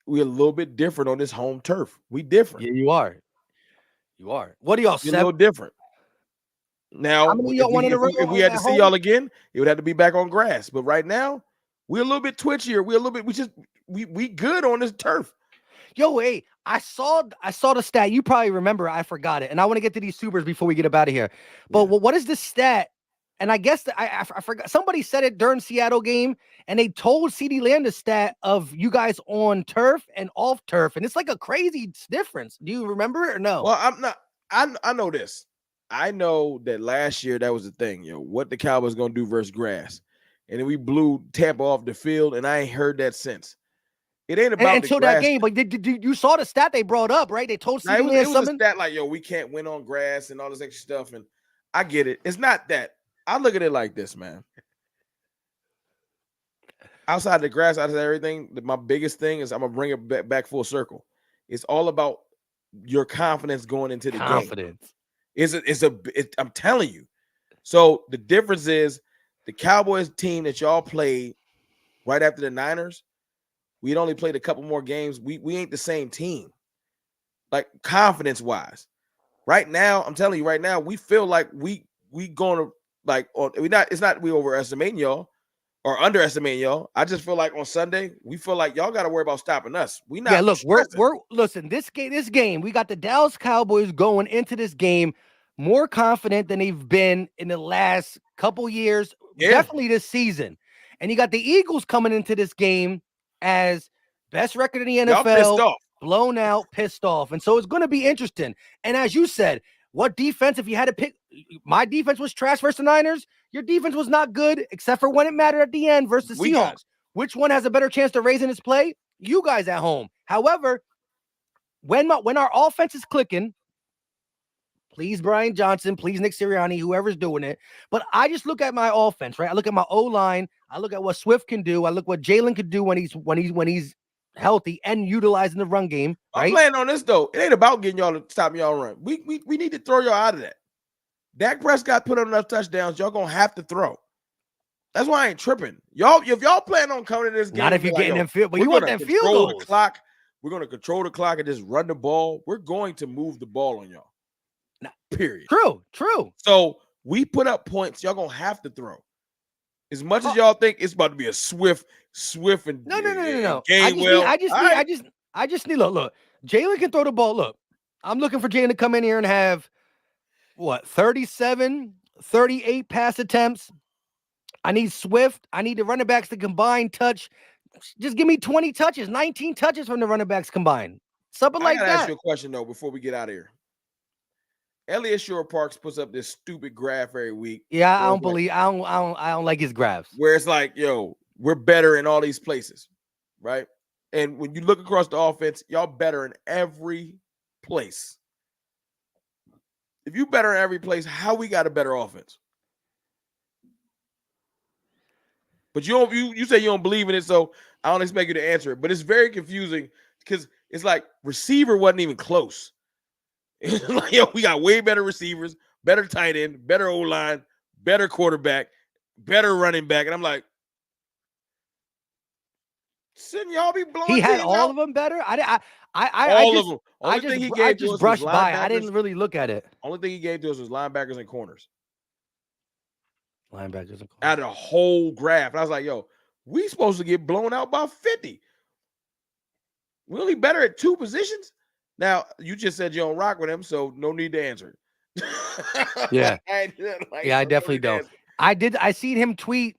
We're a little bit different on this home turf. We different. Yeah, you are. What are y'all? You're a little different. Now, if we had to see y'all again, it would have to be back on grass. But right now, we're a little bit twitchier. We're a little bit. We good on this turf. Yo, hey, I saw the stat. You probably remember. I forgot it, and I want to get to these supers before we get up out of here. But what is this stat? And I guess I forgot. Somebody said it during Seattle game, and they told CeeDee Lamb the stat of you guys on turf and off turf, and it's like a crazy difference. Do you remember it or no? Well, I'm not. I know this. I know that last year that was the thing. What the Cowboys gonna do versus grass, and then we blew Tampa off the field, and I ain't heard that since. It ain't about until that game. But did you saw the stat they brought up, right? They told CeeDee Lamb something. A stat like, we can't win on grass and all this extra stuff, and I get it. It's not that. I look at it like this, man. Outside the grass, outside everything, my biggest thing is I'm gonna bring it back full circle. It's all about your confidence going into the game. Confidence. I'm telling you. So the difference is the Cowboys team that y'all played right after the Niners, we'd only played a couple more games. We ain't the same team. Like confidence-wise. Right now, I'm telling you right now, we feel like we gonna like it's not we overestimating y'all or underestimating y'all. I just feel like on Sunday, we feel like y'all gotta worry about stopping us. We not look, stressing. we're listen, this game, we got the Dallas Cowboys going into this game more confident than they've been in the last couple years, definitely this season. And you got the Eagles coming into this game as best record in the NFL, y'all pissed off. Blown out, pissed off. And so it's going to be interesting. And as you said, what defense, if you had to pick, my defense was trash versus the Niners. Your defense was not good, except for when it mattered at the end versus the Seahawks. Which one has a better chance to raise in its play? You guys at home. However, when our offense is clicking, please Brian Johnson, please Nick Sirianni, whoever's doing it. But I just look at my offense, right? I look at my O-line. I look at what Swift can do. I look what Jalen could do when he's healthy and utilizing the run game. Right? I'm playing on this though. It ain't about getting y'all to stop y'all run. We need to throw y'all out of that. Dak Prescott put up enough touchdowns. Y'all gonna have to throw. That's why I ain't tripping. Y'all, if y'all plan on coming to this game, not if you're getting them field, but you want them field goals. The clock. We're gonna control the clock and just run the ball. We're going to move the ball on y'all. Period. True. So we put up points. Y'all gonna have to throw. As much as y'all think it's about to be a swift and no. I just need look. Jalen can throw the ball. Look, I'm looking for Jalen to come in here and have 37, 38 pass attempts. I need Swift. I need the running backs to combine touch. Just give me 20 touches, 19 touches from the running backs combined. Something like that. I gotta ask you a question though before we get out of here. Elliott Shore Parks puts up this stupid graph every week. Yeah, I don't like his graphs. Where it's like, yo, we're better in all these places, right? And when you look across the offense, y'all better in every place. If you better in every place, how we got a better offense? But you say you don't believe in it, so I don't expect you to answer it. But it's very confusing because it's like receiver wasn't even close. Like, yo, we got way better receivers, better tight end, better O-line, better quarterback, better running back. And I'm like, shouldn't y'all be blowing? He had all of them better. I just brushed by. I didn't really look at it. Only thing he gave to us was linebackers and corners. Linebackers and corners. Out of a whole graph. And I was like, yo, we supposed to get blown out by 50. We only better at 2 positions. Now, you just said you don't rock with him, so no need to answer it. Yeah. I definitely don't. I seen him tweet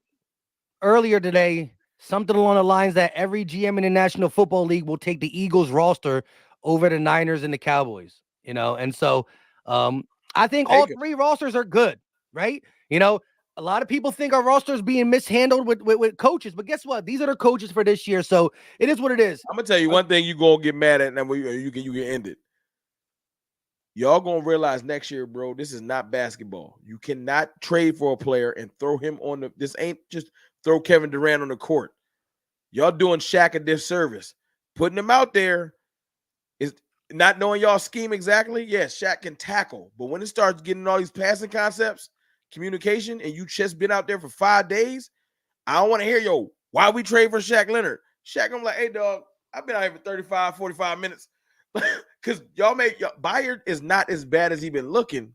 earlier today something along the lines that every GM in the National Football League will take the Eagles roster over the Niners and the Cowboys, and so I think all 3 rosters are good, right? A lot of people think our roster is being mishandled with coaches, but guess what? These are the coaches for this year, so it is what it is. I'm gonna tell you one thing you're gonna get mad at, and then you can end it. Y'all gonna realize next year, bro, this is not basketball. You cannot trade for a player and throw him on this ain't just throw Kevin Durant on the court. Y'all doing Shaq a disservice. Putting him out there is not knowing y'all scheme exactly. Yes, Shaq can tackle, but when it starts getting all these passing concepts, communication, and you just been out there for 5 days, I don't want to hear, why we trade for Shaq Leonard? Shaq, I'm like, hey, dog, I've been out here for 35, 45 minutes. Because Bayard is not as bad as he been looking,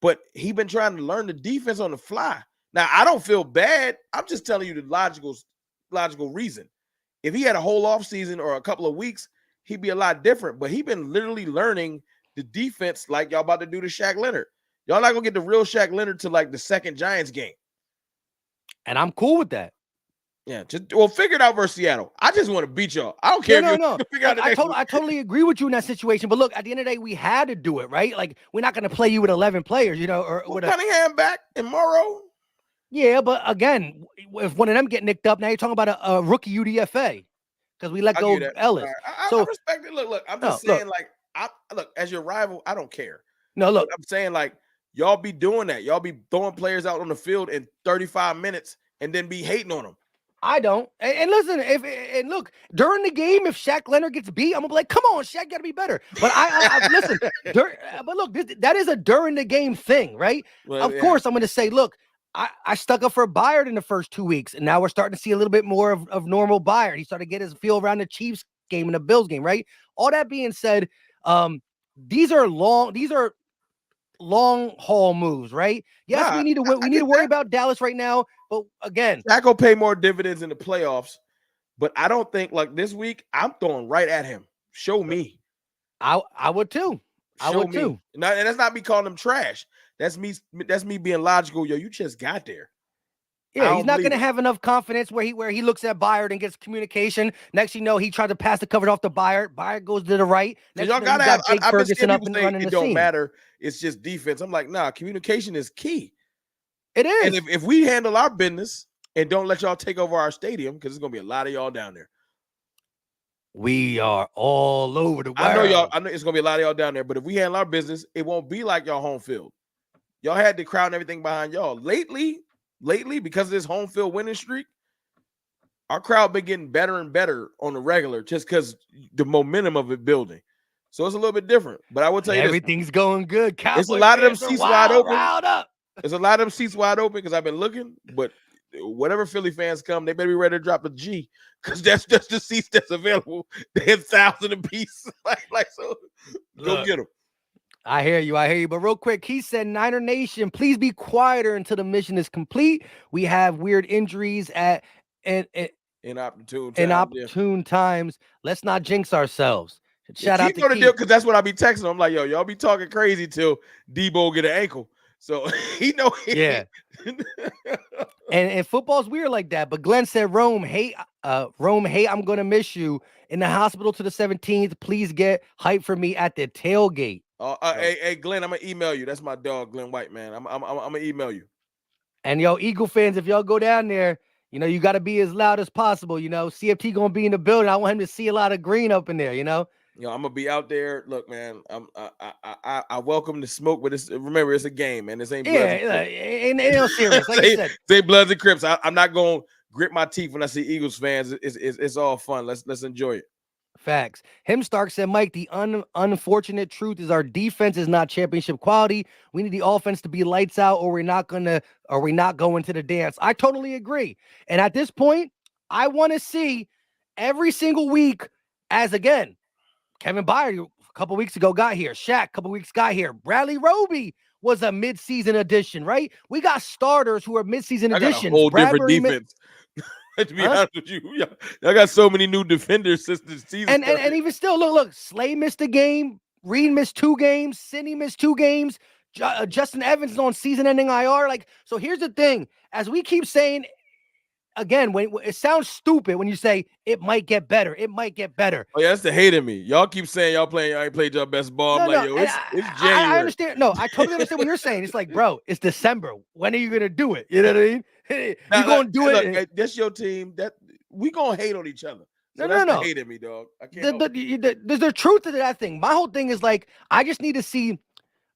but he been trying to learn the defense on the fly. Now, I don't feel bad. I'm just telling you the logical reason. If he had a whole offseason or a couple of weeks, he'd be a lot different. But he been literally learning the defense like y'all about to do to Shaq Leonard. Y'all not going to get the real Shaq Leonard to like the second Giants game. And I'm cool with that. Yeah, figure it out versus Seattle. I just want to beat y'all. I don't care. No. I totally agree with you in that situation. But look, at the end of the day, we had to do it, right? Like, we're not going to play you with 11 players, or with Cunningham back and Morrow. Yeah, but again, if one of them get nicked up, now you're talking about a rookie UDFA because we let go of Ellis. Right. I respect it. Look, I'm just saying, as your rival, I don't care. No, look, I'm saying, like, y'all be doing that. Y'all be throwing players out on the field in 35 minutes and then be hating on them. I don't. And listen, and look, during the game, if Shaq Leonard gets beat, I'm gonna be like, come on, Shaq, got to be better. But I listen. But look, that is a during the game thing, right? Well, Of yeah. course, I'm gonna say, look, I stuck up for Byard in the first 2 weeks, and now we're starting to see a little bit more of normal Byard. He started to get his feel around the Chiefs game and the Bills game, right? All that being said, these are long haul moves, right? Yes, Nah, we need to win. We need to worry about Dallas right now, but again, Shaq will pay more dividends in the playoffs. But I don't think like this week, I'm throwing right at him. Show me. I would too. I Show would me. too. And that's not me calling him trash. That's me being logical. Yo, you just got there. Yeah, he's not going to have enough confidence where he looks at Byard and gets communication. Next, you know, he tried to pass the coverage off to Byard. Byard goes to the right. Next, y'all gotta have. Jake Ferguson up and running the scene. It don't matter. It's just defense. I'm like, nah. Communication is key. It is. And if we handle our business and don't let y'all take over our stadium, because there's gonna be a lot of y'all down there. We are all over the world. I know it's gonna be a lot of y'all down there. But if we handle our business, it won't be like y'all home field. Y'all had the crowd and everything behind y'all. Lately, because of this home field winning streak, our crowd been getting better and better on the regular, just because the momentum of it building. So it's a little bit different. But I will tell you, everything's going good. It's a lot of them seats wide open. Up. There's a lot of them seats wide open because I've been looking. But whatever Philly fans come, they better be ready to drop a G, because that's just the seats that's available. They have 1,000 apiece. So go get them. I hear you. But real quick, he said, Niner Nation, please be quieter until the mission is complete. We have weird injuries in opportune times. Let's not jinx ourselves. Shout out to Keith. Because that's what I be texting him. I'm like, yo, y'all be talking crazy till Debo get an ankle. So he know. Yeah. and football's weird like that. But Glenn said, Rome, hey, I'm gonna miss you in the hospital to the 17th. Please get hype for me at the tailgate. Hey, Glenn, I'm gonna email you. That's my dog, Glenn White, man. I'm gonna email you. And yo, Eagle fans, if y'all go down there, you know, you got to be as loud as possible. You know, CFT gonna be in the building. I want him to see a lot of green up in there. You know. Yo, I'm gonna be out there. Look, man, I welcome the smoke, but remember, it's a game, man. This ain't ain't no serious. Like you said, say Bloods and Crips. I'm not gonna grit my teeth when I see Eagles fans. It's all fun. Let's enjoy it. Facts. Stark said, Mike, the unfortunate truth is our defense is not championship quality. We need the offense to be lights out, or we're not going to the dance. I totally agree. And at this point, I want to see every single week, as again, Kevin Byard a couple weeks ago got here. Shaq a couple weeks got here. Bradley Roby was a midseason addition, right? We got starters who are midseason additions. A whole different defense. To be honest with you, I got so many new defenders since the season. And even still, look, Slay missed a game, Reed missed 2 games, Sidney missed 2 games, Justin Evans is on season-ending IR. Like, so here's the thing: as we keep saying, again, when it sounds stupid when you say it might get better, it might get better. Oh yeah, that's the hate of me. Y'all keep saying y'all ain't played your best ball. I'm like, yo, it's January. I understand. No, I totally understand what you're saying. It's like, bro, it's December. When are you gonna do it? You know what I mean? You're gonna do it. Look, that's your team. That we gonna hate on each other. So no. The hate at me, dog. I can't. There's the truth to that thing. My whole thing is like, I just need to see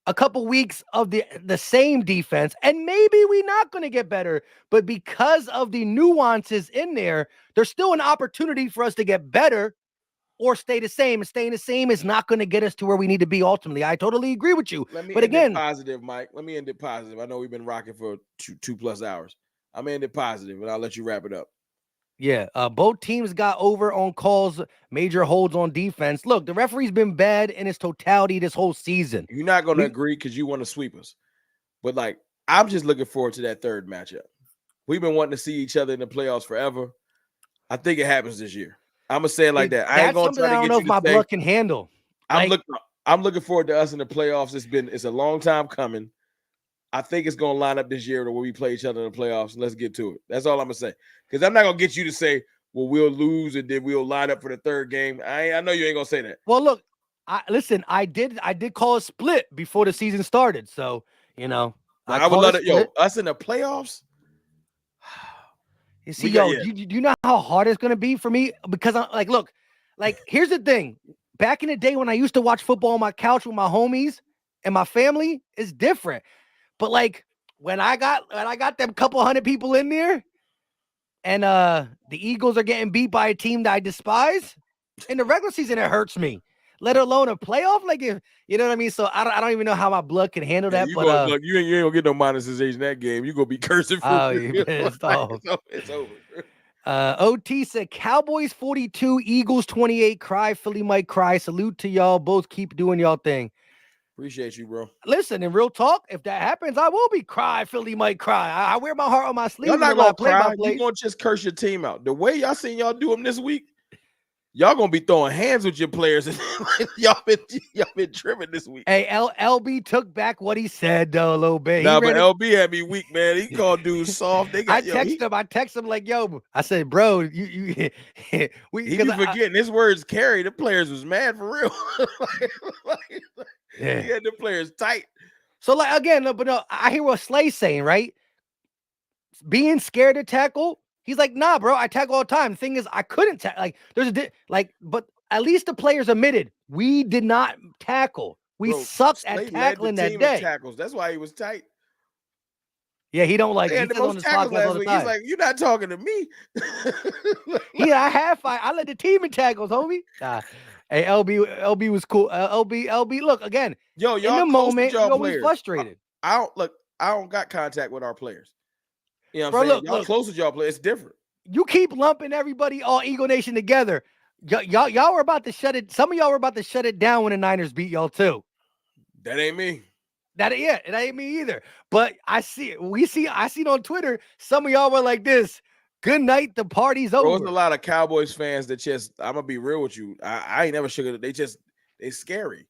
a couple weeks of the same defense, and maybe we're not going to get better, but because of the nuances in there, there's still an opportunity for us to get better or stay the same. And staying the same is not going to get us to where we need to be ultimately. I totally agree with you. But again, positive, Mike. Let me end it positive. I know we've been rocking for 2+ hours. I'm gonna end it positive, and I'll let you wrap it up. Yeah, both teams got over on calls, major holds on defense. Look, the referee's been bad in its totality this whole season. You're not going to agree because you want to sweep us. But, like, I'm just looking forward to that third matchup. We've been wanting to see each other in the playoffs forever. I think it happens this year. I'm going to say it like that. I ain't going to try to get you to say. I don't know if my blood can handle. I'm looking forward to us in the playoffs. It's a long time coming. I think it's going to line up this year to where we play each other in the playoffs. Let's get to it. That's all I'm going to say. Because I'm not going to get you to say, well, we'll lose and then we'll line up for the third game. I know you ain't going to say that. Well, look, I did call a split before the season started. So, you know. I would love it. Us in the playoffs. You see, do you know how hard it's going to be for me? Because I'm like, look, like, here's the thing. Back in the day when I used to watch football on my couch with my homies and my family, it's different. But like when I got them couple hundred people in there, and the Eagles are getting beat by a team that I despise. In the regular season, it hurts me. Let alone a playoff, like if you know what I mean. So I don't even know how my blood can handle Yeah, that. you But gonna look. You ain't gonna get no monetization that game. You gonna be cursing for oh, you real. pissed Like, off. it's over. OT said Cowboys 42, Eagles 28. Cry, Philly might cry. Salute to y'all. Both keep doing y'all thing. Appreciate you, bro. Listen, in real talk, if that happens, I will be cry. Philly might cry. I wear my heart on my Y'all sleeve in not a lot gonna of play by cry. You plays. gonna just curse your team out. The way y'all seen y'all do them this week, y'all gonna be throwing hands with your players. y'all been tripping this week. Hey, LB took back what he said though a little bit. He Nah, but ran it. LB had me weak, man. He called dudes soft. They I got text him like, yo. I said, bro, you we he because be forgetting his words carry. The players was mad for real. yeah. He had the players tight. So like again, but no, I hear what Slay's saying, right? Being scared to tackle. He's like, nah, bro, I tackle all the time. The thing is, I couldn't tackle. Like, but at least the players admitted we did not tackle. We Bro, sucked at Slay led the tackling that team in day. tackles. That's why he was tight. Yeah, he don't like. They He had the says on most his tackles podcast all last the week. He's time. like, you're not talking to me. I led the team in tackles, homie. Hey, LB was cool. LB. Look again. Yo, In y'all the close with moment, y'all you're always players. frustrated. I don't got contact with our players. You know what Bro, I'm saying? Y'all look. close with y'all players. It's different. You keep lumping everybody, all Eagle Nation together. Y'all were about to shut it. Some of y'all were about to shut it down when the Niners beat y'all too. That ain't me. That ain't me either. But I see it. I see it on Twitter. Some of y'all were like this. Good night. The party's Bro, there's a over. lot of Cowboys fans that just, I'm gonna be real with you. I ain't never sugar. They scary.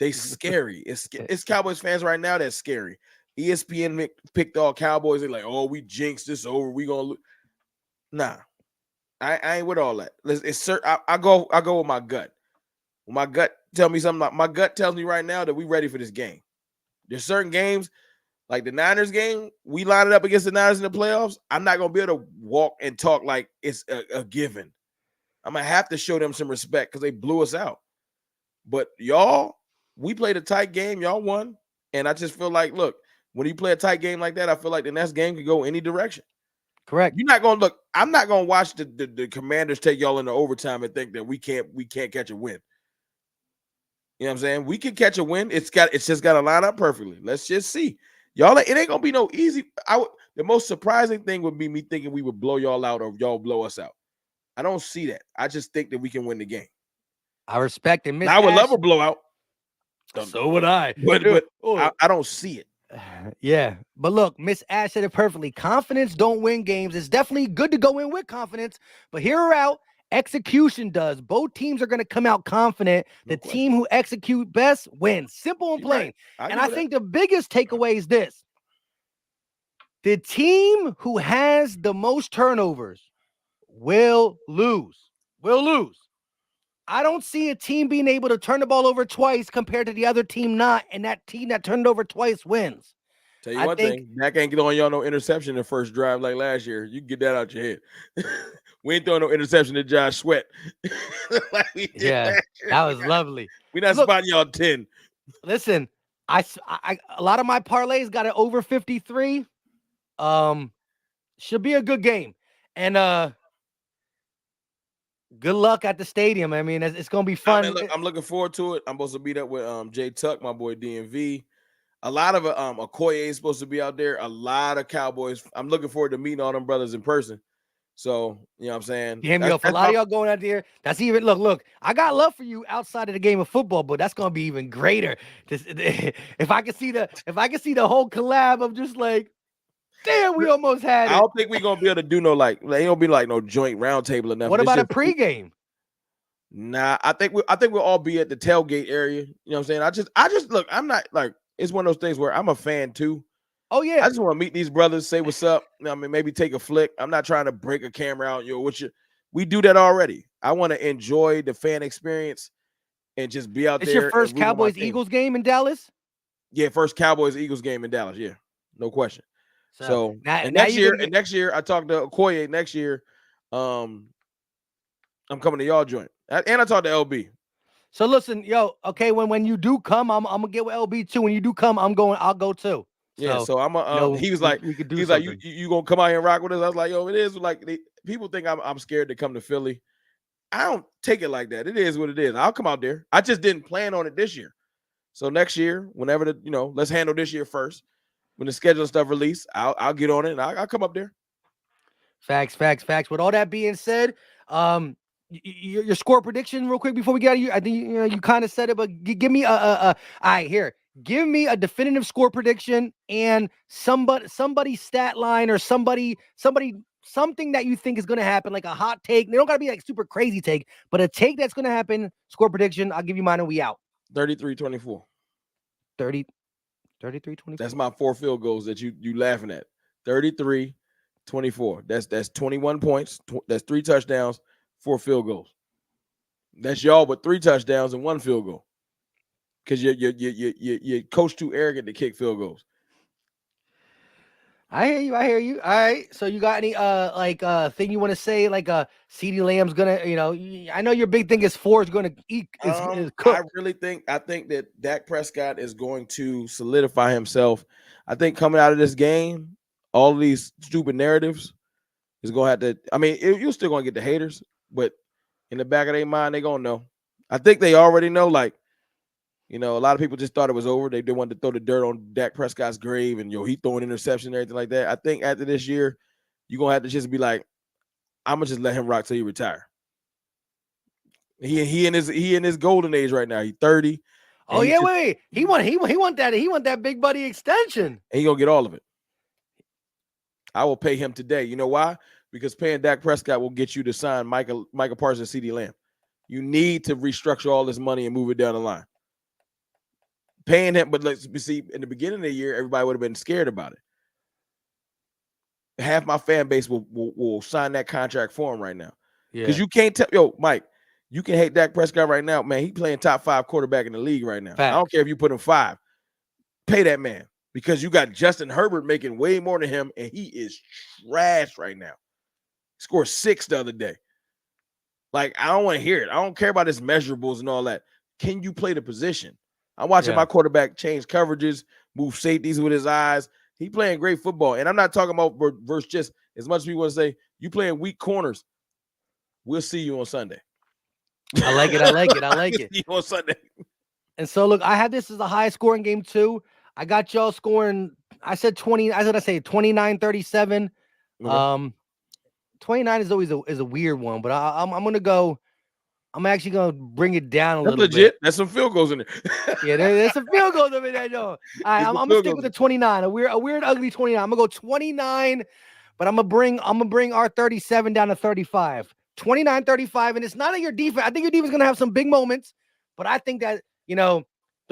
They scary. It's Cowboys fans right now that's scary. ESPN picked all Cowboys. They're like, oh, we jinxed this over. We gonna lose. Nah, I ain't with all that. I go with my gut. When my gut tell me something. My gut tells me right now that we ready for this game. There's certain games like the Niners game. We line it up against the Niners in the playoffs. I'm not gonna be able to walk and talk like it's a given. I'm gonna have to show them some respect because they blew us out. But y'all, we played a tight game. Y'all won, and I just feel like, look, when you play a tight game like that, I feel like the next game could go any direction. Correct. You're not gonna look. I'm not gonna watch the Commanders take y'all into overtime and think that we can't catch a win. You know what I'm saying? We can catch a win. It's just got to line up perfectly. Let's just see. Y'all, it ain't gonna be no easy. The most surprising thing would be me thinking we would blow y'all out or y'all blow us out. I don't see that. I just think that we can win the game. I respect it. Miss Now I would Ash. love a blowout. So would I. But I don't see it. Yeah. But look, Miss Ash said it perfectly. Confidence don't win games. It's definitely good to go in with confidence, but here or out, execution does. Both teams are going to come out confident. The team who execute best wins. Simple and plain. Right. And I think the biggest takeaway is this. The team who has the most turnovers will lose. Will lose. I don't see a team being able to turn the ball over twice compared to the other team not, and that team that turned it over twice wins. Tell you one thing, Dak ain't throwing y'all no interception in the first drive like last year. You can get that out your head. We ain't throwing no interception to Josh Sweat. Like we did last year. That was lovely. We're not spotting y'all 10. Listen, I a lot of my parlays got it over 53. Should be a good game. And good luck at the stadium. I mean, it's gonna be fun. I mean, look, I'm looking forward to it. I'm supposed to meet up with Jay Tuck, my boy DMV. A lot of Okoye is supposed to be out there. A lot of Cowboys. I'm looking forward to meeting all them brothers in person. So, you know what I'm saying? Damn, a lot of y'all going out there. That's even look. I got love for you outside of the game of football, but that's gonna be even greater. If I can see the whole collab of just like, damn, we almost had it. I don't think we're gonna be able to do no like they don't be like no joint roundtable enough. What about a pregame? Nah, I think we'll all be at the tailgate area. You know what I'm saying? I just look, I'm not like it's one of those things where I'm a fan too. Oh yeah. I just want to meet these brothers, say what's up. I mean, maybe take a flick. I'm not trying to break a camera out, we do that already. I want to enjoy the fan experience and just be out there. It's your first Cowboys Eagles game in Dallas? Yeah, first Cowboys Eagles game in Dallas. Yeah, no question. So now next year, I talked to Okoye. Next year, I'm coming to y'all joint, and I talked to LB. So listen, yo, okay, when you do come, I'm gonna get with LB too. When you do come, I'll go too. Yeah, So, so I'm he was like, we could do he's like, something. you gonna come out here and rock with us? I was like, yo, it is like people think I'm scared to come to Philly. I don't take it like that. It is what it is. I'll come out there. I just didn't plan on it this year. So next year, whenever let's handle this year first. When the schedule and stuff release, I'll get on it and I'll come up there. Facts. With all that being said, your score prediction real quick before we get out of here. I think you kind of said it, but give me all right, here. Give me a definitive score prediction and somebody's stat line or something that you think is going to happen, like a hot take. They don't got to be like super crazy take, but a take that's going to happen. Score prediction. I'll give you mine and we out. 33-24. 33-24. That's my 4 field goals that you laughing at. 33-24. That's 21 points. That's 3 touchdowns, 4 field goals. That's y'all with 3 touchdowns and 1 field goal. Because your coach too arrogant to kick field goals. I hear you. All right. So you got any thing you want to say? Like CeeDee Lamb's gonna, I know your big thing is 4 is gonna eat is cooked. I think that Dak Prescott is going to solidify himself. I think coming out of this game, all of these stupid narratives is gonna have to. I mean, you're still gonna get the haters, but in the back of their mind, they're gonna know. I think they already know, like, a lot of people just thought it was over. They wanted to throw the dirt on Dak Prescott's grave and he throwing interception and everything like that. I think after this year, you're gonna have to just be like, I'm gonna just let him rock till he retire. He in his golden age right now. He's 30. Oh yeah, wait. He want that big buddy extension. And he gonna get all of it. I will pay him today. You know why? Because paying Dak Prescott will get you to sign Michael Parsons and CeeDee Lamb. You need to restructure all this money and move it down the line. Paying him, but let's see, in the beginning of the year, everybody would have been scared about it. Half my fan base will sign that contract for him right now. Because you can't tell, Mike, you can hate Dak Prescott right now. Man, he playing top 5 quarterback in the league right now. Fact. I don't care if you put him 5. Pay that man. Because you got Justin Herbert making way more than him, and he is trash right now. Scored 6 the other day. Like, I don't want to hear it. I don't care about his measurables and all that. Can you play the position? I'm watching my quarterback change coverages, move safeties with his eyes. He playing great football. And I'm not talking about versus just as much as people want to say, you playing weak corners. We'll see you on Sunday. I like it. See you on Sunday. And so, look, I have this as a high scoring game too. I got y'all scoring. I said 29-37. 29 is always a weird one, but I'm gonna go. I'm actually gonna bring it down a little legit. bit. There's some field goals in there. Yeah, there's some field goals in there. No. All right, I'm gonna stick with the 29. A weird, ugly 29. I'm gonna go 29, but I'm gonna bring our 37 down to 35. 29-35, and it's not in your defense. I think your defense is gonna have some big moments, but I think that the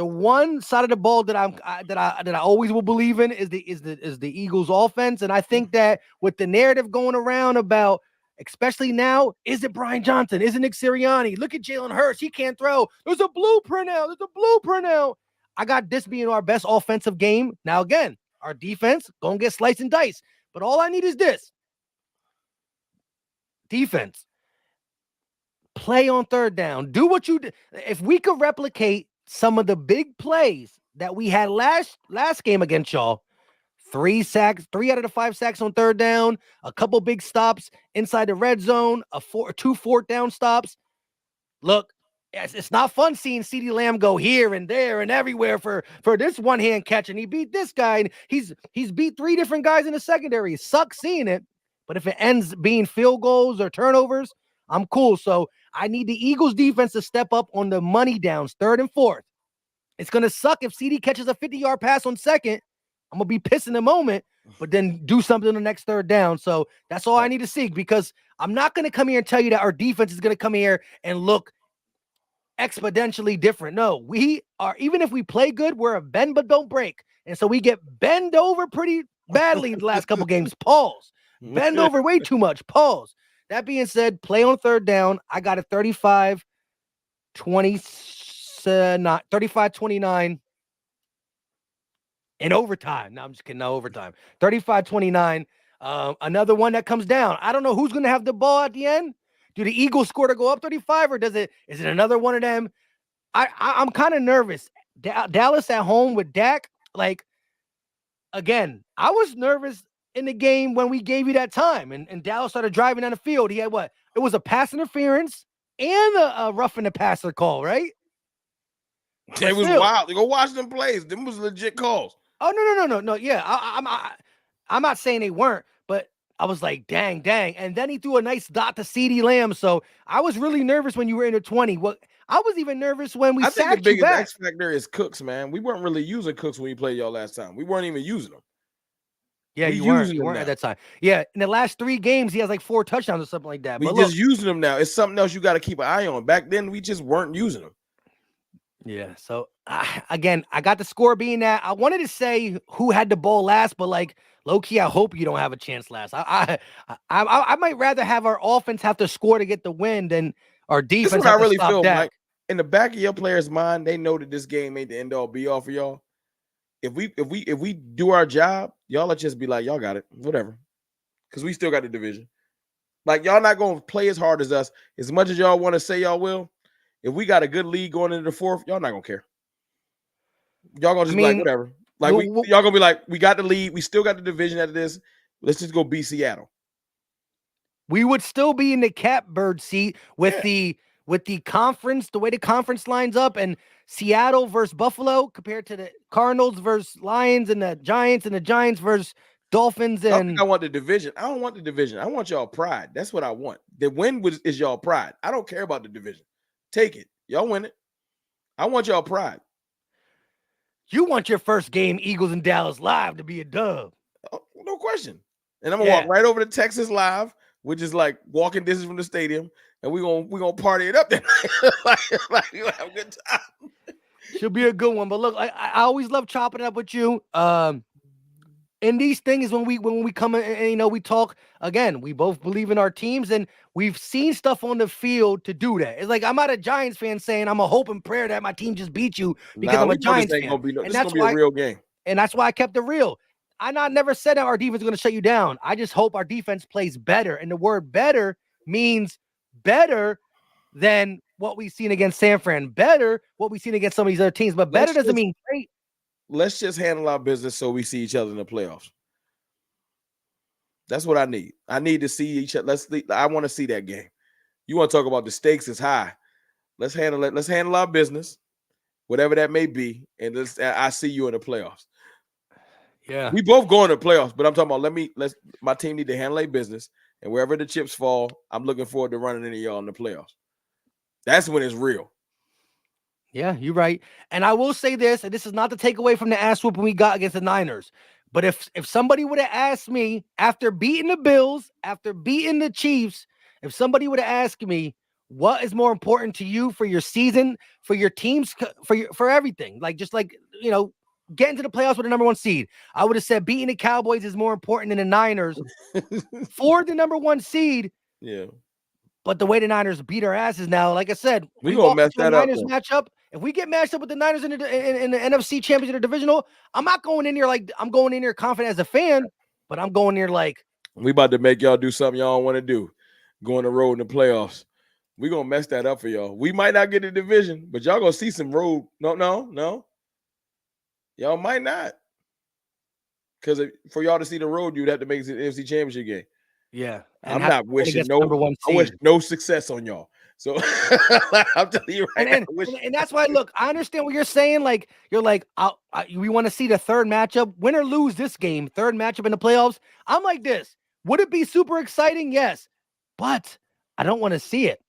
one side of the ball that I always will believe in is the Eagles offense, and I think that with the narrative going around about, especially now, is it Brian Johnson? Is it Nick Sirianni? Look at Jalen Hurts. He can't throw. There's a blueprint now. I got this being our best offensive game. Now, again, our defense gonna get sliced and diced, but all I need is this. Defense. Play on third down. Do what you did. If we could replicate some of the big plays that we had last game against y'all, 3 sacks, 3 out of the 5 sacks on third down, a couple big stops inside the red zone, 2 fourth down stops. Look, it's not fun seeing CeeDee Lamb go here and there and everywhere for this one-hand catch, and he beat this guy, and he's beat 3 different guys in the secondary. It sucks seeing it, but if it ends being field goals or turnovers, I'm cool. So I need the Eagles defense to step up on the money downs, 3rd and 4th. It's going to suck if CD catches a 50-yard pass on 2nd. I'm going to be pissed in the moment, but then do something on the next 3rd down. So that's all I need to see, because I'm not going to come here and tell you that our defense is going to come here and look exponentially different. No, we are, even if we play good, we're a bend but don't break. And so we get bend over pretty badly the last couple games. Pause. Bend over way too much. Pause. That being said, play on 3rd down. I got a 35-29 in overtime. No, I'm just kidding. No overtime. 35-29. Another one that comes down. I don't know who's going to have the ball at the end. Do the Eagles score to go up 35, or is it another one of them? I'm kind of nervous. Dallas at home with Dak, like, again, I was nervous in the game when we gave you that time, and Dallas started driving down the field. He had what? It was a pass interference and a roughing the passer call, right? But It was still, wild. Go watch them plays. Them was legit calls. oh no. Yeah, I'm not saying they weren't, but I was like, dang. And then he threw a nice dot to CeeDee Lamb. So I was really nervous when you were in the 20. What I was even nervous when we I think the sacked you biggest back. X factor is Cooks, man. We weren't really using Cooks when we played y'all last time. We weren't even using them. Yeah, we you weren't. using You them weren't now. at that time. Yeah, in the last 3 games, he has like 4 touchdowns or something like that. We But just look, using them now. It's something else you got to keep an eye on. Back then, we just weren't using them. yeah. So again, I got the score being that I wanted to say who had the ball last, but like low key, I hope you don't have a chance last. I might rather have our offense have to score to get the win than our This is defense what I have to really stop feel, Dak. Mike. In the back of your players' mind, they know that this game ain't the end all be all for y'all. If we do our job, y'all will just be like, y'all got it, whatever, because we still got the division. Like y'all not gonna play as hard as us, as much as y'all want to say y'all will. If we got a good lead going into the 4th, y'all not gonna care. Y'all gonna just be like, whatever. Like y'all gonna be like, we got the lead, we still got the division out of this. Let's just go beat Seattle. We would still be in the catbird seat with the conference, the way the conference lines up, and Seattle versus Buffalo compared to the Cardinals versus Lions and the Giants versus Dolphins. And I want the division. I don't want the division. I want y'all pride. That's what I want. The win is y'all pride. I don't care about the division. Take it. Y'all win it. I want y'all pride. You want your first game, Eagles in Dallas live, to be a dub. Oh, no question. And I'm gonna walk right over to Texas live, which is like walking distance from the stadium, and we're gonna party it up there. like we'll have a good time. Should be a good one. But look, I always love chopping it up with you. And these things when we come in and we talk again, we both believe in our teams and we've seen stuff on the field to do that. It's like I'm not a Giants fan saying I'm a hope and prayer that my team just beat you because I'm a Giants fan. This is gonna be a real game. And that's why I kept it real. I never said that our defense is going to shut you down. I just hope our defense plays better. And the word better means better than what we've seen against San Fran. Better what we've seen against some of these other teams. But better doesn't mean great. Let's just handle our business so we see each other in the playoffs. That's what I need. I need to see each other. I want to see that game. You want to talk about the stakes is high. Let's handle it. Let's handle our business, whatever that may be. And I see you in the playoffs. Yeah. We both going to playoffs, but I'm talking about my team need to handle their business. And wherever the chips fall, I'm looking forward to running into y'all in the playoffs. That's when it's real. Yeah, you're right. And I will say this, and this is not to take away from the ass whooping we got against the Niners. But if somebody would have asked me after beating the Bills, after beating the Chiefs, if somebody would have asked me what is more important to you for your season, for your teams, for everything, like just like getting to the playoffs with the number 1 seed, I would have said beating the Cowboys is more important than the Niners for the number 1 seed. Yeah. But the way the Niners beat our asses now, like I said, we gonna mess that up. Niners matchup. If we get matched up with the Niners in the NFC Championship or divisional, I'm not going in here like I'm going in here confident as a fan, but I'm going here like we about to make y'all do something y'all don't want to do. Go on the road in the playoffs. We gonna mess that up for y'all. We might not get the division, but y'all gonna see some road. No. Y'all might not. Because for y'all to see the road, you'd have to make it to the NFC Championship game. Yeah. I'm not wishing no success on y'all. So I'm telling you right now. And that's why, look, I understand what you're saying. Like, you're like, we want to see the third matchup, win or lose this game, third matchup in the playoffs. I'm like this. Would it be super exciting? Yes. But I don't want to see it.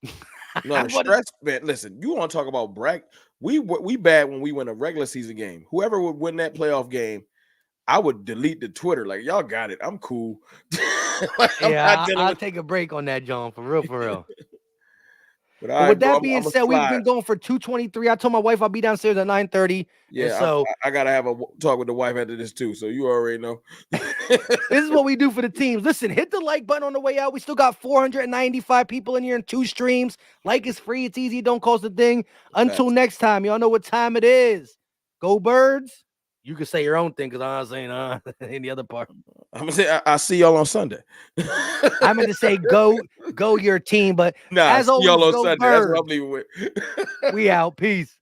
No, stress, man. Listen, you want to talk about brag? We bad when we win a regular season game. Whoever would win that playoff game, I would delete the Twitter. Like, y'all got it. I'm cool. I'll take a break on that, John. For real. But with that being said, we've been going for 2:23. I told my wife I'll be downstairs at 9:30. Yeah, so I gotta have a talk with the wife after this too. So you already know. This is what we do for the teams. Listen, hit the like button on the way out. We still got 495 people in here in 2 streams. Like is free. It's easy. Don't cost a thing. Until next time, y'all know what time it is. Go Birds. You can say your own thing because I'm not saying in the other part. I'm gonna say I'll see y'all on Sunday. I'm going to say go your team, but as always, y'all on go Sunday. Birds. That's what I'm leaving with. We out. Peace.